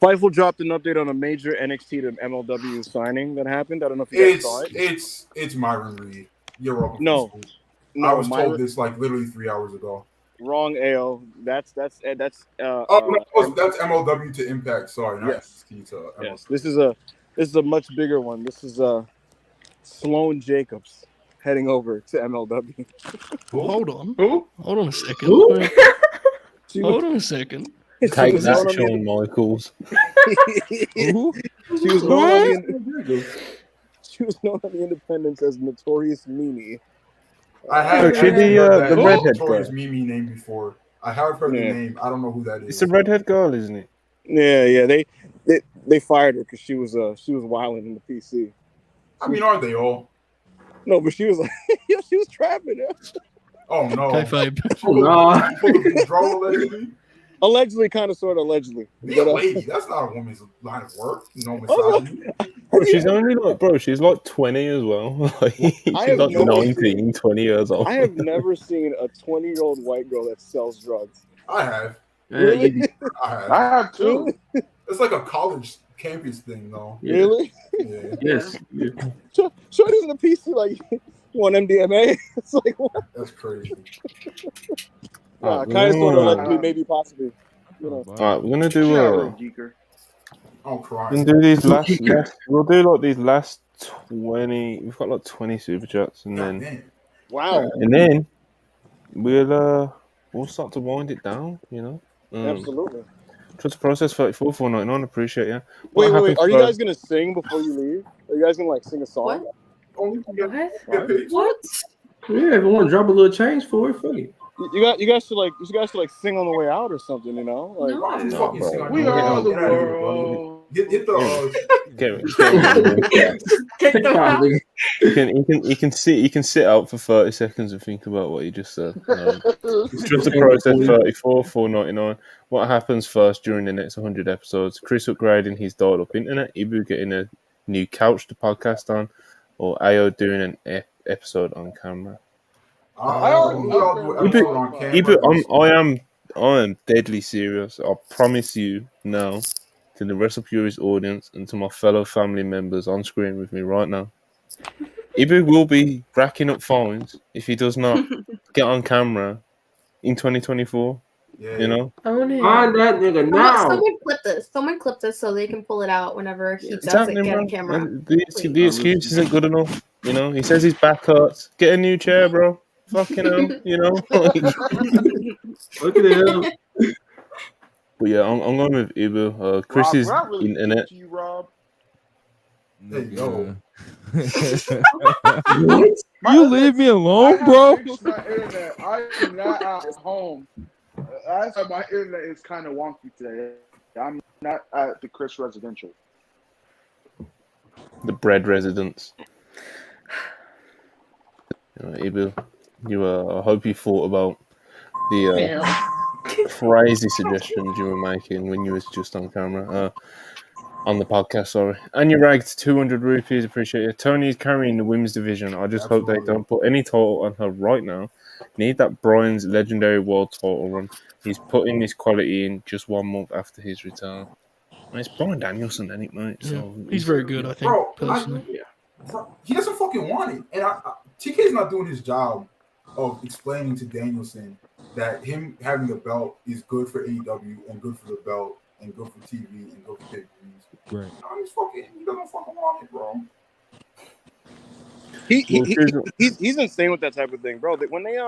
Fightful dropped an update on a major NXT to MLW signing that happened. I don't know if you guys saw it. It's Myron Reed. You're welcome. No, I was told this like literally 3 hours ago. Wrong, AO. That's that's that's MLW to Impact. Sorry, not NXT to MLW. Yes, this is a much bigger one. This is Sloane Jacobs heading over to MLW. Hold on. Who? Hold on a second. Who? Hold on a second. Take that, Shawn Michaels. She was known on the Independents as Notorious Mimi. I have the redhead Notorious girl. Mimi name before. I have heard the name. I don't know who that is. It's a redhead girl, isn't it? Yeah. They fired her because she was wilding in the PC. I mean, aren't they all? No, but she was like, she was trapping her. Oh no! Kayfabe. Allegedly, kind of, sort of, allegedly. Be a lady. That's not a woman's line of work. No misogyny. Bro, she's only she's like 20 as well. She's like 19, 20 years old. I have never seen a 20-year-old white girl that sells drugs. I have. Really? I have too. It's like a college campus thing, though. Yeah. Really? Yeah. Yes. Shorty's in the PC like one MDMA. It's like what? That's crazy. Kind of, sort of, allegedly, maybe, possibly. You know. All right, we're gonna do I'm crying. we're gonna do these last. We'll do like these last 20. We've got like 20 super chats, and then wow, and then we'll start to wind it down. You know. Absolutely. Trust the process 34 $4.99. Appreciate you. Wait. Are you guys gonna sing before you leave? Are you guys gonna like sing a song? What? Yeah, if you want to drop a little change for it, fuck it. You guys should sing on the way out or something, you know? Like, No, we are the world. Get the You can sit out for 30 seconds and think about what you just said. Just the process 34 $4.99. What happens first during the next 100 episodes? Chris upgrading his dialed up internet, Ibu getting a new couch to podcast on, or AO doing an episode on camera. I am deadly serious. I promise you now, to the WrestlePurists audience and to my fellow family members on screen with me right now, Ibu will be racking up fines if he does not get on camera in 2024. Yeah. You know? Find that nigga now. Someone clip this so they can pull it out whenever he It's doesn't happening, get on bro. camera. The excuse isn't good enough. You know, he says his back hurts. Get a new chair, bro. Fucking hell, you know. Look at him. But yeah, I'm going with Ibu. Chris's internet. You, Rob. There you go. You leave me alone, bro. I am not at home. That's why my internet is kind of wonky today. I'm not at the Chris residential. The bread residence. Ibu, I hope you thought about the crazy suggestions you were making when you was just on camera, on the podcast, sorry. And you ragged 200 rupees, appreciate it. Tony's carrying the women's division. I just hope they don't put any title on her right now. Need that Brian's legendary world title run. He's putting his quality in just 1 month after his return. And it's Brian Danielson, ain't it, mate? So he's very good, I think, personally. he doesn't fucking want it. And TK's not doing his job of explaining to Danielson that him having the belt is good for AEW and good for the belt and good for TV and good for pay-per-views. Right. He doesn't fucking want it, bro. He's insane with that type of thing, bro. When they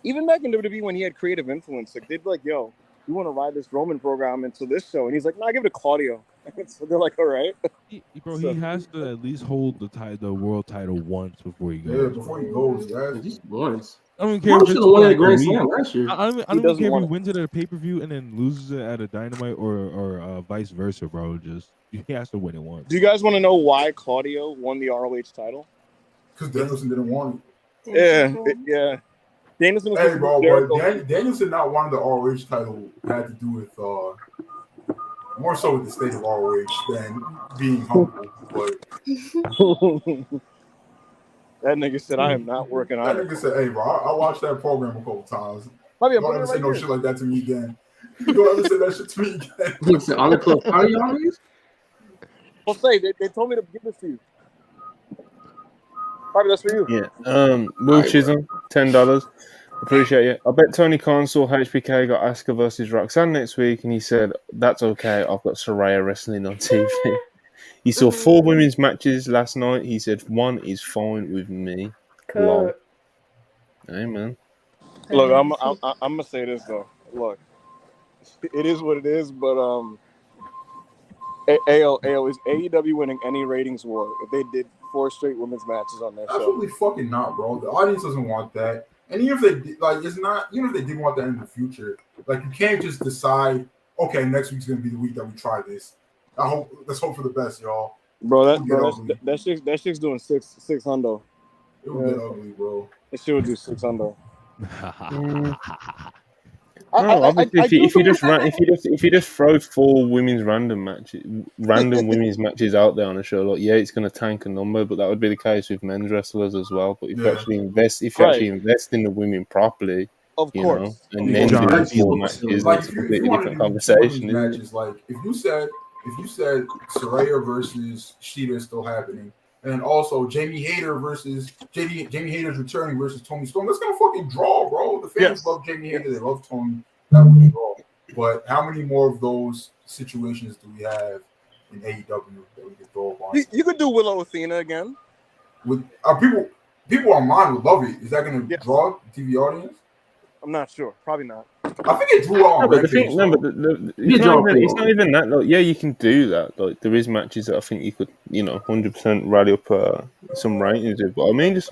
even back in WWE when he had creative influence, like they'd be like, yo, you want to ride this Roman program into this show? And he's like, nah, give it to Claudio. So they're like, all right. He has to at least hold the world title once before he goes. Yeah, before he goes, just once. I don't care if it's won like at Grand Slam last year. I don't even care if he wins it at a pay-per-view and then loses it at a Dynamite or vice versa, bro. Just he has to win it once. Do you guys want to know why Claudio won the ROH title? Because Danielson didn't want it. Yeah. Danielson was hey, bro, but Danielson not wanting the ROH title had to do with more so with the state of ROH than being humble. But that nigga said, I am not working on it. That nigga said, hey, bro, I watched that program a couple times. Bobby, don't ever say no shit like that to me again. You don't ever say that shit to me again. Listen, on the club party always? Well, say, they told me to give this to you. Bobby, that's for you. Yeah. Will Chisholm, $10. Appreciate it. I bet Tony Khan saw HBK got Asuka versus Roxanne next week, and he said, that's okay, I've got Saraya wrestling on TV. He saw 4 women's matches last night. He said, 1 is fine with me. Lol. Hey, man. Look, I'm going to say this, though. Look, it is what it is, but AO, is AEW winning any ratings war if they did 4 straight women's matches on their show? Absolutely fucking not, bro. The audience doesn't want that. And even if they did, it's not. Even if they did want that in the future, you can't just decide. Okay, next week's gonna be the week that we try this. Let's hope for the best, y'all. Bro, that shit's doing 600. It would get ugly, bro. It should do 600. If you just throw 4 women's random women's matches out there on a show, it's going to tank a number, but that would be the case with men's wrestlers as well. But if you actually invest, in the women properly, of course, and then do 4 matches, it's a completely different conversation. Matches, if you said Saraya versus Shida is still happening, and also Jamie Hayter versus Jamie Hayter's returning versus Tony Storm. That's gonna fucking draw, bro. The fans love Jamie Hayter. They love Tony. That would draw. But how many more of those situations do we have in AEW that we could throw up on? You could do Willow Athena again. With people online would love it. Is that gonna draw the TV audience? I'm not sure. Probably not. I think it drew on. It's not even that. You can do that. There is matches that I think you could, 100% rally up some ratings with. But I mean, just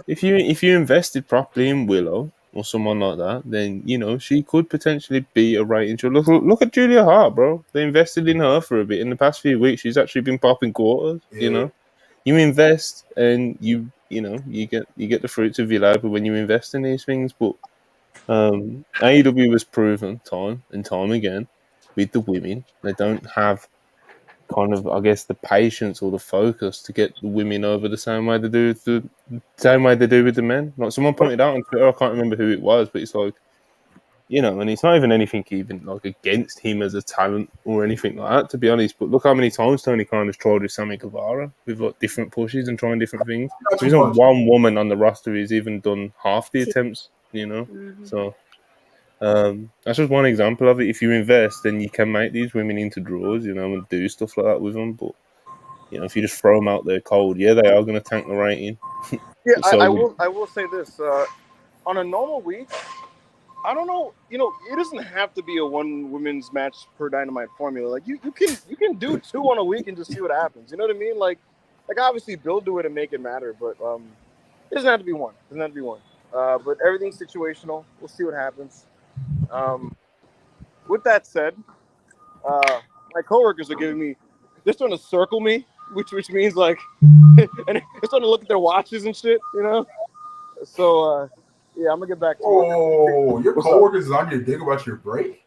if you invested properly in Willow or someone like that, then she could potentially be a rating. Look at Julia Hart, bro. They invested in her for a bit in the past few weeks. She's actually been popping quarters. Yeah. You invest and you get the fruits of your labor when you invest in these things. But AEW was proven time and time again with the women. They don't have kind of, I guess, the patience or the focus to get the women over the same way they do with the men. Like someone pointed out on Twitter, I can't remember who it was, but it's like, and it's not even anything even against him as a talent or anything like that, to be honest. But look how many times Tony Khan has tried with Sammy Guevara with different pushes and trying different things. There's not one woman on the roster who's even done half the attempts, So that's just one example of it. If you invest, then you can make these women into draws, and do stuff like that with them. But if you just throw them out there cold, they are going to tank the rating. Yeah, I will say this: on a normal week, I don't know. It doesn't have to be a 1 women's match per Dynamite formula. You can do 2 on a week and just see what happens. You know what I mean? Like obviously Bill do it and make it matter, but it doesn't have to be 1. It doesn't have to be 1. But everything's situational. We'll see what happens. With that said, my coworkers are they're starting to circle me, which means and they're starting to look at their watches and shit, So I'm gonna get back to it. Your coworkers is on your dick about your break?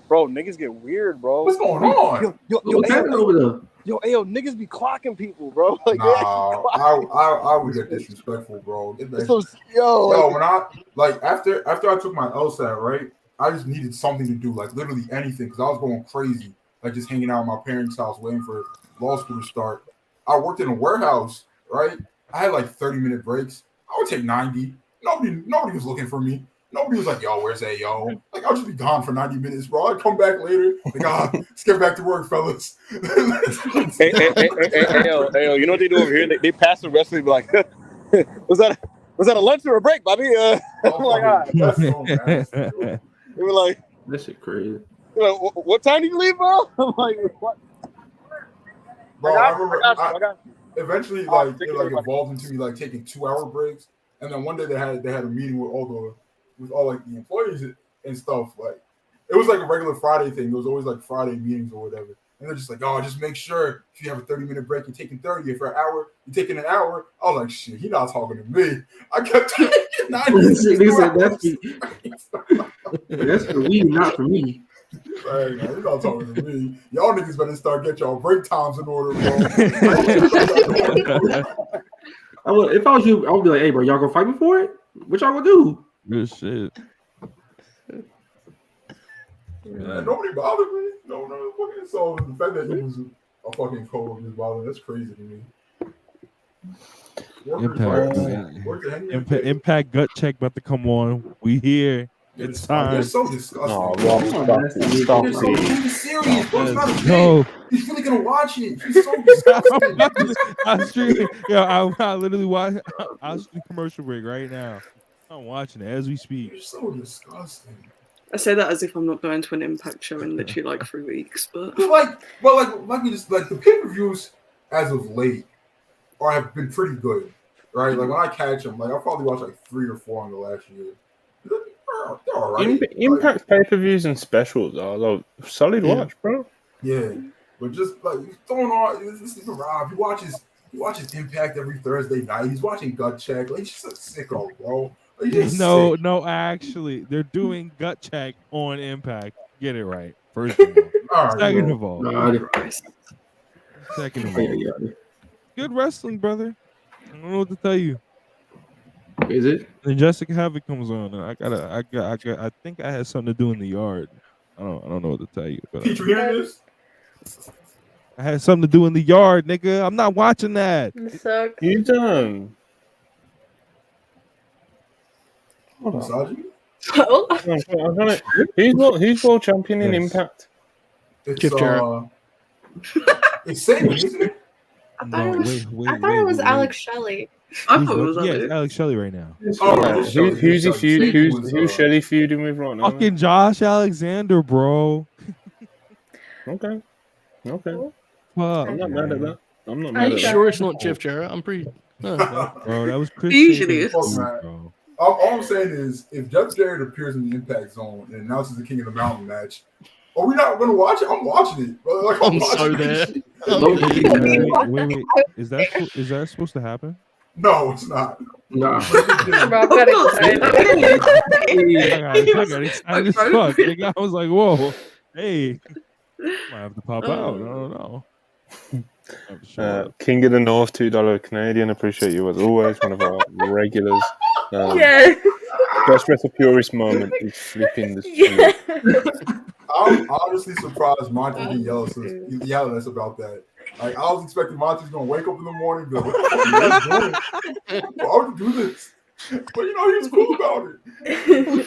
Bro, niggas get weird, bro. What's going on? What's happening over there? Yo, niggas be clocking people, bro. I would get disrespectful, bro. When after I took my LSAT, right, I just needed something to do, literally anything, because I was going crazy, just hanging out at my parents' house waiting for law school to start. I worked in a warehouse, right? I had like 30-minute breaks. I would take 90. Nobody was looking for me. Nobody was like, yo, where's A.O.? Like, I'll just be gone for 90 minutes, bro. I'd come back later. Like, let's get back to work, fellas. Hey, yo, you know what they do over here? They pass the wrestling, be like, was that a lunch or a break, Bobby? I'm like, that's so nasty. They were like, that shit crazy. What time do you leave, bro? I'm like, what? Bro, I remember. I got you. Eventually, like it like evolved into me like taking 2-hour breaks, and then one day they had a meeting with all like the employees and stuff. Like it was like a regular Friday thing. It was always like Friday meetings or whatever. And they're just like, oh, just make sure if you have a 30-minute break, you're taking 30. If for an hour, you're taking an hour. I was like, shit, he not talking to me. I kept taking 90. That's for we, not for me. Hey, man, you're not talking to me. Y'all niggas better start get y'all break times in order, bro. If I was you, I would be like, hey, bro, y'all gonna fight me for it? What y'all gonna do? Good shit. Man, nobody bothered me. No, fucking so the fact that he was a fucking cold just bothered. That's crazy to me. Impact gut check about to come on. We here. It's time. They're so disgusting. Oh, stop it. He's serious, bro. It's not a No. thing. He's really gonna watch it. He's so disgusting. I literally watch. I'll stream commercial break right now. I'm watching it as we speak. You're so disgusting. I say that as if I'm not going to an Impact show in literally like 3 weeks, but like we just like the pay-per-views as of late have been pretty good, right? Like when I catch them, like I'll probably watch like 3 or 4 in the last year. They're all right. Impact pay-per-views and specials are like solid watch, bro. Yeah, but just like throwing on this is Rob. He watches Impact every Thursday night. He's watching Gut Check. Like he's just a sicko, bro. Like, No, actually, they're doing gut check on Impact. Get it right. First of all. Second of all. Second of all. Good wrestling, brother. I don't know what to tell you. Is it? Then Jessica Havoc comes on. And I think I had something to do in the yard. I don't know what to tell you. But I had something to do in the yard, nigga. I'm not watching that. It sucks. You done? Hold on. Who's world champion in Impact? It's it's Satan, isn't it? I thought it was Alex Shelley. I thought it was it's Alex Shelley right now. Who's he feuding? Who's Shelley feuding with right now? Fucking Josh Alexander, bro. Okay. Fuck, I'm not mad at that. Are you sure it's not Jeff Jarrett? I'm pretty. bro, that was Chris. Usually Sabin. it's. Bro. All I'm saying is, if Jeff Jarrett appears in the Impact Zone and announces the King of the Mountain match, are we not going to watch it? I'm watching it, bro. Like, I'm so there. Wait. Is that supposed to happen? No, it's not. Nah. Rob got excited. I got excited as fuck. Nigga, I was like, whoa, hey, might have to pop out. I don't know. King of the North, $2 Canadian. Appreciate you as always, one of our regulars. Yeah. Best WrestlePurist moment is flipping the Yeah. I'm honestly surprised Monty didn't yell at us about that. Like I was expecting Monty's gonna wake up in the morning and be like, "What the fuck are you doing? Why would you do this?" But he was cool about it.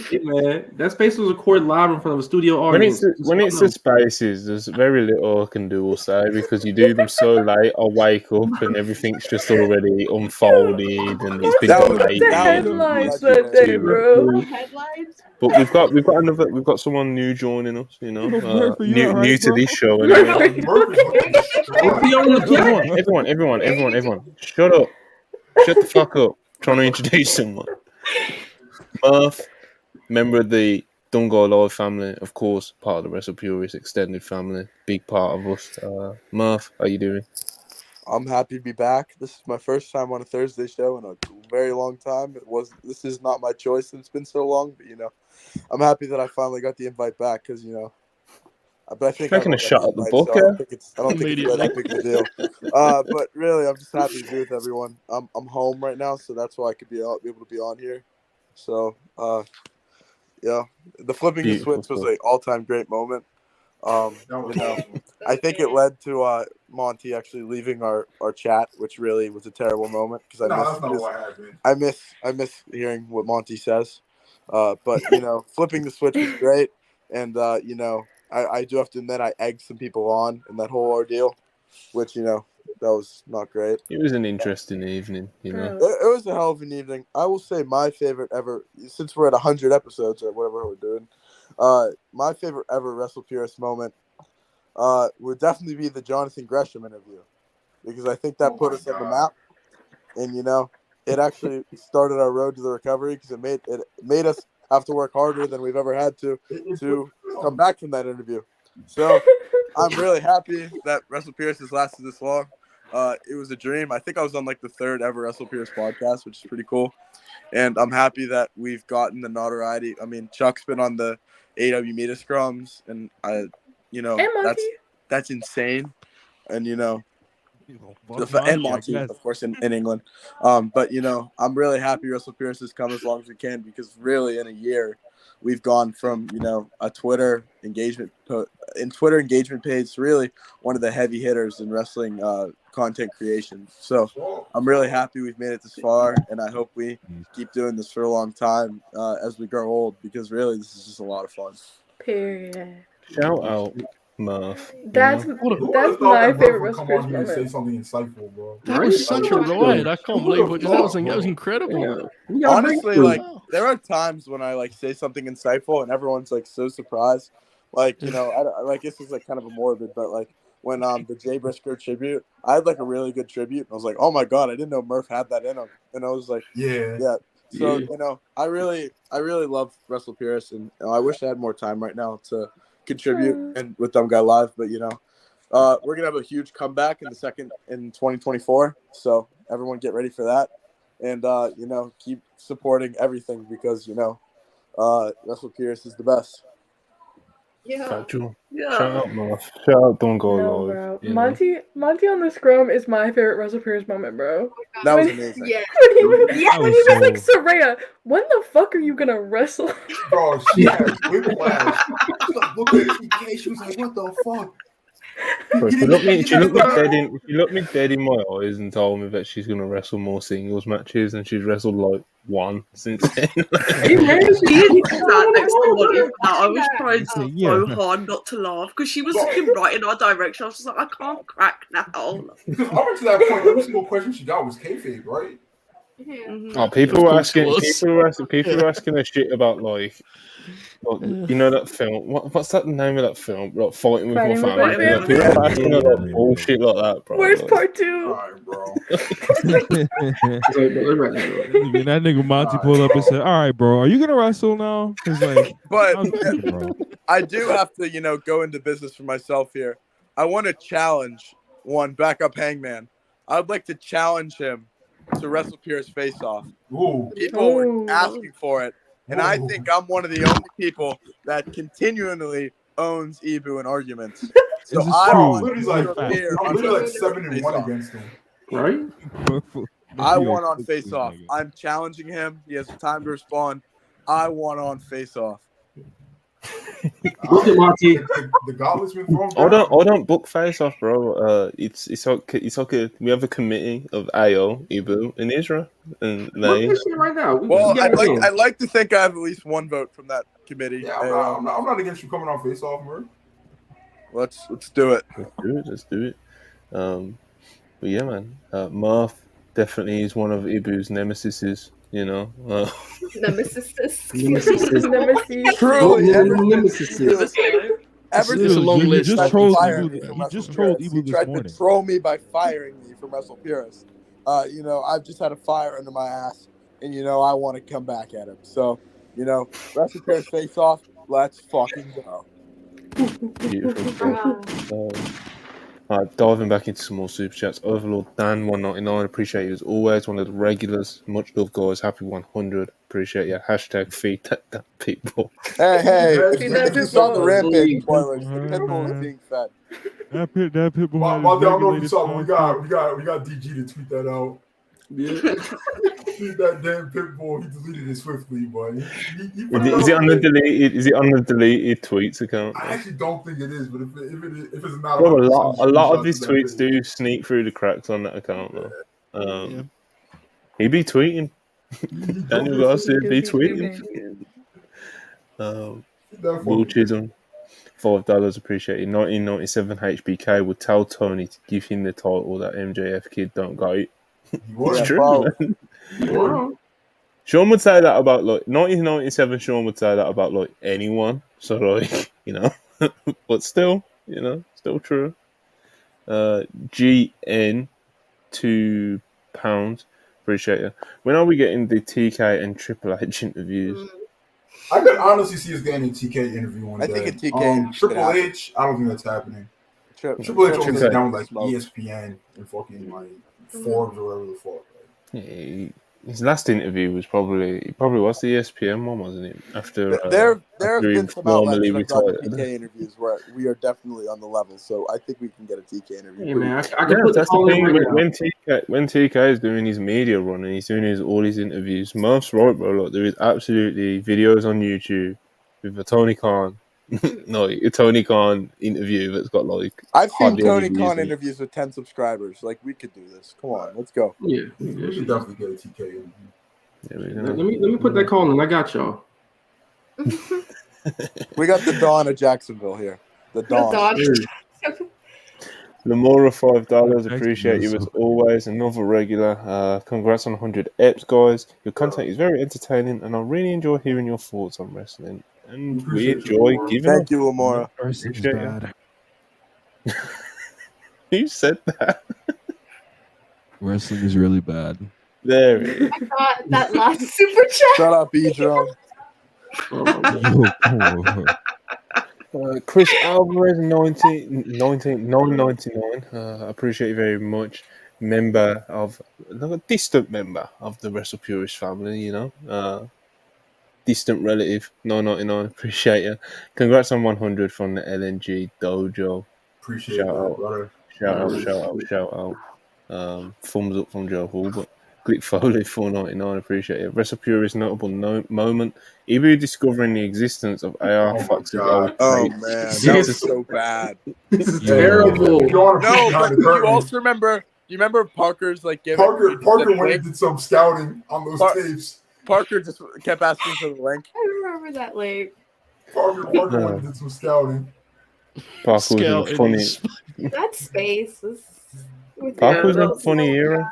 Hey, man, that space was recorded live in front of a studio audience. When it's the spaces, there's very little I can do or say because you do them so late. I wake up and everything's just already unfolded and it's been late. Headlines that day, bro. But we've got someone new joining us. You know, new to this show. Anyway. Everyone, shut up! Shut the fuck up! Trying to introduce someone. Murph, member of the Don't Go Live family, of course, part of the WrestlePurists extended family, big part of us. Murph, how you doing? I'm happy to be back. This is my first time on a Thursday show in a very long time. This is not my choice, and it's been so long. But I'm happy that I finally got the invite back because But I think taking a shot at the book. I don't think it's that big of a deal. But really, I'm just happy to be with everyone. I'm home right now, so that's why I could be able to be on here. So, the flipping the switch was an all-time great moment. I think it led to Monty actually leaving our chat, which really was a terrible moment because that's not what happened. I miss hearing what Monty says. But flipping the switch was great, and I do have to admit I egged some people on in that whole ordeal, which that was not great. It was an interesting evening, It was a hell of an evening. I will say my favorite ever, since we're at 100 episodes or whatever we're doing, my favorite ever WrestlePurist moment would definitely be the Jonathan Gresham interview, because I think that put us on the map, and it actually started our road to the recovery, because it made us have to work harder than we've ever had to come back from that interview. So I'm really happy that WrestlePurists has lasted this long. It was a dream. I think I was on like the 3rd ever WrestlePurists podcast, which is pretty cool. And I'm happy that we've gotten the notoriety. I mean, Chuck's been on the AEW Media Scrums, and that's insane. And and Monty, of course, in England. But I'm really happy WrestlePurists has come as long as we can, because really in a year we've gone from a Twitter engagement page to really one of the heavy hitters in wrestling content creation. So I'm really happy we've made it this far, and I hope we keep doing this for a long time as we grow old, because really this is just a lot of fun. Period. Shout out Murph. That's my favorite Come on here and say WrestlePurist moment. something insightful, bro. That was such a ride. I can't believe it. That was incredible. Honestly, there are times when I say something insightful and everyone's so surprised. I guess it's kind of a morbid, but when the Jay Briscoe tribute, I had a really good tribute. I was like, oh my god, I didn't know Murph had that in him, and I was like, yeah. So I really love WrestlePurists, and I wish I had more time right now to contribute and with Dumb Guy Live, but we're gonna have a huge comeback in 2024. So everyone get ready for that, and keep supporting everything, because WrestlePurists is the best. Yeah. Factual. Shout out Murph. Shout out Don't Go Live. Bro. Monty on the scrum is my favorite WrestlePurist moment, bro. That was amazing. Yeah. When he was like, Saraya, when the fuck are you gonna wrestle? Bro, she had whiplash. Look at TK. She was like, what the fuck? Bro, she looked me dead in my eyes and told me that she's gonna wrestle more singles matches, and she's wrestled one since then. I was trying so hard not to laugh, because she was looking right in our direction. I was just like, I can't crack now. Because up to that point, every single question she got was kayfabe, right? Mm-hmm. Oh, people were asking her shit about that film. What's that name of that film? Fighting with My Family. People were asking her bullshit like that, bro. Where's part 2? All right, bro. That nigga Monty pulled up and said, "All right, bro, are you gonna wrestle now?" But I do have to, go into business for myself here. I want to challenge one backup Hangman. I'd like to challenge him to WrestlePurists Face Off. People were asking for it, and I think I'm one of the only people that continually owns Ibu in arguments. So I want to appear on literally 7-1 against him. Right? I won on Face Off. I'm challenging him. He has time to respond. I won on Face Off. Look at Monty. The gauntlet's been thrown. I don't book Face Off, bro. It's okay. We have a committee of AO, Ibu, and Isra, and they. Right now. Well, I'd like to think I have at least one vote from that committee. Yeah, I'm not against you coming on Face Off, Murph. Let's do it. Let's do it. But yeah, man, Murph definitely is one of Ibu's nemesises. Nemesis. Truly, nemesis. Ever It's a long list. He just trolled Ibu He tried to troll me by firing me from WrestlePurists. I've just had a fire under my ass, and I want to come back at him. So, WrestlePurists Face Off. Let's fucking go. Beautiful. Diving back into some more super chats. Overlord Dan 199, appreciate you as always. One of the regulars. Much love, guys. Happy 100. Appreciate you. Hashtag feed that people. Hey, if you saw the rampage spoilers, the pitbull is being fed. That pitbull. I don't know if you saw, but we got DG to tweet that out. Yeah. That damn pit bull, he deleted it swiftly, boy. Is it on the deleted? Is it on the deleted tweets account? I actually don't think it is, but if it's not, Bro, I'll a lot of his screenshots tweets that do sneak through the cracks on that account, though. He be tweeting. Daniel Garcia be tweeting. Will Chisholm, $5, appreciate it. 1997 HBK would tell Tony to give him the title that MJF kid don't got it. It's true, man. Sean would say that about 1997. Sean would say that about anyone. So but still, still true. GN £2. Appreciate you. When are we getting the TK and Triple H interviews? I could honestly see us getting a TK interview one day. I think a TK Triple H, I don't think that's happening. Triple H will sit down with ESPN and fucking Forbes or whatever the fuck. Yeah, his last interview was probably the ESPN one, wasn't it? After there have been some outlets formally that got retired. TK interviews where we are definitely on the level, so I think we can get a TK interview. Hey, man, I can put that's the the thing. thing. When TK is doing his media run and he's doing all his interviews, Murph's right, bro. There is absolutely videos on YouTube with a Tony Khan, a Tony Khan interview that's got I've seen hardly Tony any Khan views. interviews with 10 subscribers. We could do this. Come on, let's go. Yeah, we should definitely get a TK interview. Let me put that call in. I got y'all. We got the Dawn of Jacksonville here. The Dawn. Lamora, $5. Appreciate you as always. Another regular. Congrats on 100 eps, guys. Your content is very entertaining, and I really enjoy hearing your thoughts on wrestling. And we enjoy giving. Thank you, Lamora. Appreciate you. Who said that? Wrestling is really bad. There it is. I got that last super chat. Shut up, E-Drum. Chris Alvarez, 999. I appreciate you very much. A distant member of the WrestlePurists family, distant relative, 999. Appreciate you. Congrats on 100 from the LNG Dojo. Appreciate Shout that, out, brother. Shout out. Thumbs up from Joe Hall, but Glick Foley, $4.99. Appreciate it. WrestlePurists notable moment. Ibu discovering the existence of AR Fox's old Oh tape. man, that was so bad. This is terrible. No, but you also remember? You remember Parker's giving Parker went and did some scouting on those tapes. Parker just kept asking for the link. I remember that link. Parker went and did some scouting. Parker was in a funny. That space is. Parker was in a funny era,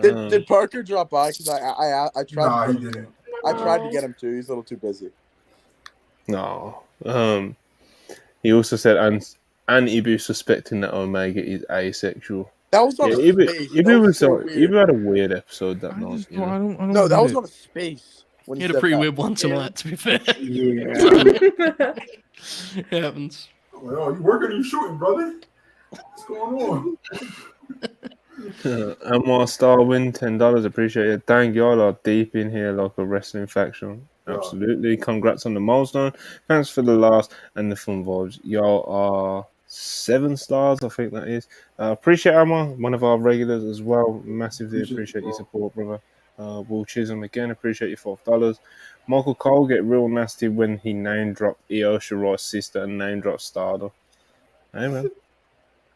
Did Parker drop by? Because I tried. Nah, he didn't. I tried to get him to. He's a little too busy. No. He also said, and Ibu suspecting that Omega is asexual. That was on a space. Ibu had a weird episode that night. No, that was on a space. He had a pretty weird one tonight, to be fair. Yeah. It happens. Oh, you working or you shooting, brother? What's going on? Amar Starwin, $10. Appreciate it. Dang, y'all are deep in here like a wrestling faction. Absolutely. Congrats on the milestone. Thanks for the laughs and the fun vibes. Y'all are 7 stars, I think that is. Appreciate Amar, one of our regulars as well. Massively appreciate your support, brother. Will Chisholm again, appreciate your $4. Michael Cole get real nasty when he name dropped Io Shirai's sister and name dropped Stardom. Hey man,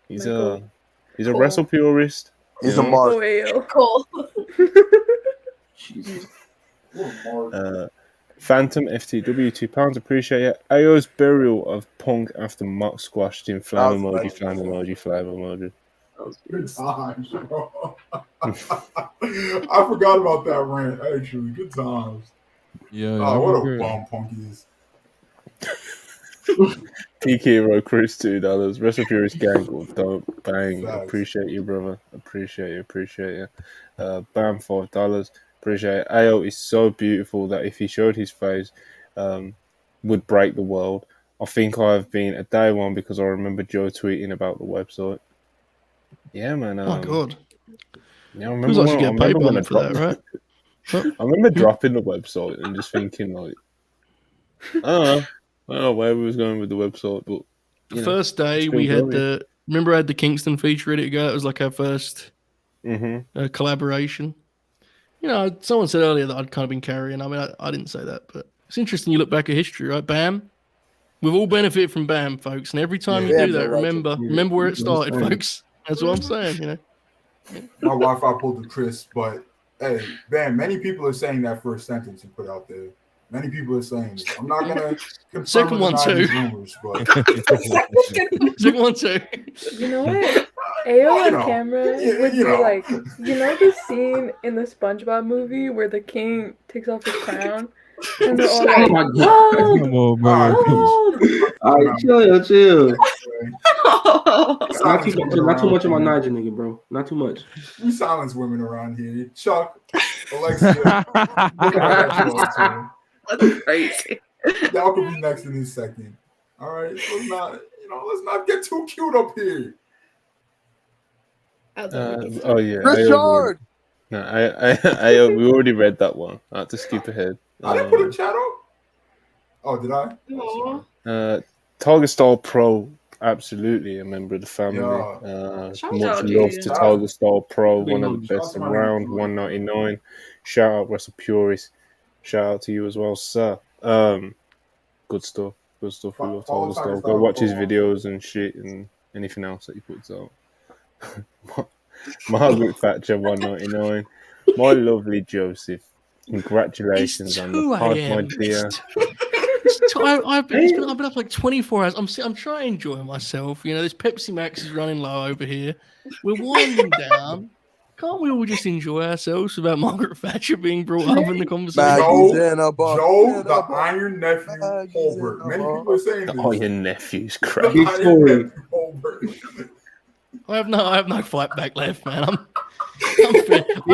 he's a wrestle purist. He's a mark. Cool. Phantom FTW, £2. Appreciate it. Ao's burial of Punk after Mock squashed in flame emoji, flame emoji, flame emoji. Good times, bro. I forgot about that rant, actually. Good times. Yeah. Oh, what a bum Punk is. Peak Hero Chris, $2. WrestlePurists gang or don't bang. Appreciate you, brother. Appreciate you. Bam, $5. Appreciate it. AO is so beautiful that if he showed his face, would break the world. I think I've been a day one because I remember Joe tweeting about the website. Yeah, man. Oh God. Yeah, I remember get paid for that, right? I remember dropping the website and just thinking I don't know where we was going with the website, but the first day we had I had the Kingston feature ready to go. It was like our first collaboration. someone said earlier that I'd kind of been carrying. I mean, I didn't say that, but it's interesting. You look back at history, right? Bam. We've all benefited from Bam, folks. And every time you do that, remember where it started, folks. That's what I'm saying, My Wi-Fi pulled the Chris, but hey, Bam, many people are saying that first sentence you put out there. Many people are saying this. I'm not gonna confirm Second one too. Rumors, but second one too. You know what? AO on camera would be like, the scene in the SpongeBob movie where the king takes off his crown and they're all like, "Hold, All right, chill. Not too much of my Niger nigga, bro. Not too much. We silence women around here. Chuck, Alexia, that's crazy. Y'all could be next in this second. All right, let's not get too cute up here. Oh yeah, Richard. No, we already read that one. I had to skip ahead. I didn't put a chat up. Oh, did I? Tiger Style Pro, absolutely a member of the family. Much love to Tiger Style Pro, one of the best around. $1.99. Shout out WrestlePurists. Shout out to you as well, sir. Good stuff. We love Tiger Style. Go watch his videos and shit and anything else that he puts out. Margaret Thatcher, $1.99. My lovely Joseph, congratulations on the pod, my dear. I've been up like 24 hours. I'm trying to enjoy myself. This Pepsi Max is running low over here. We're winding down. Can't we all just enjoy ourselves without Margaret Thatcher being brought up in the conversation? Joe, the Iron Nephew Holbert. Many people are saying this. The Iron Nephew's crap. I have no fight back left, man. I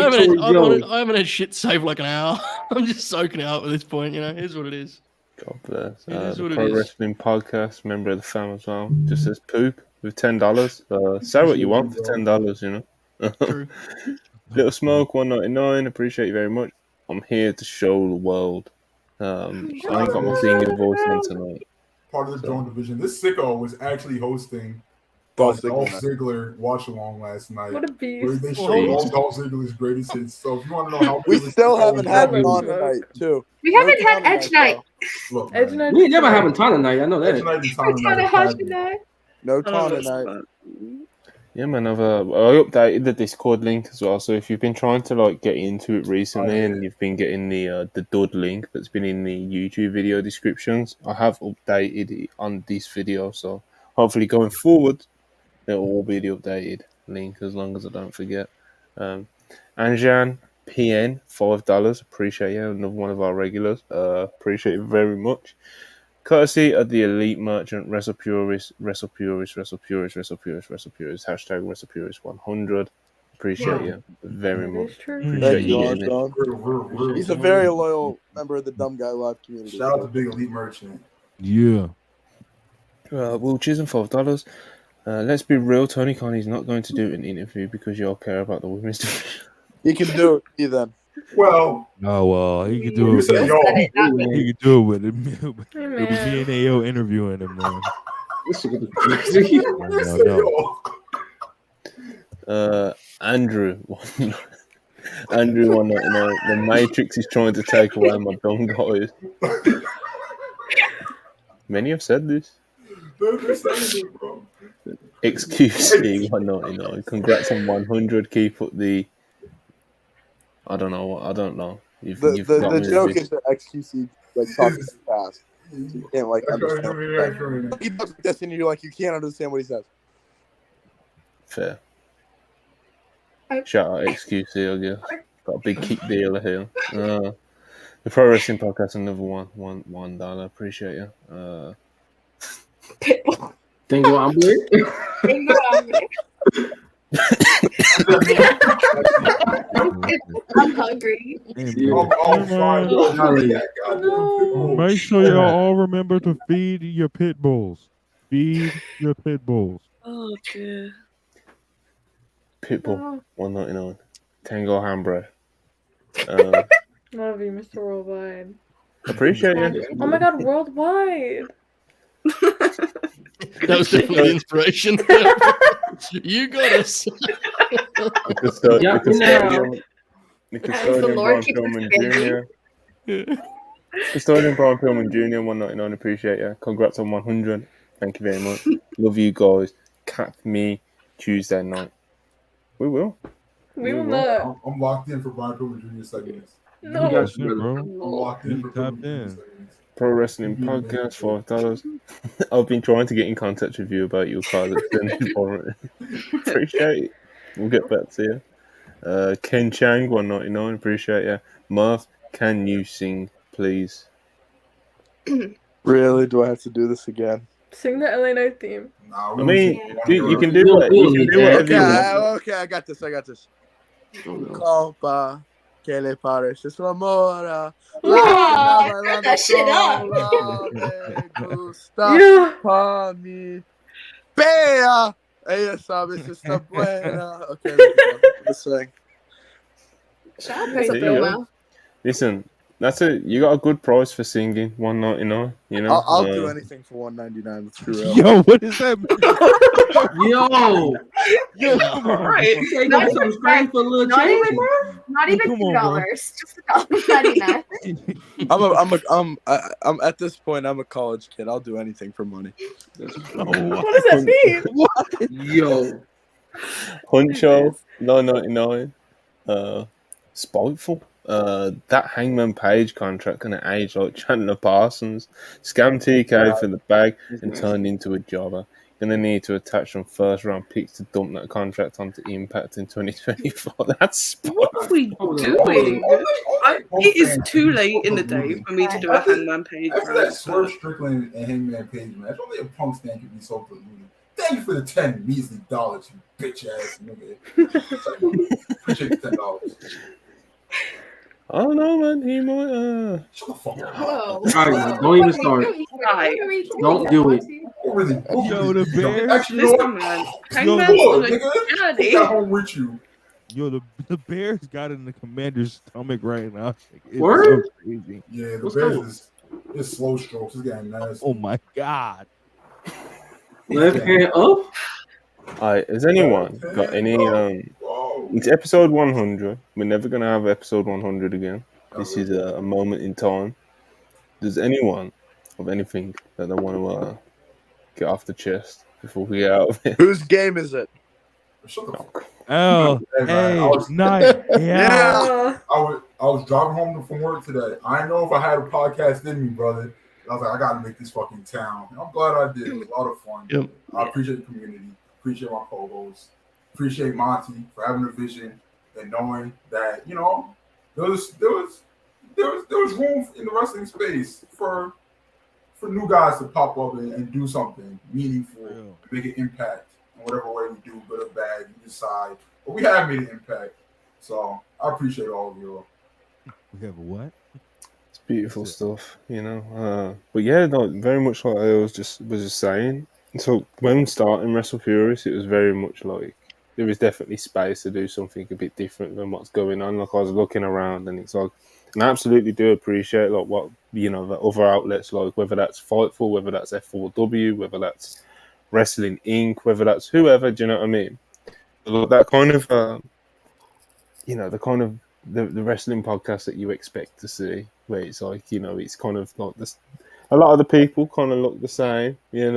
haven't had shit save like an hour. I'm just soaking it up at this point. Here's what it is. God bless. The Pro Wrestling Podcast, member of the fam as well. Just says poop with $10. Say what you want for $10. True. Little Smoke, $1.99. Appreciate you very much. I'm here to show the world. I ain't got my singing voice on tonight. Part of the Drone Division. This sicko was actually hosting Dolph Ziggler watch along last night. What a beast! Where they showed all Dolph Ziggler's greatest hits. So if you want to know how we still haven't had him on tonight too. We haven't had Edge Night. Look, Edge Night. We ain't never having Tana night. I know that. Edge Night and Tana night. No Tana night. Yeah, man. I updated the Discord link as well. So if you've been trying to get into it recently and you've been getting the Dud link that's been in the YouTube video descriptions, I have updated it on this video. So hopefully going forward, it'll all be the updated link as long as I don't forget. Anjan PN, $5. Appreciate you. Another one of our regulars. Appreciate it very much. Courtesy of the Elite Merchant, WrestlePurists. Hashtag WrestlePurists100. Appreciate you very much. Thank you, he's a very loyal member of the Dumb Guy Live community. Shout out to Big Elite Merchant. Yeah. Will Chisholm, $5. Let's be real, Tony Khan is not going to do an interview because you all care about the women's division. He can do it then. Well, he can do it. He can do it with him. It was me and AO interviewing him, man. Andrew, $1.99. The Matrix is trying to take away my dumb guys. Many have said this. XQC $1.99. Congrats on 100. Keep up the. I don't know. The joke is that XQC talks fast. So you can't understand. He talks like this and you're you can't understand what he says. Fair. Shout out XQC, I guess. Got a big kick dealer here. The Pro Wrestling Podcast, another $1. Appreciate you. Tengo hambre. I'm hungry. Make sure y'all all remember to feed your pit bulls. Feed your pit bulls. Oh, dear. Pitbull, $1.99. Tango Hambre. Love you, Mr. Worldwide. Appreciate you. Oh my God, Worldwide. That was definitely the inspiration. The As the custodian Lord Brian keeps Pillman expanding. Jr. Custodian Brian Pillman Jr. 199. Appreciate you. Congrats on 100. Thank you very much. Love you guys. Cap me Tuesday night. We will. We will not. I'm locked in for Brian Pillman Jr. segments. No. You got Shit, bro. I'm locked in for Tap Pillman Jr. in. segments. Pro Wrestling Podcast, $5. I've been trying to get in contact with you about your card extended warranty. Appreciate it. We'll get back to you. Ken Chang, 199. Appreciate you. Marv, can you sing, please? Really? Do I have to do this again? Sing the LA Night theme. Nah, I mean, you can do what you can do whatever you want. Okay, I got this. Compa, que le parece su amor? Turn that shit up. Me gusta Yeah. pa mi bella. Ella sabe si está buena. Okay, let's sing. Shout out There Peso you go. Pluma. Listen, that's it. You got a good price for singing, $199. You know, I'll do anything for $199. Let's be real. Yo, what is that? Yo, Right. you say you got some scratch for a little Not change? even, not even Come on, bro. $2. Just $1.99. I'm at this point. I'm a college kid. I'll do anything for money. What does that mean? Yo, Huncho, $9.99. Spiteful. That Hangman Page contract gonna age like Chandler Parsons. Scam TK for the bag and turned into a jobber. Gonna need to attach some first round picks to dump that contract onto Impact in 2024. That's What are we doing? It is too late in the day for me to do a Hangman Page. After that Swerve Strickland and Hangman Page match, only a Punk stand could be so deluded. Thank you for the 10 measly dollars, you bitch ass nigga. Appreciate the $10. I don't know, man. He might. Shut the fuck up. Whoa. Alright, don't even start. Don't do it. Really? Yo, the Bears. Actually, you know what? Man, Yo, Hangman's on a nigga, journey. got home with you. Yo, the Bears got in the Commander's stomach right now. It's Word? so crazy. Yeah, the What's Bears going? is slow strokes. It's getting nasty. Oh my god. Left hand up. Alright, has anyone got any? It's episode 100. We're never gonna have episode 100 again. This is a moment in time. Does anyone have anything that they want to get off the chest before we get out of it? Whose game is it? Oh, hey, nice. Yeah. I was driving home from work today. I know if I had a podcast in me, brother. I was like, I gotta make this fucking town. And I'm glad I did. It was a lot of fun. Yep. I appreciate the community. Appreciate my co-hosts. Appreciate Monty for having a vision and knowing that, you know, there was room in the wrestling space for new guys to pop up and do something meaningful, make an impact in whatever way we do, good or bad, you decide. But we have made an impact. So I appreciate all of you. We have a what? It's beautiful stuff, you know. But yeah, no, very much like I was just saying. So when starting WrestlePurists, it was very much like there is definitely space to do something a bit different than what's going on. Like I was looking around, and it's like, and I absolutely do appreciate like what the other outlets like, whether that's Fightful, whether that's F4W, whether that's Wrestling Inc., whether that's whoever. Do you know what I mean? But that kind of, the wrestling podcast that you expect to see, where it's like, it's kind of like this. A lot of the people kind of look the same, and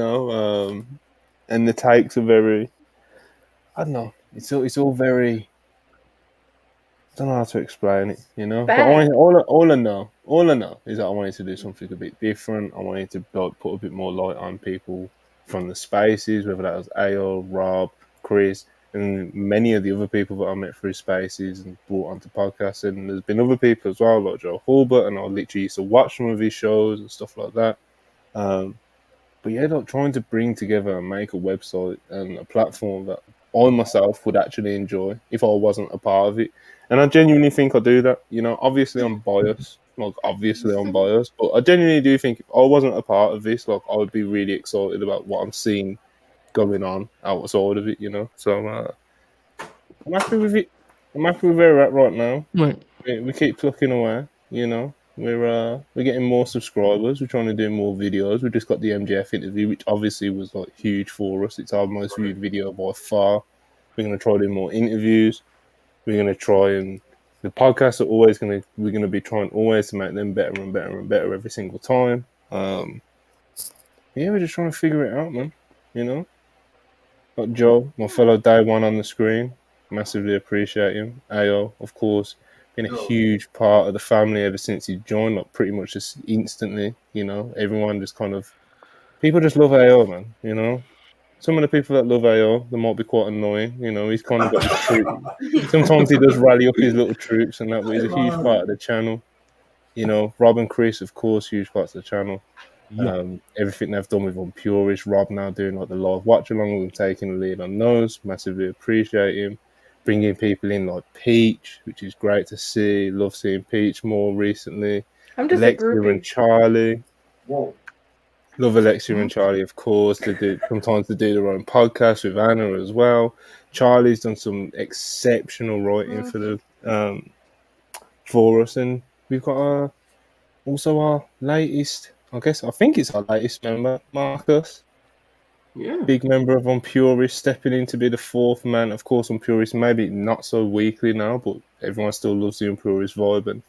the takes are very. I don't know. It's all very. I don't know how to explain it, But all I know is that I wanted to do something a bit different. I wanted to put a bit more light on people from the spaces, whether that was AO, Rob, Chris, and many of the other people that I met through spaces and brought onto podcasts. And there's been other people as well, like Joe Hulbert, and I literally used to watch some of his shows and stuff like that. But yeah, like trying to bring together and make a website and a platform that I myself would actually enjoy if I wasn't a part of it. And I genuinely think I do that. Obviously I'm biased. But I genuinely do think if I wasn't a part of this, like I would be really excited about what I'm seeing going on outside of it, So I'm happy with it. I'm happy with where we're at right now. Right. We keep plucking away, We're getting more subscribers. We're trying to do more videos. We just got the MJF interview, which obviously was like huge for us. It's our most viewed video by far. We're gonna try to do more interviews. We're gonna try and the podcasts are always we're gonna be trying always to make them better and better and better every single time. Yeah, we're just trying to figure it out, man. You know, got Joe, my fellow day one on the screen. Massively appreciate him. AO, of course, been a huge part of the family ever since he joined. Like pretty much just instantly. You know, everyone just kind of people just love AO, man. You know, some of the people that love AO, they might be quite annoying. You know, he's kind of got his troops. Sometimes he does rally up his little troops and that, but he's a huge part of the channel. You know, Rob and Chris, of course, huge parts of the channel. Yeah. Everything they've done with Purists, Rob now doing like the live watch along and taking the lead on those. Massively appreciate him. Bringing people in like Peach, which is great to see. Love seeing Peach more recently. I'm just a Alexia groupie. and Charlie. Whoa. Love Alexia and Charlie, of course. Sometimes they do their own podcast with Anna as well. Charlie's done some exceptional writing for us, and we've got also our latest. I think it's our latest member, Marcus. Yeah. Big member of Purists, stepping in to be the fourth man. Of course, Purists maybe not so weekly now, but everyone still loves the Purists vibe, and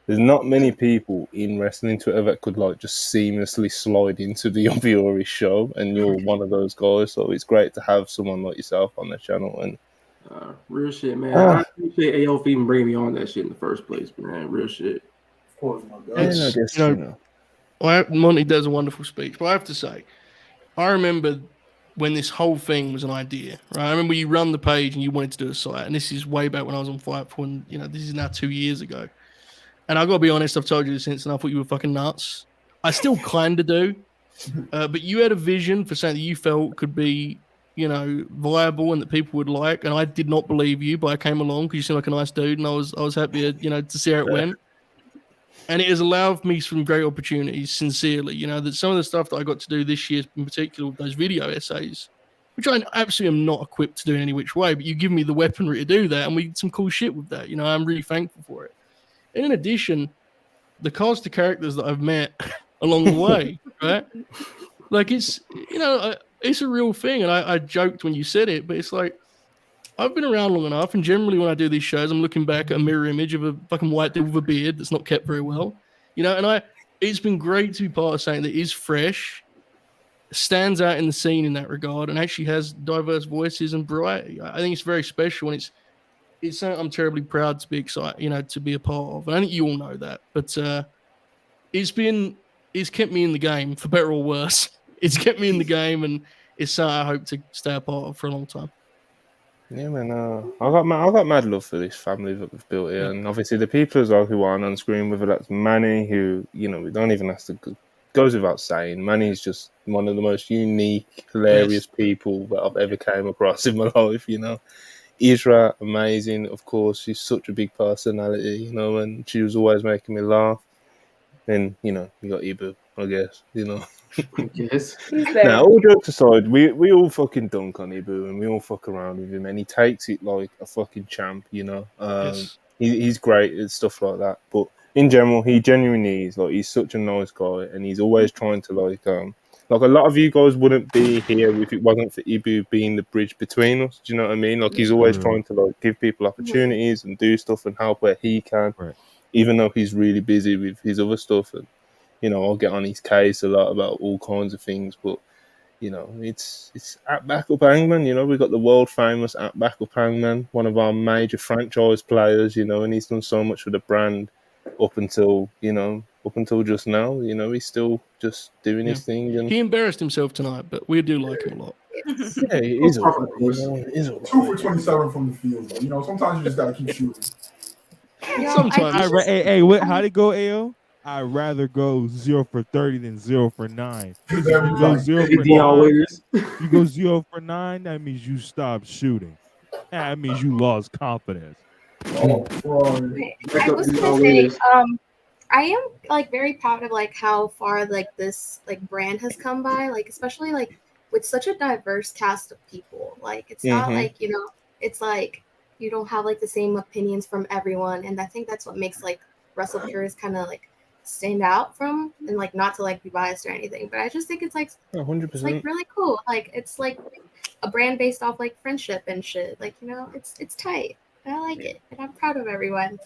there's not many people in wrestling Twitter that could like just seamlessly slide into the Purist show, and you're one of those guys. So it's great to have someone like yourself on the channel. And real shit, man. I appreciate AO for even bringing me on that shit in the first place, man. Real shit. Of course, my God. Monty does a wonderful speech, but I have to say, I remember when this whole thing was an idea, right? I remember you run the page and you wanted to do a site, and this is way back when I was on Fightful, and this is now 2 years ago. And I gotta be honest, I've told you this since, and I thought you were fucking nuts. I still kind of do, but you had a vision for something that you felt could be, viable and that people would like. And I did not believe you, but I came along because you seemed like a nice dude, and I was happy, to see how it went. And it has allowed me some great opportunities, sincerely. That some of the stuff that I got to do this year, in particular, those video essays, which I absolutely am not equipped to do in any which way, but you give me the weaponry to do that, and we did some cool shit with that. I'm really thankful for it. And in addition, the cast of characters that I've met along the way, right? Like it's a real thing. And I joked when you said it, but it's like, I've been around long enough, and generally when I do these shows, I'm looking back at a mirror image of a fucking white dude with a beard that's not kept very well, and it's been great to be part of something that is fresh, stands out in the scene in that regard, and actually has diverse voices and variety. I think it's very special, and it's something I'm terribly proud to be excited, to be a part of. And I think you all know that, but it's kept me in the game, for better or worse. It's kept me in the game, and it's something I hope to stay a part of for a long time. Yeah, man. I got mad love for this family that we've built here, and obviously the people as well who aren't on screen, whether that's Manny, who we don't even have to. Goes without saying, Manny's just one of the most unique, hilarious people that I've ever came across in my life. Isra, amazing, of course. She's such a big personality, and she was always making me laugh. Then, you got Ibu, I guess, Yes. Now, all jokes aside, we all fucking dunk on Ibu, and we all fuck around with him, and he takes it like a fucking champ, Yes. He's great at stuff like that. But in general, he genuinely is, he's such a nice guy, and he's always trying to, like a lot of you guys wouldn't be here if it wasn't for Ibu being the bridge between us. Do you know what I mean? He's always trying to give people opportunities and do stuff and help where he can, even though he's really busy with his other stuff. And I'll get on his case a lot about all kinds of things. But it's at Backup Hangman. We've got the world famous at Backup Hangman, one of our major franchise players. And he's done so much for the brand up until just now. He's still just doing his thing. And he embarrassed himself tonight, but we do like him a lot. Yeah, he is. 2 for 27 from the field. Sometimes you just gotta keep shooting. Sometimes. Hey, how'd it go, AO? I'd rather go 0 for 30 than 0 for 9. You go 0 for 9. You go 0 for 9. That means you stopped shooting. That means you lost confidence. I was gonna say, I am very proud of how far this brand has come by, especially with such a diverse cast of people. It's not it's you don't have the same opinions from everyone, and I think that's what makes WrestlePurists kind of stand out from, and not to be biased or anything, but I just think it's 100%. really cool. It's a brand based off friendship and shit. It's tight. I like it, and I'm proud of everyone.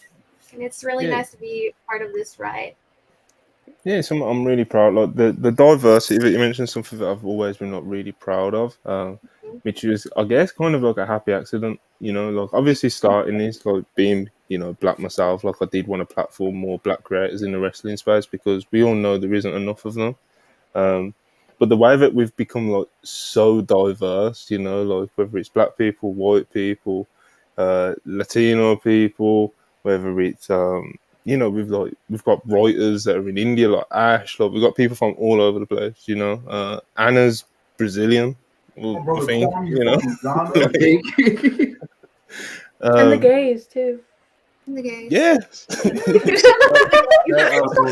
and it's really nice to be part of this ride. Yeah, something I'm really proud. Like the diversity that you mentioned, something that I've always been like really proud of. Which is, I guess, kind of like a happy accident. Like obviously starting this, like being, black myself. Like I did want to platform more black creators in the wrestling space because we all know there isn't enough of them. But the way that we've become like so diverse, like whether it's black people, white people, Latino people, whether it's we've got writers that are in India like Ash, like we've got people from all over the place, Anna's Brazilian, well, I think, and the gays too. And the gays. Yes. Shout out to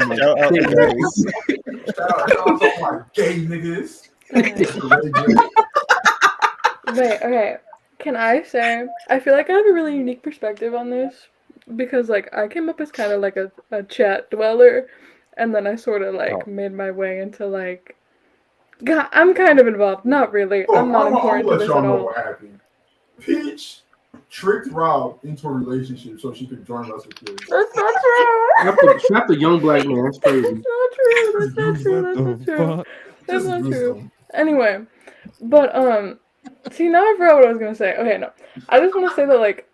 my gay niggas. Wait, okay. Can I say I feel like I have a really unique perspective on this because like I came up as kind of like a chat dweller, and then I sort of like made my way into like. God, I'm kind of involved. Not really. I'm not important to this at all. What happened. Peach tricked Rob into a relationship so she could join WrestlePurists. That's not true. Trap the young black man. That's crazy. That's not true. That's not true. That's not true. Anyway, but see, now I forgot what I was gonna say. Okay, no, I just want to say that like,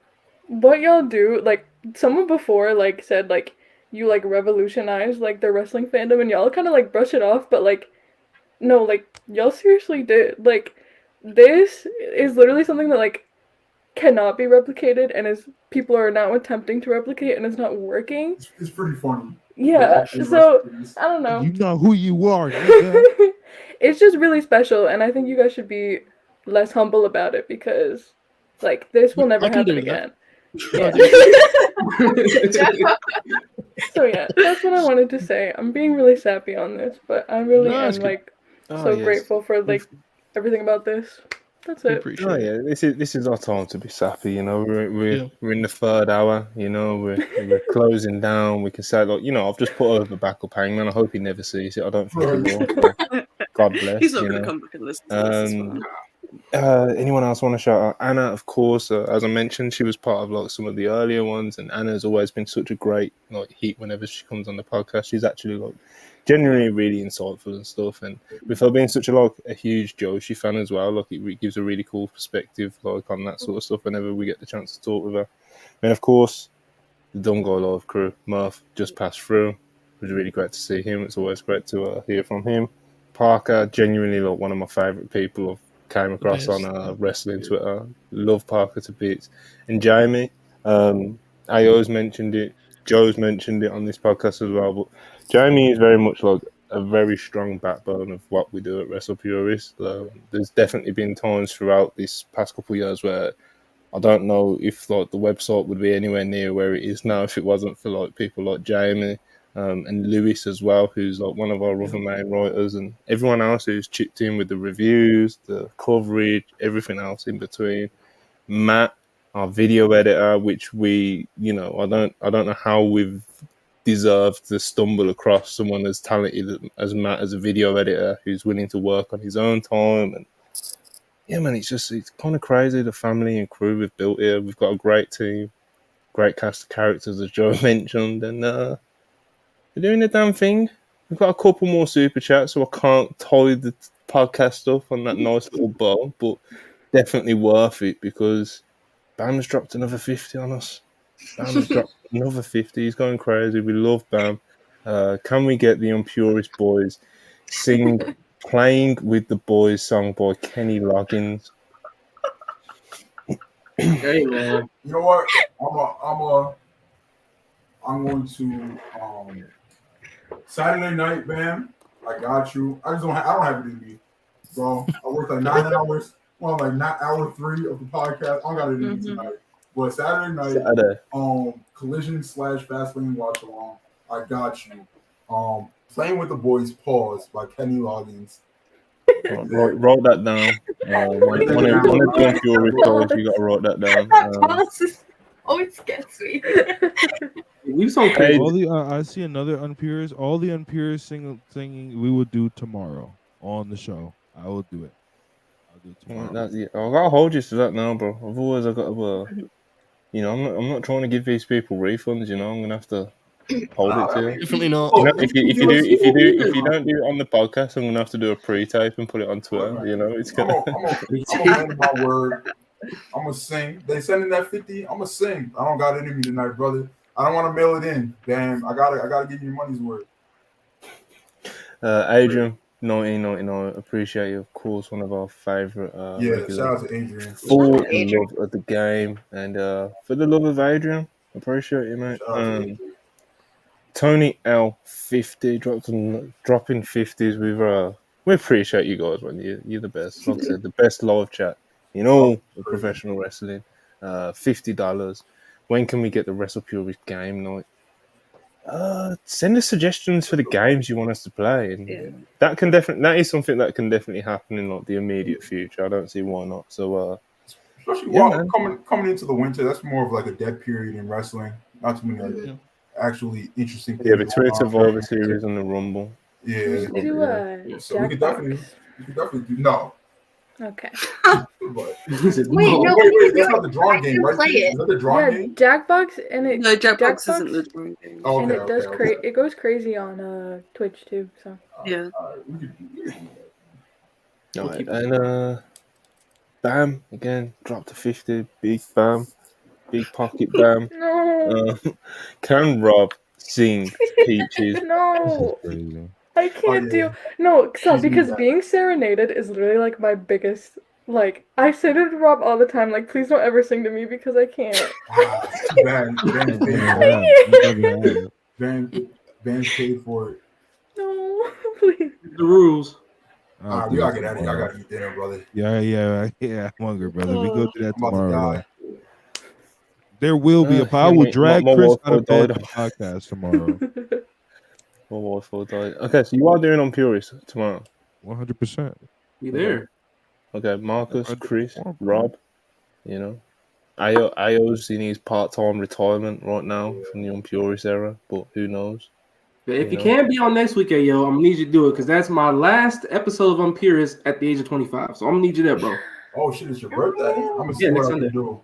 what y'all do, like, someone before like said like you like revolutionized like the wrestling fandom, and y'all kind of like brush it off, but like, no, like y'all seriously did. Like, this is literally something that like cannot be replicated, and is people are now attempting to replicate, and it's not working. It's pretty funny. Yeah, so I don't know. You know who you are, nigga. It's just really special, and I think you guys should be less humble about it because, like, this will never happen again. Yeah. So yeah, that's what I wanted to say. I'm being really sappy on this, but I really am like grateful for like everything about this. That's it. This is our time to be sappy. We're in the third hour. We're closing down. We can say like, I've just put over backup Hangman. I hope he never sees it. I don't think he will. God bless. He's not going to come back and listen to this as well. Anyone else want to shout out? Anna, of course. As I mentioned, she was part of like some of the earlier ones, and Anna's always been such a great like hit whenever she comes on the podcast. She's actually like genuinely really insightful and stuff, and with her being such a huge Joshi fan as well, like it gives a really cool perspective like on that sort of stuff whenever we get the chance to talk with her. And of course, the Don't Go Live crew, Murph just passed through. It was really great to see him. It's always great to hear from him. Parker, genuinely like one of my favourite people I've came across on wrestling Twitter. Love Parker to bits. And Jamie, Ayo's mentioned it, Joe's mentioned it on this podcast as well, but Jamie is very much like a very strong backbone of what we do at WrestlePurists. There's definitely been times throughout this past couple of years where I don't know if like the website would be anywhere near where it is now if it wasn't for like people like Jamie and Lewis as well, who's like one of our other main writers, and everyone else who's chipped in with the reviews, the coverage, everything else in between. Matt, our video editor, which we, I don't know how we've deserved to stumble across someone as talented as Matt as a video editor who's willing to work on his own time. And yeah, man, it's kind of crazy, the family and crew we've built here. We've got a great team, great cast of characters, as Joe mentioned, and we're doing the damn thing. We've got a couple more super chats, so I can't tie the podcast stuff on that nice little bow, but definitely worth it because Bam has dropped another 50 on us. Bam has dropped another 50. He's going crazy. We love Bam. Can we get the Unpurist boys sing Playing with the Boys song by Kenny Loggins? Hey, man. You know what? I'm going to Saturday night, Bam. I got you. I don't have it in me, bro. I worked like 9 hours. Well, like not hour 3 of the podcast. I got it in me tonight. But Saturday night, Collision / Fastlane watch along. I got you. Playing with the Boys Pause by Kenny Loggins. Write that down. One of the Fury calls, you got to write that down. Always gets me. I see another Unpurist. All the Unpurist singing we will do tomorrow on the show. I will do it. I'll do it tomorrow. I gotta hold you to that now, bro. I've got to. I'm not trying to give these people refunds. I'm gonna have to hold it to you. Definitely not. If you don't do it on the podcast, I'm gonna have to do a pre-tape and put it on Twitter. It's gonna. I'm a man of my word. I'm gonna sing. They sending that 50. I'm gonna sing. I don't got it in me tonight, brother. I don't want to mail it in. Damn, I gotta give you your money's worth. Adrian, 1999. Appreciate you, of course. One of our favorite. Shout out to Adrian. For the love of the game and for the love of Adrian, appreciate you, mate. Tony L50 dropping 50s. We appreciate you guys, man. You're the best. Like I said, the best live chat in all of professional wrestling. $50. When can we get the WrestlePurists game night? Send us suggestions for the games you want us to play, and that is something that can definitely happen in like the immediate future. I don't see why not. So, especially coming into the winter, that's more of like a dead period in wrestling. Not too many actually interesting things. Yeah, between Survivor Series and the Rumble. Yeah, so we could definitely do no. Okay. Wait, that's not the drawing game, right? Is that the drawing game? Jackbox and it. No, Jackbox isn't the drawing game. Oh, and it does it goes crazy on Twitch too. So yeah. All right, and Bam again dropped to 50. Big Bam, big pocket Bam. No. Can Rob sing Peaches? No. I can't do because being serenaded is literally like my biggest I say to Rob all the time, like, please don't ever sing to me because I can't. Ben's paid for it. No, please. The rules. We gotta get out of here. I gotta eat dinner, brother. Yeah. I'm hungry, brother. We go through that tomorrow. There will be I will drag Chris out of bed on the podcast tomorrow. Okay, so you are doing on Purist tomorrow. 100%. You there? Okay, Marcus, Chris, Rob. Ayo's in his part-time retirement right now from the Purist era, but who knows? If you can't be on next weekend, yo, I'm gonna need you to do it because that's my last episode of Purist at the age of 25. So I'm gonna need you there, bro. Oh shit, it's your birthday. I'm gonna see what I can do.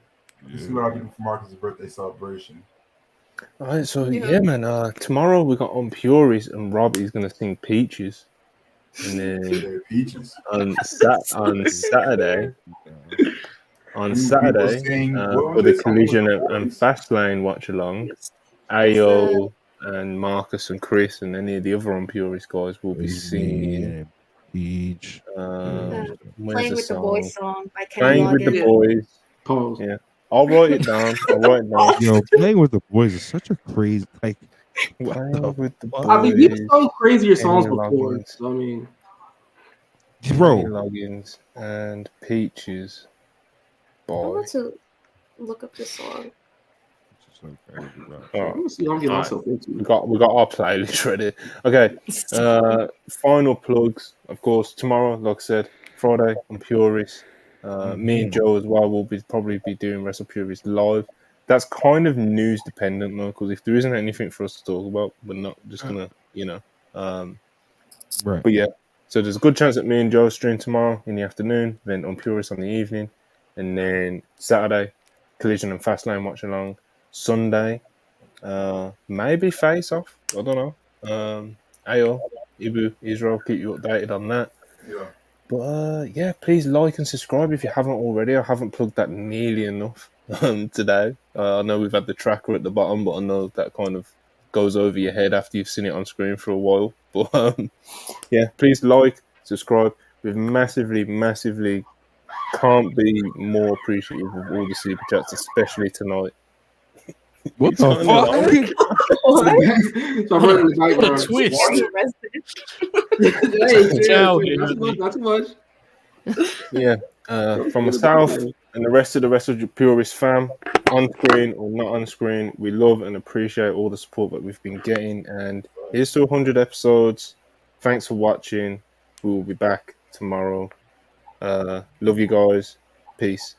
See what I can do for Marcus' birthday celebration. All right, so man. Tomorrow we got on Purist and Rob is gonna sing Peaches, and then Peaches on Saturday. On Saturday, for the Collision and Fastlane watch along, Ayo and Marcus and Chris and any of the other Purist guys will be singing Peach. Playing with the Boys song by Kenny Playing with the Boys. Pause. Yeah. I'll write it down. Playing with the boys is such a crazy Playing with the Boys. I mean, you've sung crazier songs before. So, I mean, bro. Loggins and Peaches. I want to look up this song. We got our playlist ready. Okay. Final plugs. Of course, tomorrow, like I said, Friday on Purist. Me and Joe as well will probably be doing WrestlePurists live. That's kind of news dependent though, because if there isn't anything for us to talk about, we're not just gonna, right. But yeah, so there's a good chance that me and Joe stream tomorrow in the afternoon, then on Purist on the evening, and then Saturday, Collision and Fastlane watch along. Sunday, maybe Face Off. I don't know. Ayo, Ibu, Israel, keep you updated on that. Yeah. But please like and subscribe if you haven't already. I haven't plugged that nearly enough today. I know we've had the tracker at the bottom, but I know that kind of goes over your head after you've seen it on screen for a while. But please like, subscribe. We've massively can't be more appreciative of all the super chats, especially tonight. What the fuck? So I'm running the background. Not too much. Yeah, from myself and the rest of the WrestlePurists fam, on screen or not on screen, we love and appreciate all the support that we've been getting. And here's to 100 episodes. Thanks for watching. We will be back tomorrow. Love you guys. Peace.